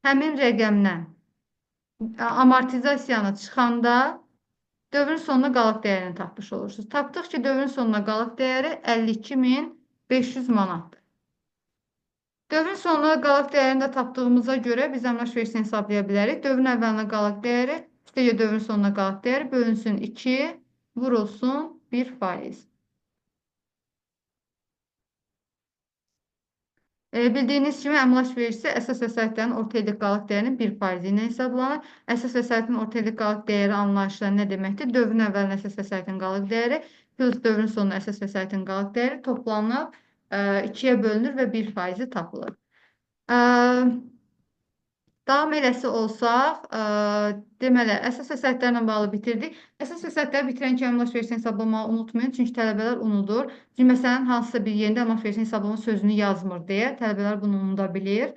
həmin rəqəmdən amortizasiyanı çıxanda dövrün sonuna qalıq dəyərini tapmış olursunuz. Tapdıq ki, dövrün sonuna qalıq dəyəri 52.500 manatdır. Dövrün sonuna qalıq dəyərini də tapdığımıza görə biz əmlak vergisini hesablaya bilərik. Dövrün əvvəlinə qalıq dəyəri, üstəgə dövrün sonuna qalıq dəyəri bölünsün 2, vurulsun 1%. Bildiyiniz kimi əmlak vergisi əsas vəsaitlərin orta illik qalıq dəyərinin 1% ilə hesablanır. Əsas vəsaitin orta illik qalıq dəyəri anlayışları nə deməkdir? Dövrün əvvəlinə əsas vəsaitin qalıq dəyəri plus dövrün sonuna əsas vəsaitin qalıq dəyəri toplanıb 2-yə bölünür və 1% tapılır. Davam eləsi olsaq, deməli, əsas vəsaitlərlə bağlı bitirdik. Əsas vəsaitləri bitirən kimi əmlak vergisini hesablamağı unutmayın, çünki tələbələr unudur. Çünki məsələn, hansısa bir yerində əmlak vergisini hesablama sözünü yazmır deyə tələbələr bunu unuda bilir.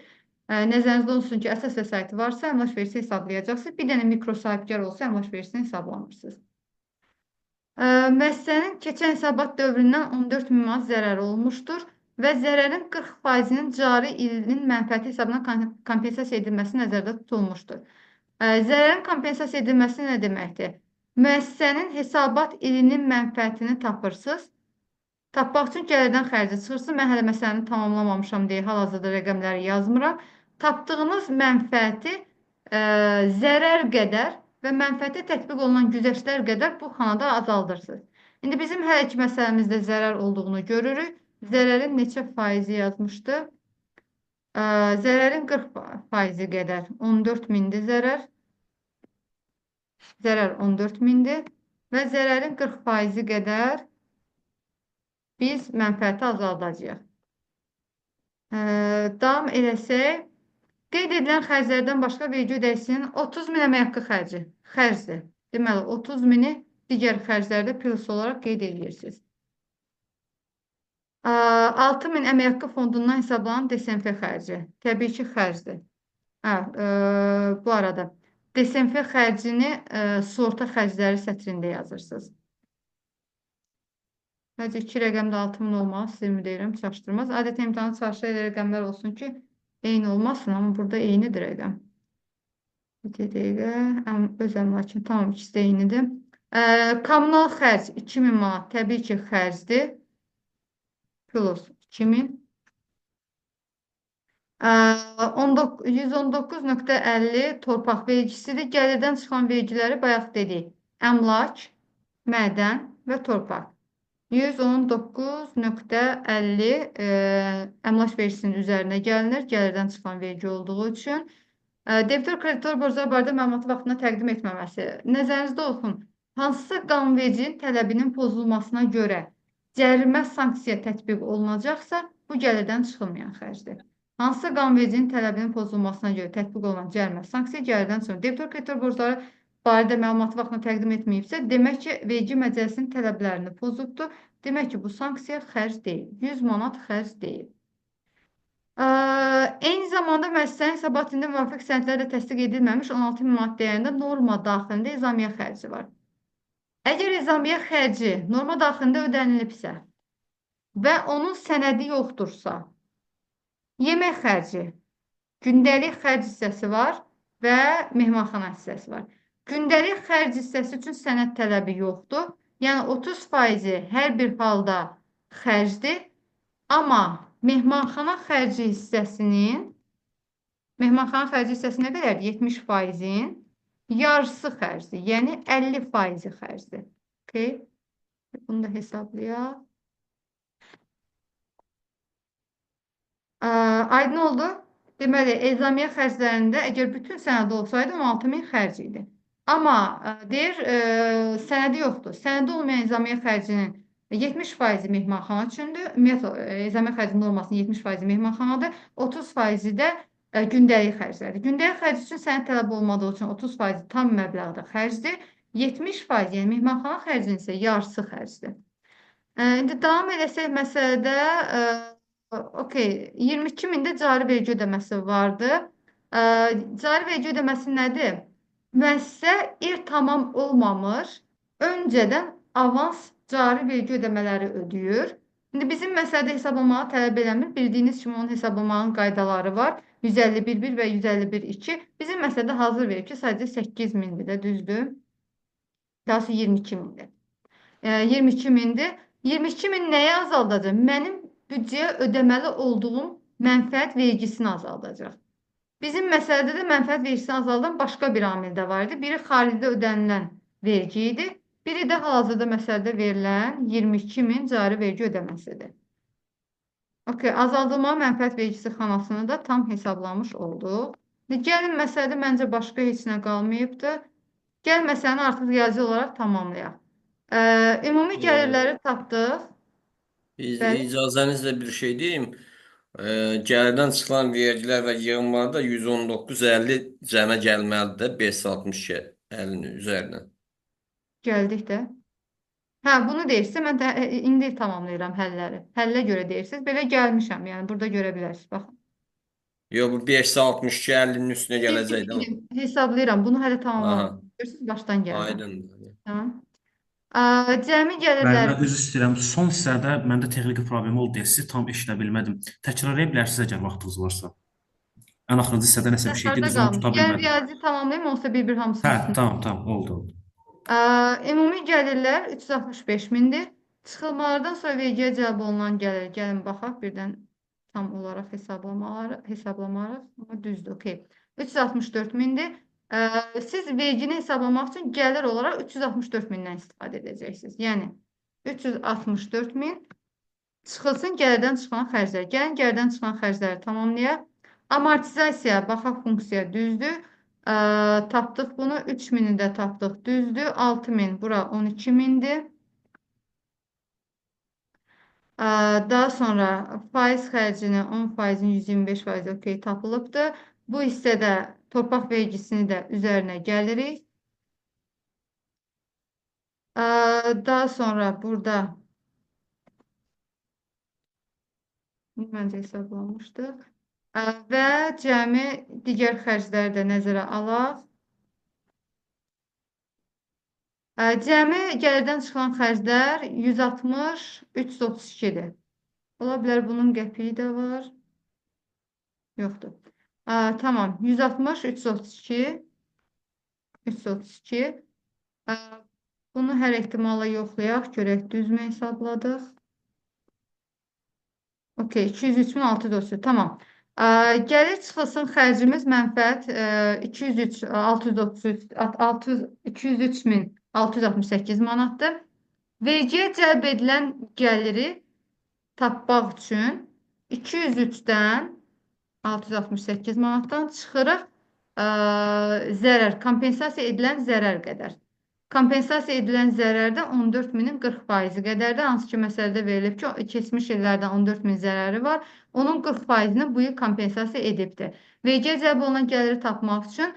Nəzərinizdə olsun ki, əsas vəsaiti varsa, əmlak vergisi hesablayacaqsınız. Bir dənə mikro sahibkar olsa, əmlak vergisini hesablamırsınız. Müəssisənin keçən hesabat dövründən 14 min manat zərəri olmuşdur və zərərin 40%-nin cari ilin mənfəəti hesabına kompensasiya edilməsi nəzərdə tutulmuşdur. Zərərin kompensasiya edilməsi nə deməkdir? Müəssisənin hesabat ilinin mənfəətini tapırsınız. Tapmaq üçün gəlirdən xərci çıxırsınız. Mən hələ məsələni tamamlamamışam deyə hal-hazırda rəqəmləri yazmıram. Tapdığınız mənfəəti zərər qədər və mənfəətə tətbiq olunan güzəştlər qədər bu xanada azaldırsınız. İndi bizim hər iki məsələmizdə zərər olduğunu görürük. Zərərin neçə faizi yazmışdı? Zərərin 40% qədər 14 mindir zərər. Zərər 14 mindir və zərərin 40% qədər biz mənfəəti azaldacağıq. Davam eləsək, qeyd edilən xərclərdən başqa vergi ödəyicinin 30 min əmək haqqı xərcdir. Deməli, 30 mini digər xərclərdə plus olaraq qeyd edirsiniz. 6 min əmək haqqı fondundan hesablanan DSMF xərci. Təbii ki, xərcdir. Bu arada DSMF xərcini sığorta xərcləri sətrində yazırsınız. Bəlkə 2 rəqəmdə 6000 olmaz, sizə ümid edirəm, çaşdırmaz. Adətən imtahanı çalışır elə rəqəmlər olsun ki, eyni olmasın, amma burada eynidir rəqəm. Bir dəqiqə, öz əmlakım, tamam, ikisi də eynidir. Kommunal xərc 2000 manat, təbii ki, xərcdir. Plus 2000. 119.50 torpaq vergisidir. Gəlirdən çıxan vergiləri bayaq dedik. Əmlak, mədən və torpaq. 119.50 əmlak vergisinin üzərinə gəlinir, gəlirdən çıxan vergi olduğu üçün. Debitor kreditor borclar barədə məlumatı vaxtında təqdim etməməsi. Nəzərinizdə olsun, hansısa qanunvericinin tələbinin pozulmasına görə cərimə sanksiya tətbiq olunacaqsa, bu gəlirdən çıxılmayan xərcdir. Hansısa qanunvericinin tələbinin pozulmasına görə tətbiq olunan cərimə sanksiya gəlirdən çıxılır. Debitor kreditor borcları barədə məlumatı vaxtında təqdim etməyibsə, demək ki, vergi məcəlləsinin tələblərini pozubdur. Demək ki, bu sanksiya xərc deyil. 100 manat xərc deyil. Eyni zamanda müəssisənin hesabatında müvafiq sənədlərlə təsdiq edilməmiş 16 min manat dəyərində norma daxilində ezamiyə xərci var. Əgər ezamiyə xərci norma daxilində ödənilibsə və onun sənədi yoxdursa, yemək xərci, gündəlik xərc hissəsi var və mehmanxana hissəsi var. Gündəlik xərc hissəsi üçün sənəd tələbi yoxdur. Yəni 30% hər bir halda xərcdir. Amma mehmanxana xərci hissəsinin nə qədərdir? 70%-in yarısı xərcdir. Yəni 50% xərcdir. Okay. Bunu da hesablayaq. Aydın oldu? Deməli, ezamiyə xərclərində əgər bütün sənədi olsaydı 16 min xərc idi. Amma deyir, sənədi yoxdur. Sənədi olmayan ezamiyə xərcinin 70% mehmanxana üçündür. Ümumiyyətlə, ezamiyə xərcinin normasının 70% mehmanxanadır. 30% də gündəlik xərclərdir. Gündəlik xərc üçün sənəd tələb olmadığı üçün 30% tam məbləğdə xərcdir. 70%, yəni mehmanxana xərcinin isə yarısı xərcdir. İndi davam edəsək məsələdə 22 mində cari vergi ödəməsi vardı. Cari vergi ödəməsi nədir? Müəssisə il tamam olmamış, öncədən avans cari vergi ödəmələri ödəyir. İndi bizim məsələdə hesablamağı tələb eləmir. Bildiyiniz kimi onun hesablamanın qaydaları var. 151.1 və 151.2. Bizim məsələdə hazır verib ki, sadəcə 8 mindir də, düzdür? Daha sonra 22 mindir. 22 mindir. 22 min nəyə azaldacaq? Mənim büdcəyə ödəməli olduğum mənfəət vergisini azaldacaq. Bizim məsələdə də mənfəət vergisini azaldan başqa bir amil də var idi. Biri xaricdə ödənilən vergi idi. Biri də hal-hazırda məsələdə verilən 22 min cari vergi ödəməsidir. Azaldılmalı mənfəət vergisi xanasını da tam hesablamış olduq. Gəlin məsələdə məncə başqa heç nə qalmayıbdır. Gəl məsələni artıq riyazi olaraq tamamlayaq. Ümumi gəlirləri tapdıq. İcazənizlə bir şey deyim. Gəlirdən çıxılan vergilər və yığımlarda 119.50 cəmə gəlməlidir. 562.50-nin üzərinə. Gəldik də. Bunu deyirsə, mən də indi tamamlayıram həlləri. Həllə görə deyirsiniz. Belə gəlmişəm, yəni burada görə bilərsiniz. Baxın. Yox, bu 562.50-nin üstünə gələcəkdir. Hesablayıram. Bunu hələ tamamlamışsınız. Başdan gəldim. Aydındır. Tamam. Cəmi Bəli, gəlirləri mən üzr istəyirəm. Son hissədə məndə texniki problem oldu deyə sizi tam eşidə bilmədim. Təkrarlaya bilərsiniz əgər vaxtınız varsa. Ən axırıncı hissədə nəsə bir şey səhvlərdə dediniz, onu qalmış. tuta Gəlin bilmədim. riyazi tamamlayım, olsa bir-bir Hə, hamısının üstünə. tamam, tamam, oldu. Ümumi gəlirlər 365 mindir. Çıxılmalardan sonra vergiyə cəlb olunan gəlir. Gəlin baxaq birdən tam olaraq hesablamarıq. Amma düzdür, okey. 364 mindir. Siz vergini hesablamaq üçün gəlir olaraq 364 mindən istifadə edəcəksiniz. Yəni 364 min çıxılsın gəlirdən çıxan xərclər. Gəlin gəlirdən çıxan xərcləri tamamlayaq. Amortizasiya, baxaq funksiya düzdür. Tapdıq bunu. 3000-i də tapdıq düzdür. 6000 bura 12 mindir. Daha sonra faiz xərcini 10%-in 125% okey tapılıbdır. Bu hissədə torpaq vergisini də üzərinə gəlirik. Daha sonra burada məncə hesablanmışdıq. Və cəmi digər xərcləri də nəzərə alaq. Cəmi gəlirdən çıxan xərclər 160, 332-dir. Ola bilər bunun qəpiyi də var. Yoxdur. Tamam. 160, 332. 332. Bunu hər ehtimalla yoxlayaq. Görək düzmü hesabladıq. Okey. 203.633. Tamam. Gəlir çıxılsın xərcimiz mənfəət 203.668 manatdır. Vergiyə cəlb edilən gəliri tapmaq üçün 203-dən 668 manatdan çıxırıq zərər, kompensasiya edilən zərər qədər. Kompensasiya edilən zərər də 14.000-in 40%-i qədərdir. Hansı ki, məsələdə verilib ki, keçmiş illərdən 14.000 zərəri var. Onun 40%-ni bu il kompensasiya edibdir. Vergiyə cəlb olunan gəliri tapmaq üçün,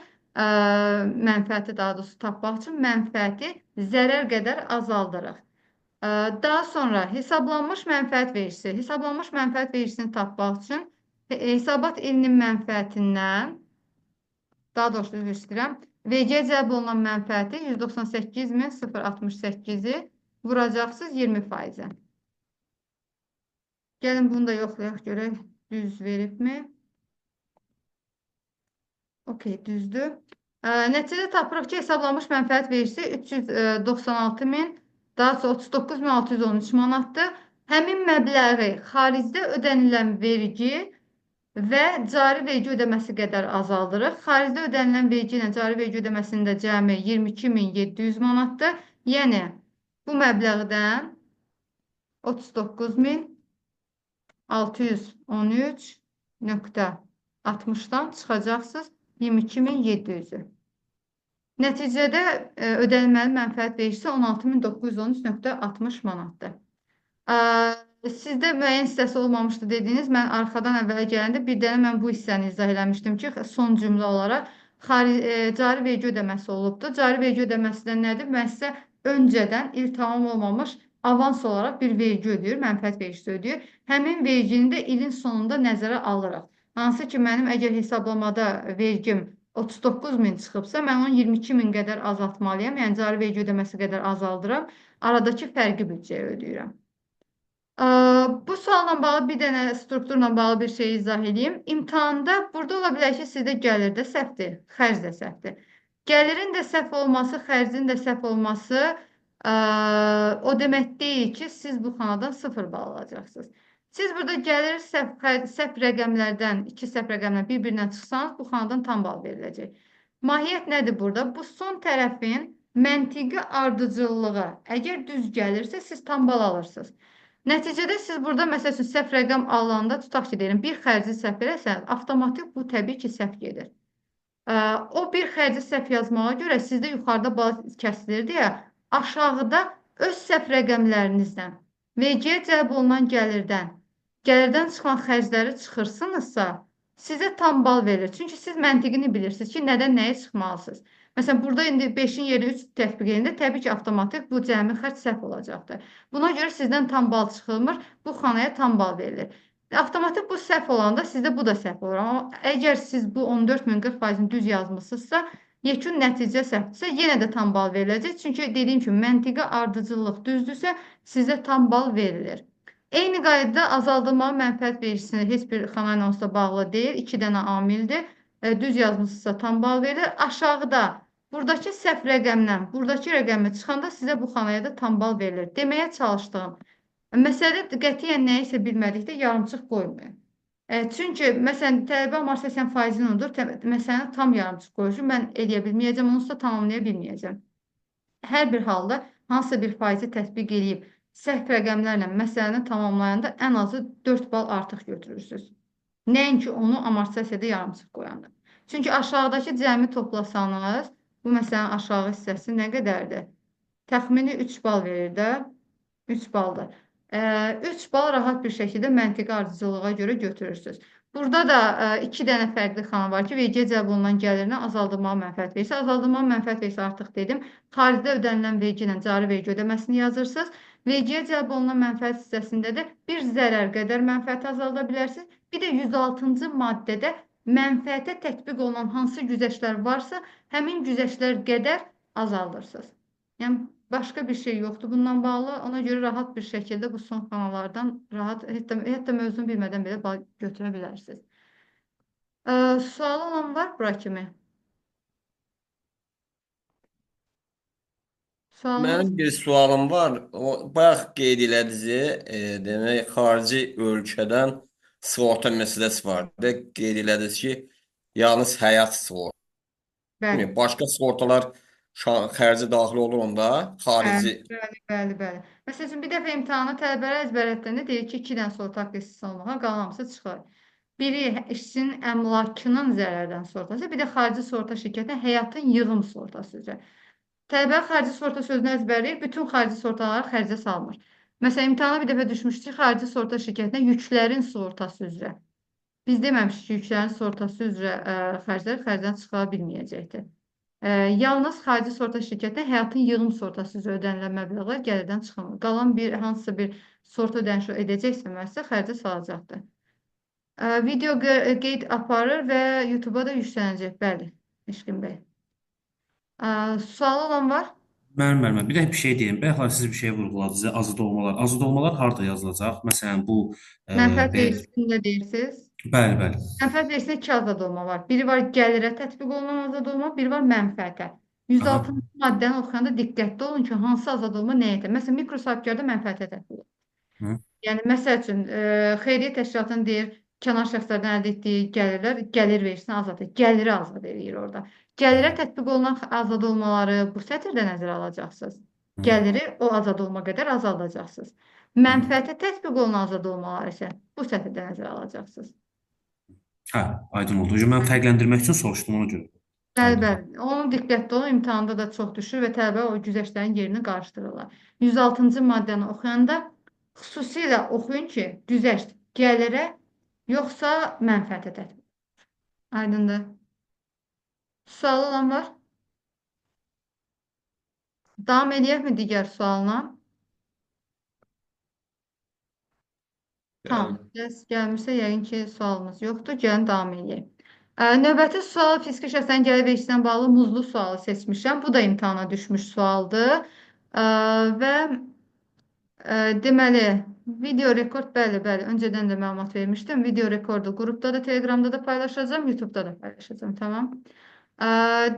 mənfəəti daha doğrusu tapmaq üçün mənfəəti zərər qədər azaldırıq. Daha sonra hesablanmış mənfəət vergisi. Hesablanmış mənfəət vergisini tapmaq üçün hesabat ilinin mənfəətindən, daha doğrusu üzr istəyirəm, vergiyə cəlb olunan mənfəəti 198.068-i vuracaqsınız 20%-ə. Gəlin bunu da yoxlayaq görək düz veribmi? Okey, düzdür. Nəticədə tapırıq ki, hesablanmış mənfəət vergisi 396.000, daha sonra 39.613 manatdır. Həmin məbləği xaricdə ödənilən vergi və cari vergi ödəməsi qədər azaldırıq. Xaricdə ödənilən vergi ilə cari vergi ödəməsində cəmi 22.700 manatdır. Yəni, bu məbləğdən 39.613.60-dan çıxacaqsınız 22.700-ü. Nəticədə ödənilməli mənfəət vergisi 16.913.60 manatdır. Sizdə müəyyən hissəsi olmamışdı dediniz. Mən arxadan əvvələ gələndə bir dənə mən bu hissəni izah eləmişdim ki, son cümlə olaraq cari vergi ödəməsi olubdur. Cari vergi ödəməsi də nədir? Müəssisə öncədən il tamam olmamış avans olaraq bir vergi ödəyir, mənfəət vergisi ödəyir. Həmin vergini də ilin sonunda nəzərə alırıq. Hansı ki, mənim əgər hesablamada vergim 39.000 çıxıbsa, mən onu 22.000 qədər azaltmalıyam. Yəni, cari vergi ödəməsi qədər azaldıram. Aradakı fərqi büdcəyə ödəyirəm. Bu sualla bağlı bir dənə strukturla bağlı bir şey izah edeyim. İmtahanda burada ola bilər ki, sizdə gəlir də səhvdir, xərc də səhvdir. Gəlirin də səhv olması, xərcin də səhv olması o demək deyil ki, siz bu xanadan 0 bal alacaqsınız. Siz burada gəlir səhv rəqəmlərdən, iki səhv rəqəmdən bir-birindən çıxsanız, bu xanadan tam bal veriləcək. Mahiyyət nədir burada? Bu son tərəfin məntiqi ardıcıllığı. Əgər düz gəlirsə, siz tam bal alırsınız. Nəticədə siz burada, məsəl üçün, səhv rəqəm alanda, tutaq ki, deyilin, bir xərci səhv eləsəniz, avtomatik bu təbii ki, səhv gedir. O bir xərci səhv yazmağa görə sizdə yuxarıda bal kəsilir deyə, aşağıda öz səhv rəqəmlərinizdən, vergiyə cəlb olunan gəlirdən çıxan xərcləri çıxırsınızsa, sizə tam bal verilir. Çünki siz məntiqini bilirsiniz ki, nədən nəyə çıxmalısınız. Məsələn, burada indi 5-in yerinə 3 tətbiq edəndə təbii ki, avtomatik bu cəmi xərc səhv olacaqdır. Buna görə sizdən tam bal çıxılmır, bu xanaya tam bal verilir. Avtomatik bu səhv olanda sizdə bu da səhv olur. Amma əgər siz bu 14.040%-ni düz yazmısınızsa, Yekun nəticə səhvdirsə, yenə də tam bal veriləcək. Çünki dediyim kimi məntiqi ardıcıllıq düzdürsə, sizə tam bal verilir. Eyni qaydada azaldılmalı mənfəət vergisini heç bir xana ilə onsuz da bağlı deyil. 2 dənə amildir. Düz yazmısınızsa tam bal verilir. Aşağıda buradakı səhv rəqəmdən buradakı rəqəmə çıxanda sizə bu xanaya da tam bal verilir. Deməyə çalışdığım məsələ qətiyyən nəyisə bilmədikdə yarımçıq qoymayın. Çünki məsələn tələbə amma 80%-ni unudur, məsələni tam yarımçıq qoyur. Mən eləyə bilməyəcəm, onsuz da tamamlaya bilməyəcəm. Hər bir halda hansısa bir faizi tətbiq edib səhv rəqəmlərlə məsələni tamamlayanda ən azı 4 bal artıq götürürsünüz. Nəinki onu amortisasiyada yarımçıq qoyanda. Çünki aşağıdakı cəmi toplasanız, bu məsələnin aşağı hissəsi nə qədərdir? Təxmini 3 bal verir də. 3 baldır. 3 bal rahat bir şəkildə məntiqi ardıcıllığa görə götürürsünüz. Burada da 2 dənə fərqli xana var ki, vergiyə cəlb olunan gəlirinə azaldılmalı mənfəət vergisi. Azaldılmalı mənfəət vergisi artıq dedim. Xaricdə ödənilən vergi ilə cari vergi ödəməsini yazırsınız. Vergiyə cəlb olunan mənfəət hissəsində də bir zərər qədər mənfəəti azalda bilərsiniz. Bir də 106-cı maddədə mənfəətə tətbiq olunan hansı güzəştlər varsa, həmin güzəştlər qədər azaldırsınız. Yəni başqa bir şey yoxdur bundan bağlı. Ona görə rahat bir şəkildə bu son xanalardan rahat, hətta mövzunu bilmədən belə bal götürə bilərsiniz. Sualı olan var bura kimi? Sualınız? Mənim bir sualım var. O bayaq qeyd elədiniz, demək xarici ölkədən sığorta məsələsi vardı. Qeyd elədiniz ki, yalnız həyat sığortası. Bəli. Başqa sığortalar xərci daxil olur onda, xarici. Bəli. Məsəl üçün bir dəfə imtahana tələbələr əzbərətləndə deyir ki, 2 dənə sığorta haqq hissəsi olmağa, qalan hamısı çıxar. Biri işçinin əmlakının zərərdən sığortası, bir də xarici sığorta şirkətinin həyatın yığım sığortası üzrə. Tələbə xarici sığorta sözünü əzbərləyir, bütün xarici sığortaları xərcə salmır. Məsələn, imtahana bir dəfə düşmüşdük xarici sığorta şirkətinə yüklərin sığortası üzrə. Biz deməmişik ki, yüklərin sığortası üzrə xərclər xərcdən çıxara bilməyəcəkdir. Yalnız xarici sığorta şirkətinə həyatın yığım sığortası üzrə ödənilən məbləğlər gəlirdən çıxılmır. Qalan hansısa bir sığorta ödənişi edəcəksə müəssisə xərcə salacaqdır. Video qeyd aparır və YouTube-a da yüklənəcək. Bəli, Eşqin bəy. Sualı olan var? Müəllim, bir də bir şey deyim. Bayaqlar siz bir şey vurğuladınız, azad olmalar. Azad olmalar harda yazılacaq? Məsələn, bu Mənfəət vergisində deyirsiniz. Bəli. Mənfəət vergisində 2 azad olma var. Biri var gəlirə tətbiq olunan azad olma, biri var mənfəətə. 106-cı maddəni oxuyanda diqqətli olun ki, hansı azad olma nəyə? Məsələn, mikrosahibkarda mənfəətə tətbiq olunur. Yəni, məsəl üçün, xeyriyyə təşkilatının deyir, kənar şəxslərdən əldə etdiyi gəlirlər, gəlir vergisini azad edir. Gəliri azad edir orada. Gəlirə tətbiq olunan azad olmaları bu sətirdə nəzərə alacaqsınız. Gəliri o azad olma qədər azaldacaqsınız. Mənfəətə tətbiq olunan azad olmaları isə bu sətirdə nəzərə alacaqsınız. Hə, aydın oldu. Mən fərqləndirmək üçün soruşdum ona görə. Bəli. Onu diqqətli olun, imtahanda da çox düşür və tələbə o güzəştlərin yerini qarışdırırlar. 106-cı maddəni oxuyanda xüsusilə oxuyun ki, güzəşt gəlirə yoxsa mənfəətə tətbiq. Aydındır. Sualı olan var? Davam edəyəkmi digər sualına? Tamam. Gəlmirsə, yəqin ki, sualımız yoxdur. Gəlin davam edək. Növbəti sual fiziki şəxslərin gəlir vergisindən bağlı muzlu sualı seçmişəm. Bu da imtahana düşmüş sualdır. Və deməli, video rekord, bəli. Öncədən də məlumat vermişdim. Video rekordu qrupda da, Telegramda da paylaşacağım, YouTube'da da paylaşacağım. Tamam.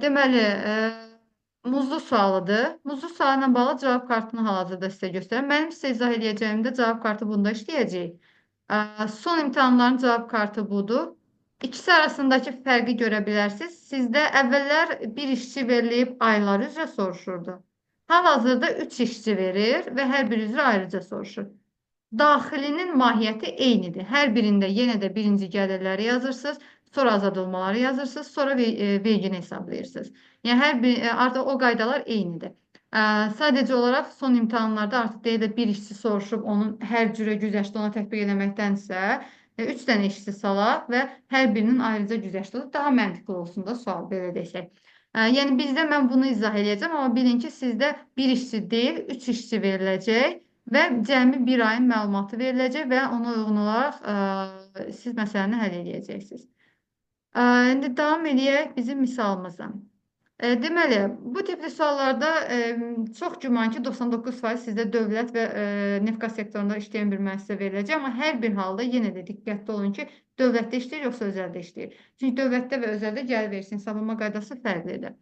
Deməli, muzlu sualıdır. Muzlu sualı ilə bağlı cavab kartını hal-hazırda sizə göstərəm. Mənim sizə izah edəcəyimdə cavab kartı bunda işləyəcək. Son imtahanların cavab kartı budur. İkisi arasındakı fərqi görə bilərsiniz. Sizdə əvvəllər bir işçi verilib aylar üzrə soruşurdu. Hal-hazırda 3 işçi verir və hər bir üzrə ayrıca soruşur. Daxilinin mahiyyəti eynidir. Hər birində yenə də birinci gəlirləri yazırsınız, sonra azad olmaları yazırsınız, sonra vergini hesablayırsınız. Yəni artıq o qaydalar eynidir. Sadəcə olaraq son imtahanlarda artıq deyək bir işçi soruşub onun hər cürə güzəştə ona tətbiq eləməkdənsə 3 dənə işçi salaq və hər birinin ayrıca güzəştə olub daha məntiqli olsun da sual, belə desək. Yəni bizdə mən bunu izah edəcəm, amma bilin ki, sizdə bir işçi deyil, 3 işçi veriləcək və cəmi bir ayın məlumatı veriləcək və ona uyğun olaraq siz məsələni həll edəcəksiniz. İndi davam edək bizim misalımızdan. Deməli, bu tipli suallarda çox güman ki, 99% sizdə dövlət və neft-qaz sektorunda işləyən bir müəssisə veriləcək, amma hər bir halda yenə də diqqətli olun ki, dövlətdə işləyir yoxsa özəldə işləyir. Çünki dövlətdə və özəldə gəlir versin hesablama qaydası fərqlidir.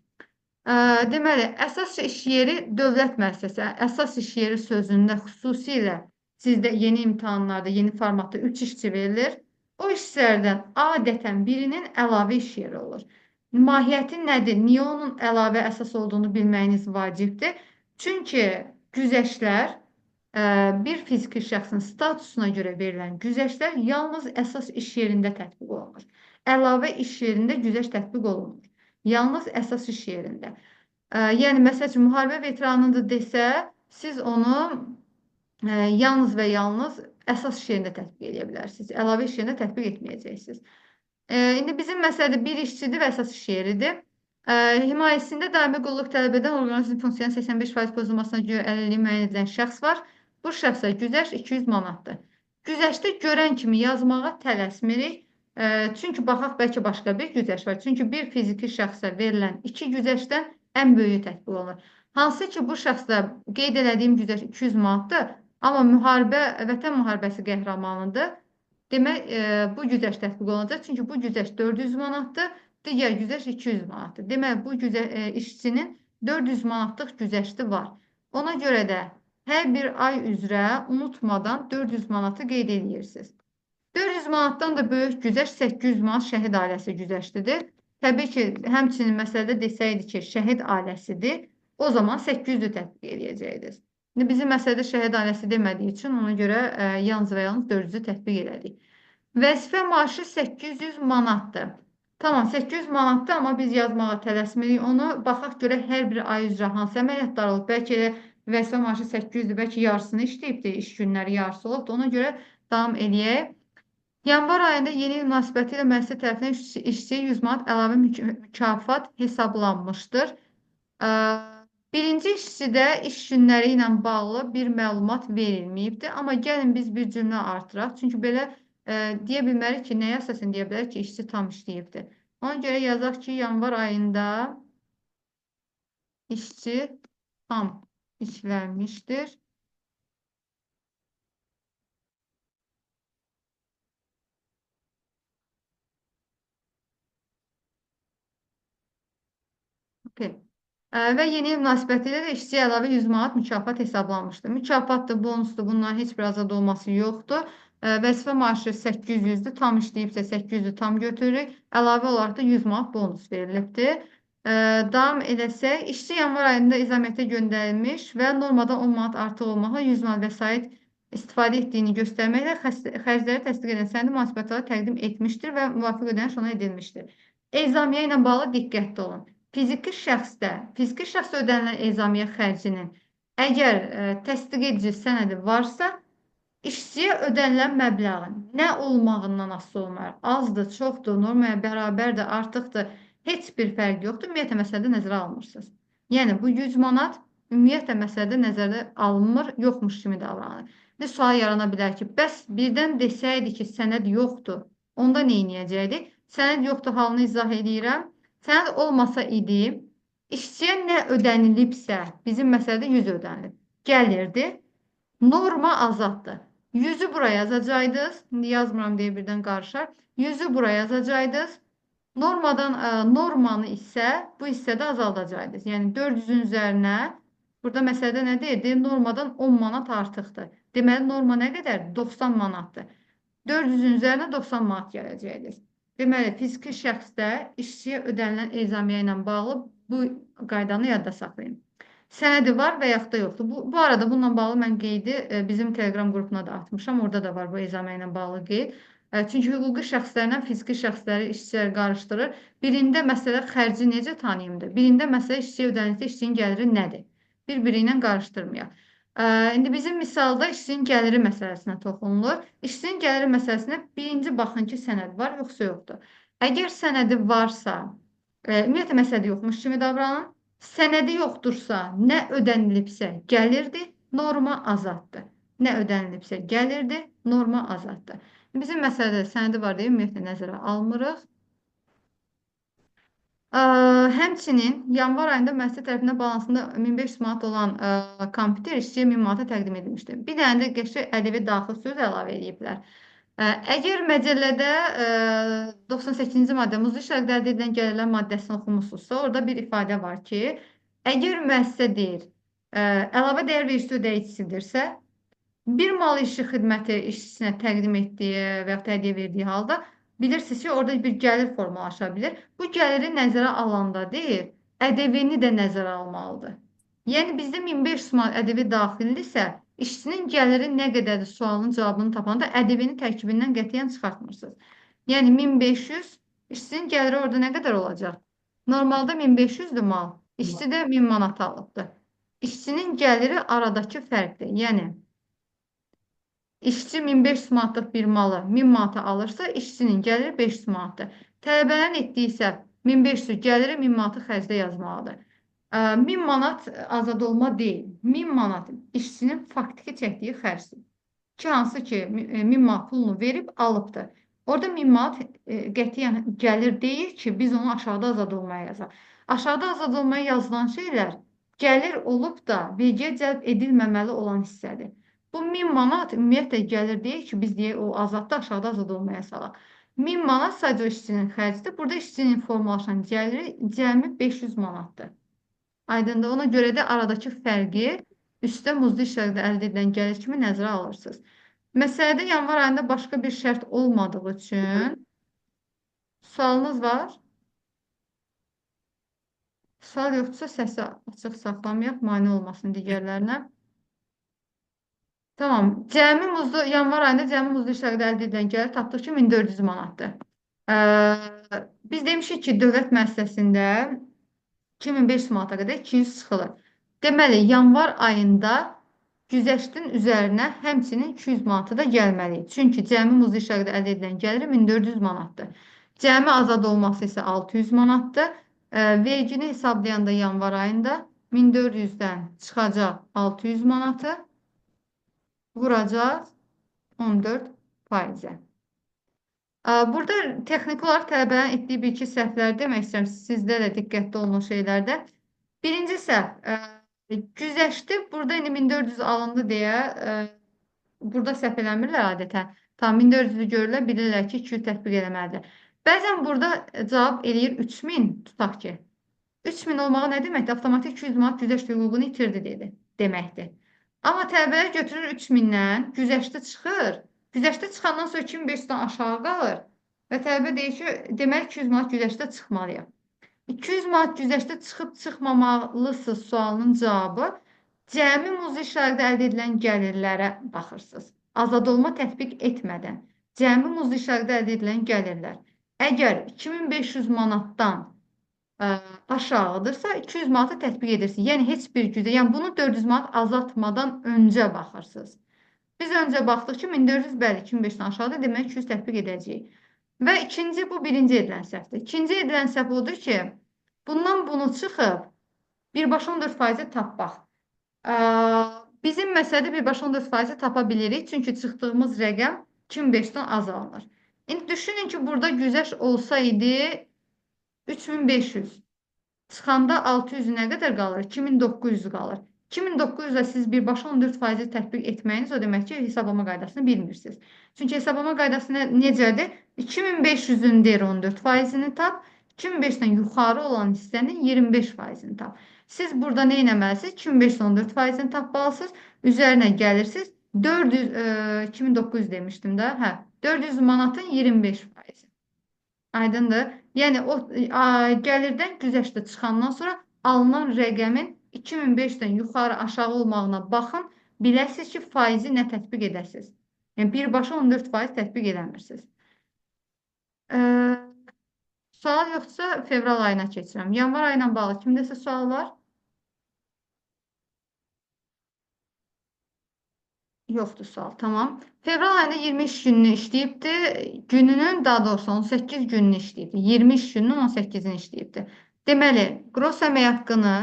Deməli, əsas iş yeri dövlət müəssisəsi. Əsas iş yeri sözündə xüsusilə sizdə yeni imtahanlarda, yeni formatda 3 işçi verilir. O işçilərdən adətən birinin əlavə iş yeri olur. Mahiyyəti nədir? Niyə onun əlavə əsas olduğunu bilməyiniz vacibdir. Çünki güzəştlər bir fiziki şəxsin statusuna görə verilən güzəştlər yalnız əsas iş yerində tətbiq olunur. Əlavə iş yerində güzəşt tətbiq olunmur. Yalnız əsas iş yerində. Yəni, məsəl üçün, müharibə veteranıdır desə, siz onu yalnız və yalnız əsas iş yerində tətbiq edə bilərsiniz. Əlavə iş yerində tətbiq etməyəcəksiniz. İndi bizim məsələdə bir işçidir və əsas iş yeridir. Himayəsində daimi qulluq tələb edən orqanizm funksiyonun 85% pozulmasına görə əlilliyi müəyyən edilən şəxs var. Bu şəxsə güzəşt 200 manatdır. Güzəştdə görən kimi yazmağa tələsmirik. Çünki baxaq, bəlkə başqa bir güzəşt var. Çünki bir fiziki şəxsə verilən 2 güzəştdən ən böyüyü tətbiq olunur. Hansı ki, bu şəxsdə qeyd elədiyim güzəşt 200 manatdır, amma vətən müharibəsi qəhrəmanıdır. Demək, bu güzəşt tətbiq olunacaq. Çünki bu güzəşt 400 manatdır, digər güzəşt 200 manatdır. Demək, bu işçinin 400 manatlıq güzəşti var. Ona görə də hər bir ay üzrə unutmadan 400 manatı qeyd edirsiniz. 400 manatdan da böyük güzəşt 800 manat şəhid ailəsi güzəştidir. Təbii ki, həmçinin məsələdə desəydi ki, şəhid ailəsidir, o zaman 800-ü tətbiq edəcəkdir. İndi bizim məsələdə şəhid ailəsi demədiyi üçün ona görə yalnız və yalnız 400-ü tətbiq elədik. Vəzifə maaşı 800 manatdır. Tamam, 800 manatdır, amma biz yazmağa tələsmirik onu. Baxaq görə hər bir ay üzrə hansı əməliyyatlar olub. Bəlkə də vəzifə maaşı 800-dür, bəlkə yarısını işləyibdir, iş günləri yarısı olubdur. Ona görə davam eləyək. Yanvar ayında yeni il münasibəti ilə müəssisə tərəfindən işçiyə 100 manat əlavə mükafat hesablanmışdır. Birinci işçidə iş günləri ilə bağlı bir məlumat verilməyibdir. Amma gəlin biz bir cümlə artıraq. Çünki belə deyə bilmərik ki, nəyə əsasən deyə bilərik ki, işçi tam işləyibdir. Ona görə yazaq ki, yanvar ayında işçi tam işləmişdir. Okay. Və yeni il münasibətilə də işçiyə əlavə 100 manat mükafat hesablanmışdır. Mükafatdır, bonusdur, bunların heç bir azad olması yoxdur. Vəzifə maaşı 800-dür, tam işləyibsə 800-ü tam götürürük. Əlavə olaraq da 100 manat bonus verilibdir. Davam edəsək, işçi yanvar ayında izamiyyətə göndərilmiş və normadan 10 manat artıq olmaqla 100 manat vəsait istifadə etdiyini göstərməklə xərcləri təsdiq edən sənədi mühasibatlara təqdim etmişdir və müvafiq ödəniş ona edilmişdir. Ezamiyə ilə bağlı diqqətli olun. Fiziki şəxsə ödənilən ezamiyə xərcinin əgər təsdiq edici sənədi varsa, işçiyə ödənilən məbləğin nə olmağından asılı olmayaraq, azdır, çoxdur, normaya bərabərdir, artıqdır, heç bir fərq yoxdur, ümumiyyətlə məsələdə nəzərə almırsınız. Yəni, bu 100 manat ümumiyyətlə məsələdə nəzərdə alınmır, yoxmuş kimi davranılır. Bir sual yarana bilər ki, bəs birdən desəydi ki, sənəd yoxdur, onda nə edəcəkdik? Sənəd yoxdur, halını izah edirəm. Sənəd olmasa idi, işçiyə nə ödənilibsə, bizim məsələdə 100 ödənilib. Gəlirdi, norma azaddır. 100-ü buraya yazacaqdınız, indi yazmıram deyə birdən qarışar. 100-ü buraya yazacaqdınız, normanı isə bu hissədə azaldacaqdınız. Yəni 400-ün üzərinə, burada məsələdə nə deyir? Normadan 10 manat artıqdır. Deməli, norma nə qədər? 90 manatdır. 400-ün üzərinə 90 manat gələcəkdir. Deməli, fiziki şəxsdə işçiyə ödənilən ezamiyə ilə bağlı bu qaydanı yadda saxlayın. Sənədi var və yaxud da yoxdur. Bu arada bununla bağlı mən qeydi bizim Telegram qrupuna da atmışam. Orada da var bu ezamiyə ilə bağlı qeyd. Çünki hüquqi şəxslərlə fiziki şəxsləri işçilər qarışdırır. Birində məsələ xərci necə tanıyımdır? Birində məsələ işçiyə ödənilsə işçinin gəliri nədir? Bir-biri ilə qarışdırmayaq. İndi bizim misalda işçinin gəliri məsələsinə toxunulur. İşçinin gəliri məsələsində birinci baxın ki, sənəd var, yoxsa yoxdur. Əgər sənədi varsa, ümumiyyətlə məsələdə yoxmuş kimi davranın. Sənədi yoxdursa, nə ödənilibsə gəlirdi, norma azaddır. Nə ödənilibsə gəlirdi, norma azaddır. Bizim məsələdə sənədi var deyə ümumiyyətlə nəzərə almırıq. Ə, Həmçinin yanvar ayında müəssisə tərəfindən balansında 1500 manat olan kompüter işçiyə 1000 manata təqdim edilmişdi. Bir dənə də qəşəng ədəbi daxil söz əlavə ediblər. Əgər məcəllədə 98-ci maddə muzlu işlərdə əldə edilən gəlirlər maddəsini oxumusunuzsa, orada bir ifadə var ki, əgər müəssisə deyir, əlavə dəyər vergisi ödəyicisidirsə, bir mal işi xidməti işçisinə təqdim etdiyi və yaxud da hədiyyə verdiyi halda bilirsiniz ki, orada bir gəlir formalaşa bilir. Bu gəliri nəzərə alanda deyir, ƏDV-ni də nəzərə almalıdır. Yəni bizdə 1500 manat ƏDV daxildirsə, işçinin gəliri nə qədərdir sualının cavabını tapanda ƏDV-ni tərkibindən qətiyyən çıxartmırsınız. Yəni 1500, işçinin gəliri orada nə qədər olacaq? Normalda 1500'dür mal, işçi də 1000 manat alıbdır. İşçinin gəliri aradakı fərqdir. Yəni İşçi 1500 manatlıq bir malı 1000 manata alırsa, işçinin gəliri 500 manatdır. Tələbənin etdiyi isə 1500 gəliri 1000 manatı xərcdə yazmalıdır. 1000 manat azad olma deyil. 1000 manat işçinin faktiki çəkdiyi xərcdir. Ki, hansı ki 1000 manat pulunu verib alıbdır. Orada 1000 manat qətiyyən gəlir deyil ki, biz onu aşağıda azad olmaya yazaq. Aşağıda azad olmaya yazılan şeylər gəlir olub da vergiyə cəlb edilməməli olan hissədir. Bu 1000 manat ümumiyyətlə gəlir deyil ki, biz deyək o azadda aşağıda azad olmaya salaq. 1000 manat sadəcə o işçinin xərcidir. Burada işçinin formalaşan gəliri cəmi 500 manatdır. Aydındır. Ona görə də aradakı fərqi üstdə muzlu işlərdə əldə edilən gəlir kimi nəzərə alırsınız. Məsələdə yanvar ayında başqa bir şərt olmadığı üçün sualınız var? Sual yoxdursa səsi açıq saxlamayaq, mane olmasın digərlərinə. Tamam. Yanvar ayında cəmi muzlu işlərdə əldə edilən gəlir tapdıq ki, 1400 manatdır. Biz demişik ki, dövlət müəssisəsində 2500 manata qədər 200 çıxılır. Deməli, yanvar ayında güzəştin üzərinə həmçinin 200 manatı da gəlməli. Çünki cəmi muzlu işlərdə əldə edilən gəliri 1400 manatdır. Cəmi azad olması isə 600 manatdır. Vergini hesablayanda yanvar ayında 1400-dən çıxacaq 600 manatı vuracaq 14%. Burada texniki olaraq tələbələrin etdiyi bir-iki səhvlər demək istəyirəm. Sizdə də diqqətli olun o şeylərdə. Birinci səhv, güzəşti burada indi 1400 alındı deyə burada səhv eləmirlər adətən. Tam 1400-ü görürlər, bilirlər ki, 200 tətbiq eləməlidir. Bəzən burada cavab eləyir 3000 tutaq ki. 3000 olmağı nə deməkdir? Avtomatik 200 manat güzəşt hüququnu itirdi deməkdir. Amma tələbələr götürür 3000-dən, güzəşti çıxır. Güzəştə çıxandan sonra 2500-dən aşağı qalır və tələbə deyir ki, deməli 200 manat güzəştə çıxmalıyam. 200 manat güzəştə çıxıb çıxmamalısınız sualının cavabı cəmi muzlu işlərdə əldə edilən gəlirlərə baxırsınız. Azad olma tətbiq etmədən. Cəmi muzlu işlərdə əldə edilən gəlirlər. Əgər 2500 manatdan aşağıdırsa 200 manata tətbiq edirsiniz. Yəni heç bir güzə, yəni bunu 400 manat azaltmadan öncə baxırsınız. Biz öncə baxdıq ki, 1400 bəli 2500-dən aşağıdır, demək 200 tətbiq edəcəyik. Və ikinci, bu birinci edilən səhvdir. İkinci edilən səhv odur ki, bundan bunu çıxıb birbaşa 14%-i tapmaq. Bizim məsələdə birbaşa 14%-i tapa bilirik, çünki çıxdığımız rəqəm 2500-dən az alınır. İndi düşünün ki, burada güzəş olsaydı 3500. Çıxanda 600 nə qədər qalır? 2900 qalır. 2900-də siz birbaşa 14%-i tətbiq etməyiniz o demək ki, hesablama qaydasını bilmirsiniz. Çünki hesablama qaydası necədir? 2500-ün deyir 14%-ni tap, 2500-dən yuxarı olan hissənin 25%-ni tap. Siz burada nə etməlisiniz? 2500-dən 14%-ni tapmalısınız, üzərinə gəlirsiniz. 2900 demişdim də, 400 manatın 25%. Aydındır? Yəni o gəlirdən güzəştə çıxandan sonra alınan rəqəmin 2500-dən yuxarı aşağı olmağına baxın, biləsiniz ki, faizi nə tətbiq edəsiniz. Yəni birbaşa 14% tətbiq eləmirsiniz. Sual yoxsa fevral ayına keçirəm. Yanvar ayı ilə bağlı kimdəsə sual var? Yoxdur sual, tamam. Fevral ayında 20 iş gününü işləyibdi. Gününün, daha doğrusu 18 gününü işləyibdi. 20 iş gününün 18-ini işləyibdi. Deməli, qros əmək haqqını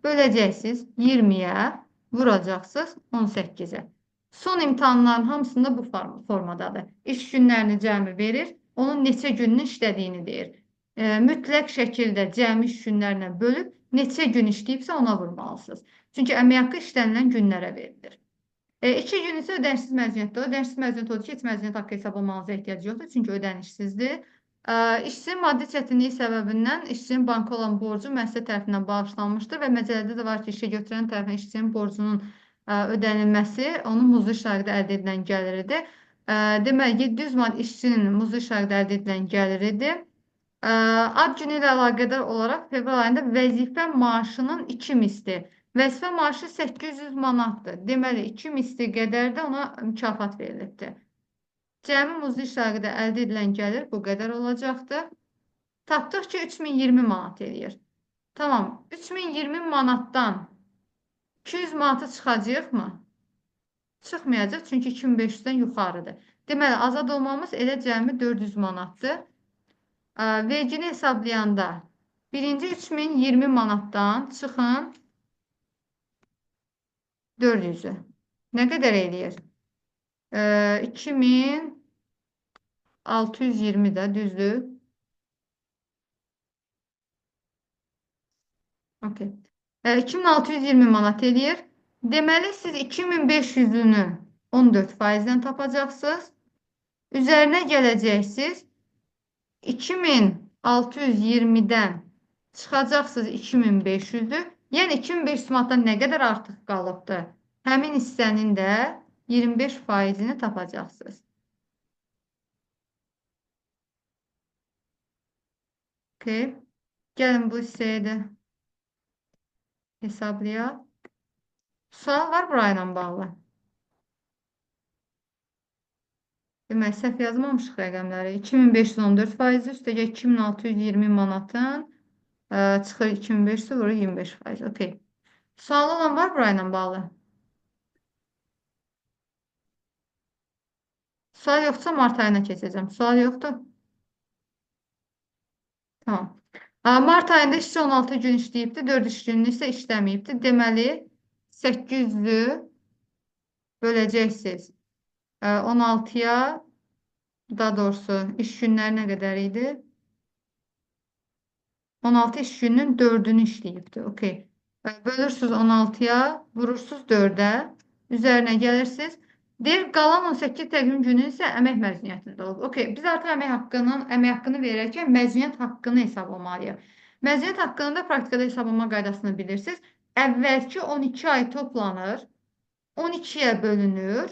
böləcəksiniz 20-yə, vuracaqsınız 18-ə. Son imtahanların hamısında bu formadadır. İş günlərini cəmi verir, onun neçə gününü işlədiyini deyir. mütləq şəkildə cəmi iş günlərinə bölüb neçə gün işləyibsə ona vurmalısınız. Çünki əmək haqqı işlənilən günlərə verilir. 2 gün isə ödənişsiz məzuniyyətdir. Ödənişsiz məzuniyyət odur ki, heç məzuniyyət haqqı hesablamanıza ehtiyac yoxdur, çünki ödənişsizdir. İşçinin maddi çətinliyi səbəbindən işçinin banka olan borcu müəssisə tərəfindən bağışlanmışdır və məcəllədə də var ki, işə götürən tərəfin işçinin borcunun ödənilməsi onun muzlu işlərdə əldə edilən gəliridir. Deməli, 700 manat işçinin muzlu işlərdə əldə edilən gəliridir. Ad günü ilə əlaqədar olaraq fevral ayında vəzifə maaşının 2 misli. Vəzifə maaşı 800 manatdır. Deməli, 2 misli qədər də ona mükafat verilibdir. Cəmi muzlu işlərdə əldə edilən gəlir bu qədər olacaqdır. Tapdıq ki, 3020 manat eləyir. Tamam, 3020 manatdan 200 manatı çıxacaq mı? Çıxmayacaq, çünki 2500-dən yuxarıdır. Deməli, azad olmamız elə cəmi 400 manatdır. Vergini hesablayanda birinci 3020 manatdan çıxın 400'ü. Nə qədər eləyir? 2620 də düzdür. Okay. 2620 manat eləyir. Deməli, siz 2500'ünü 14%-dən tapacaqsınız. Üzərinə gələcəksiniz. 2620'dən çıxacaqsınız 2500'ü. Yəni 2500 manatdan nə qədər artıq qalıbdır? Həmin hissənin də 25%-ni tapacaqsınız. Okay. Gəlin bu hissəyə də hesablayaq. Sual var burayla bağlı. Demək, səhv yazmamışıq rəqəmləri. 2514% üstəgə 2620 manatın çıxır 2500 vurur 25%. Okay. Sual olan var burayla bağlı. Sual yoxsa mart ayına keçəcəm. Sual yoxdur. Tamam. Mart ayında işçi 16 gün işləyibdi, 4 iş gününü isə işləməyibdi. Deməli, 800'ü böləcəksiniz 16'ya, daha doğrusu iş günləri nə qədər idi? 16 iş gününün 4'ünü işləyibdi. Okay. Bölürsünüz 16'ya, vurursunuz 4'ə, üzərinə gəlirsiniz. Deyir, qalan 18 təqvim günü isə əmək məzuniyyətində olub. Okay, biz artıq əmək haqqını verərkən məzuniyyət haqqını hesablamalıyıq. Məzuniyyət haqqını da praktikada hesablama qaydasını bilirsiniz. Əvvəlki 12 ay toplanır, 12'yə bölünür,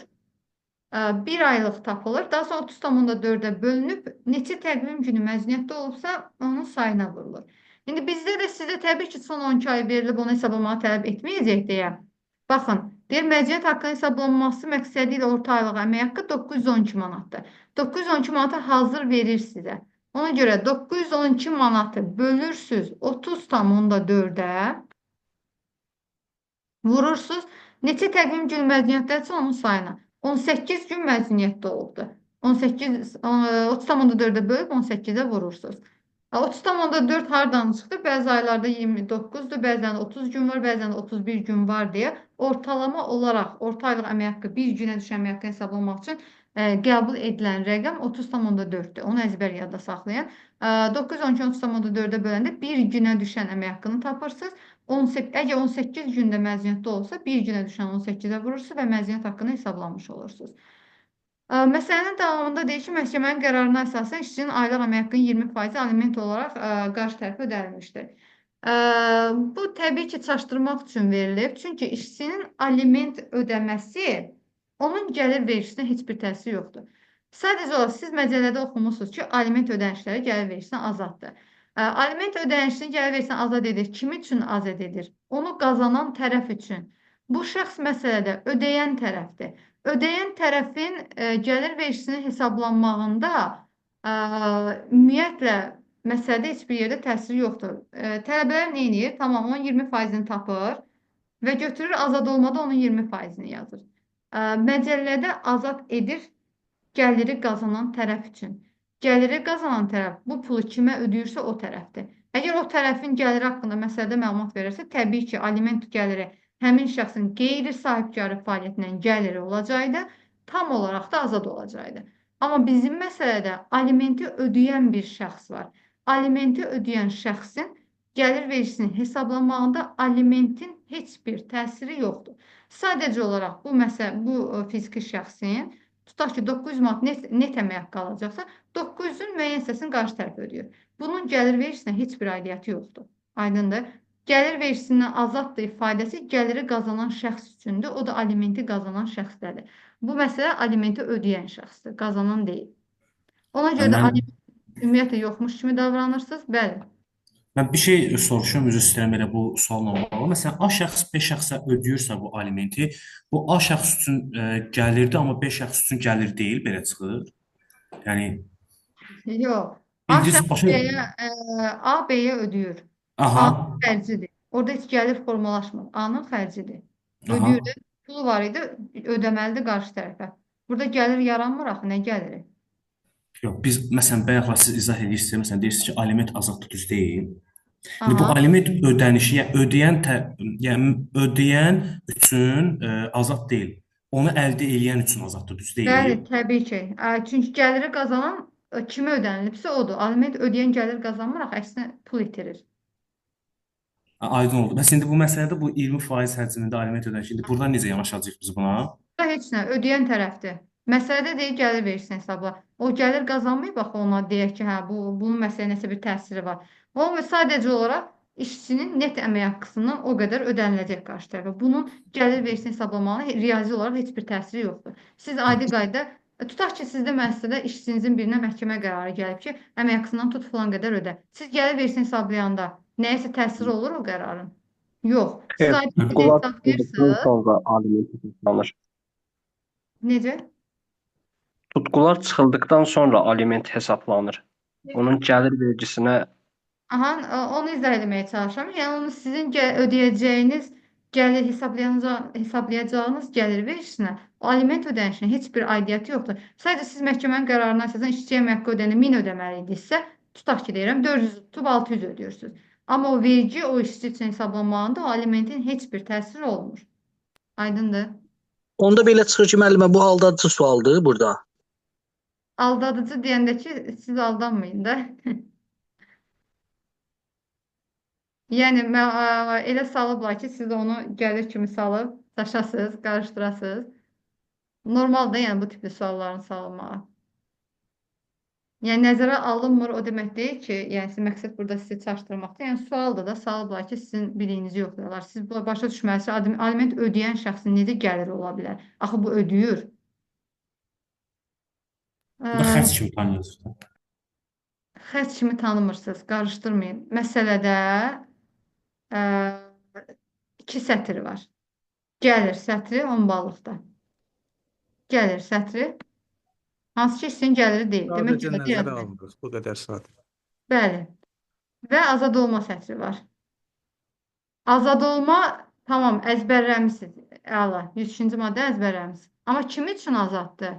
1 aylıq tapılır. Daha sonra 30,4'ə bölünüb, neçə təqvim günü məzuniyyətdə olubsa, onun sayına vurulur. İndi bizdə də sizə təbii ki, son 12 ay verilib, onu hesablamağı tələb etməyəcək deyə. Baxın, deyir, məzuniyyət haqqının hesablanması məqsədi ilə orta aylıq əmək haqqı 912 manatdır. 912 manatı hazır verir sizə. Ona görə 912 manatı bölürsünüz 30,4'ə, vurursunuz. Neçə təqvim gün məzuniyyətdədirsə onun sayına. 18 gün məzuniyyətdə olubdur. 30,4'ə bölüb 18'ə vurursunuz. 30,4 hardan çıxdı? Bəzi aylarda 29'dur, bəzən 30 gün var, bəzən 31 gün var deyə ortalama olaraq orta aylıq əmək haqqı bir günə düşən əmək haqqı hesablamaq üçün qəbul edilən rəqəm 30,4'dür. Onu əzbər yadda saxlayın. 912 30,4'ə böləndə bir günə düşən əmək haqqını tapırsınız. Əgər 18 gündə məzuniyyətdə olsa, bir günə düşən 18'ə vurursunuz və məzuniyyət haqqını hesablamış olursunuz. Məsələnin davamında deyir ki, məhkəmənin qərarına əsasən işçinin aylıq əmək haqqının 20% aliment olaraq qarşı tərəfə ödənilmişdir. Bu təbii ki, çaşdırmaq üçün verilib. Çünki işçinin aliment ödəməsi onun gəlir vergisinə heç bir təsiri yoxdur. Sadəcə olaraq siz məcəllədə oxumusunuz ki, aliment ödənişləri gəlir vergisinə azaddır. Aliment ödənişini gəlir vergisinə azad edir. Kim üçün azad edir? Onu qazanan tərəf üçün. Bu şəxs məsələdə ödəyən tərəfdir. Ödəyən tərəfin gəlir vergisinin hesablanmağında ümumiyyətlə məsələdə heç bir yerdə təsiri yoxdur. Tələbələr nə edir? Tamam, onun 20%-ni tapır və götürür azad olmada onun 20%-ni yazır. Məcəllədə azad edir gəliri qazanan tərəf üçün. Gəliri qazanan tərəf bu pulu kimə ödəyirsə o tərəfdir. Əgər o tərəfin gəliri haqqında məsələdə məlumat verirsə, təbii ki, aliment gəliri həmin şəxsin qeyri-sahibkarı fəaliyyətindən gəliri olacaqdı, tam olaraq da azad olacaqdı. Amma bizim məsələdə alimenti ödəyən bir şəxs var. alimenti ödəyən şəxsin gəlir vergisini hesablamağında alimentin heç bir təsiri yoxdur. Sadəcə olaraq bu fiziki şəxsin tutaq ki 900 manat net əmək haqqı alacaqsa 900-ün müəyyən hissəsini qarşı tərəf ödəyir. Bunun gəlir vergisinə heç bir aidiyyəti yoxdur. Aydındır? Gəlir vergisindən azaddır ifadəsi gəliri qazanan şəxs üçündür. O da alimenti qazanan şəxsdədir. Bu məsələ alimenti ödəyən şəxsdir, qazanan deyil. Ona görə də Mən aliment ümumiyyətlə yoxmuş kimi davranırsınız. Bəli. Mən bir şey soruşum, üzr istəyirəm elə bu sualla bağlı. Məsələn, A şəxs B şəxsə ödəyirsə bu alimenti, bu A şəxs üçün gəlirdir, amma B şəxs üçün gəlir deyil, belə çıxır. Yəni Yox. A bildiniz şəxs başa A B-yə ödəyir. Aha, A-nın xərcidir. Orada heç gəlir formalaşmır. A-nın xərcidir. aha. Ödəyir, pulu var idi, ödəməlidir qarşı tərəfə. Burada gəlir yaranmır axı, nə gəliri? Yox, biz məsələn bayaqlar siz izah edirsiniz, məsələn deyirsiniz ki, aliment azad tutucu deyil. İndi bu Aha. aliment ödənişi, yəni ödəyən üçün azad deyil. Onu əldə edən üçün azad tutucu deyil. Bəli, təbii ki. Çünki gəliri qazanan kimə ödənilibsə odur. Aliment ödəyən gəlir qazanmır, axı əksinə pul itirir. Aydın oldu. Bəs indi bu məsələdə bu 20% həcmində aliment ödənişi, indi burada necə yanaşacağıq biz buna? Burada heç nə, ödəyən tərəfdir. Məsələdə deyir gəlir vergisini hesabla. O gəlir qazanmayıb axı ona deyək ki, hə bunun məsələyə nəsə bir təsiri var. O sadəcə olaraq işçinin net əmək haqqısından o qədər ödəniləcək qarşı tərəfə. Bunun gəlir vergisini hesablamağına riyazi olaraq heç bir təsiri yoxdur. Siz adi qayda tutaq ki, sizdə müəssisədə işçinizin birinə məhkəmə qərarı gəlib ki, əmək haqqısından tut falan qədər ödə. Siz gəlir vergisini hesablayanda nəyəsə təsiri olur o qərarın? Yox. Siz adi qayda Tutkular hesablayırsınız. çıxıldıktan sonra aliment hesablanır. Necə? Tutkular çıxıldıktan sonra aliment hesablanır. Onun gəlir vergisinə Aha, onu izah etməyə çalışıram. Yəni onu sizin ödəyəcəyiniz gəlir hesablayacağınız gəlir vergisinə, aliment ödənişinə heç bir aidiyyəti yoxdur. Sadəcə siz məhkəmənin qərarına əsasən işçiyə əmək haqqı ödəyəndə 1000 ödəməli idinizsə, tutaq ki deyirəm 400 tutub 600 ödəyirsiniz. Amma o vergi o işçi üçün hesablanmağında o alimentin heç bir təsiri olmur. Aydındır? Onda belə çıxır ki, müəllimə bu aldadıcı sualdır burada. Aldadıcı deyəndə ki, siz aldanmayın da. Yəni elə salıblar ki, siz onu gəlir kimi salıb daşasınız, qarışdırasınız. Normaldır yəni bu tipli sualların salınmağı. Yəni nəzərə alınmır o demək deyil ki, yəni sizin məqsəd burada sizi çaşdırmaqdır. Yəni sualdır da salıblar ki, sizin biliyinizi yoxlayırlar. Siz başa düşməlisiniz, aliment ödəyən şəxsin necə gəliri ola bilər? Axı bu ödəyir. Bu da xərc kimi tanıyırıq. Xərc kimi tanımırsınız, qarışdırmayın. Məsələdə iki sətri var. Gəlir sətri 10 ballıqda. Gəlir sətri hansı ki işçinin gəliri deyil. Demək ki, Sadəcə nəzərə alınır. Bu qədər sadə. bəli. Və azad olma sətri var. Azad olma tamam əzbərləmisiniz. Əla. 103-cü maddə əzbərləmisiniz. Amma kim üçün azaddır?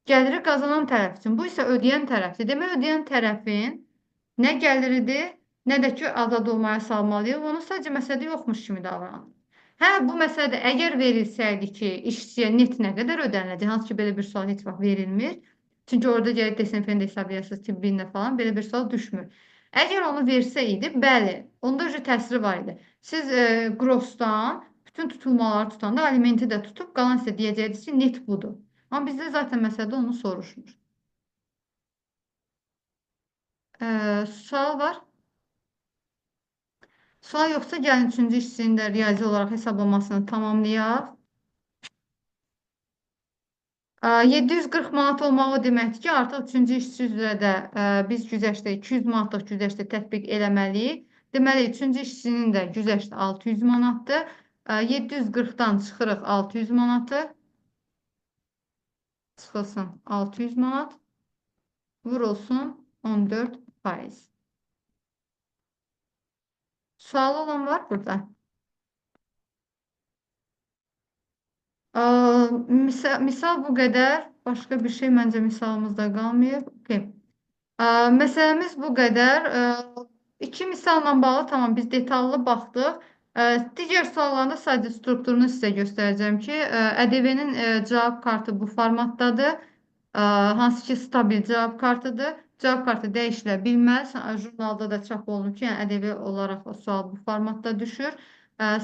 Gəliri qazanan tərəf üçün. Bu isə ödəyən tərəfdir. Demək ödəyən tərəfin nə gəliridir, nə də ki azad olmaya salmalıyıq. Onu sadəcə məsələdə yoxmuş kimi davranır. Hə, bu məsələdə əgər verilsəydi ki, işçiyə net nə qədər ödəniləcək, hansı ki belə bir sual heç vaxt verilmir. Çünki orada gəlib DSMF-ni də hesablayırsınız, tibbində falan belə bir sual düşmür. Əgər onu versə idi, bəli, onda təsiri var idi. Siz qrosdan bütün tutulmaları tutanda alimenti də tutub qalan sizə deyəcəydiniz ki, net budur. Amma bizdə zaten məsələdə onu soruşmur. Sual var. Sual yoxsa gəlin 3-cü işçinin də riyazi olaraq hesablamasını tamamlayaq. 740 manat olmaq o deməkdir ki, artıq 3-cü işçi üzrə də biz güzəştə 200 manatlıq güzəştə tətbiq eləməliyik. Deməli, 3-cü işçinin də güzəştə 600 manatdır. 740-dan çıxırıq 600 manatı. Çıxılsın 600 manat. Vurulsun 14%. Sual olan var burada. Misal bu qədər. Başqa bir şey məncə misalımızda qalmayıb. Okay. Məsələmiz bu qədər. İki misalla bağlı tamam biz detallı baxdıq. Digər suallarda sadəcə strukturunu sizə göstərəcəm ki, ƏDV-nin cavab kartı bu formatdadır. Hansı ki stabil cavab kartıdır. Cavab kartı dəyişilə bilməz. Jurnalda da çap olunur ki, yəni ədəbi olaraq o sual bu formatda düşür.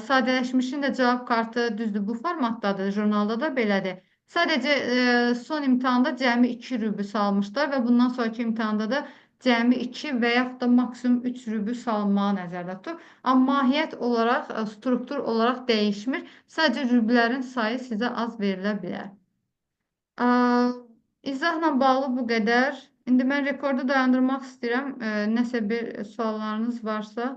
Sadələşmişin də cavab kartı düzdür bu formatdadır. Jurnalda da belədir. Sadəcə son imtahanda cəmi 2 rubl almışlar və bundan sonraki imtahanda da cəmi 2 və yaxud da maksimum 3 rubl salınmağı nəzərdə tutub. Amma mahiyyət olaraq, struktur olaraq dəyişmir. Sadəcə rublərin sayı sizə az verilə bilər. İzahla bağlı bu qədər. İndi mən rekordu dayandırmaq istəyirəm. Nəsə bir suallarınız varsa.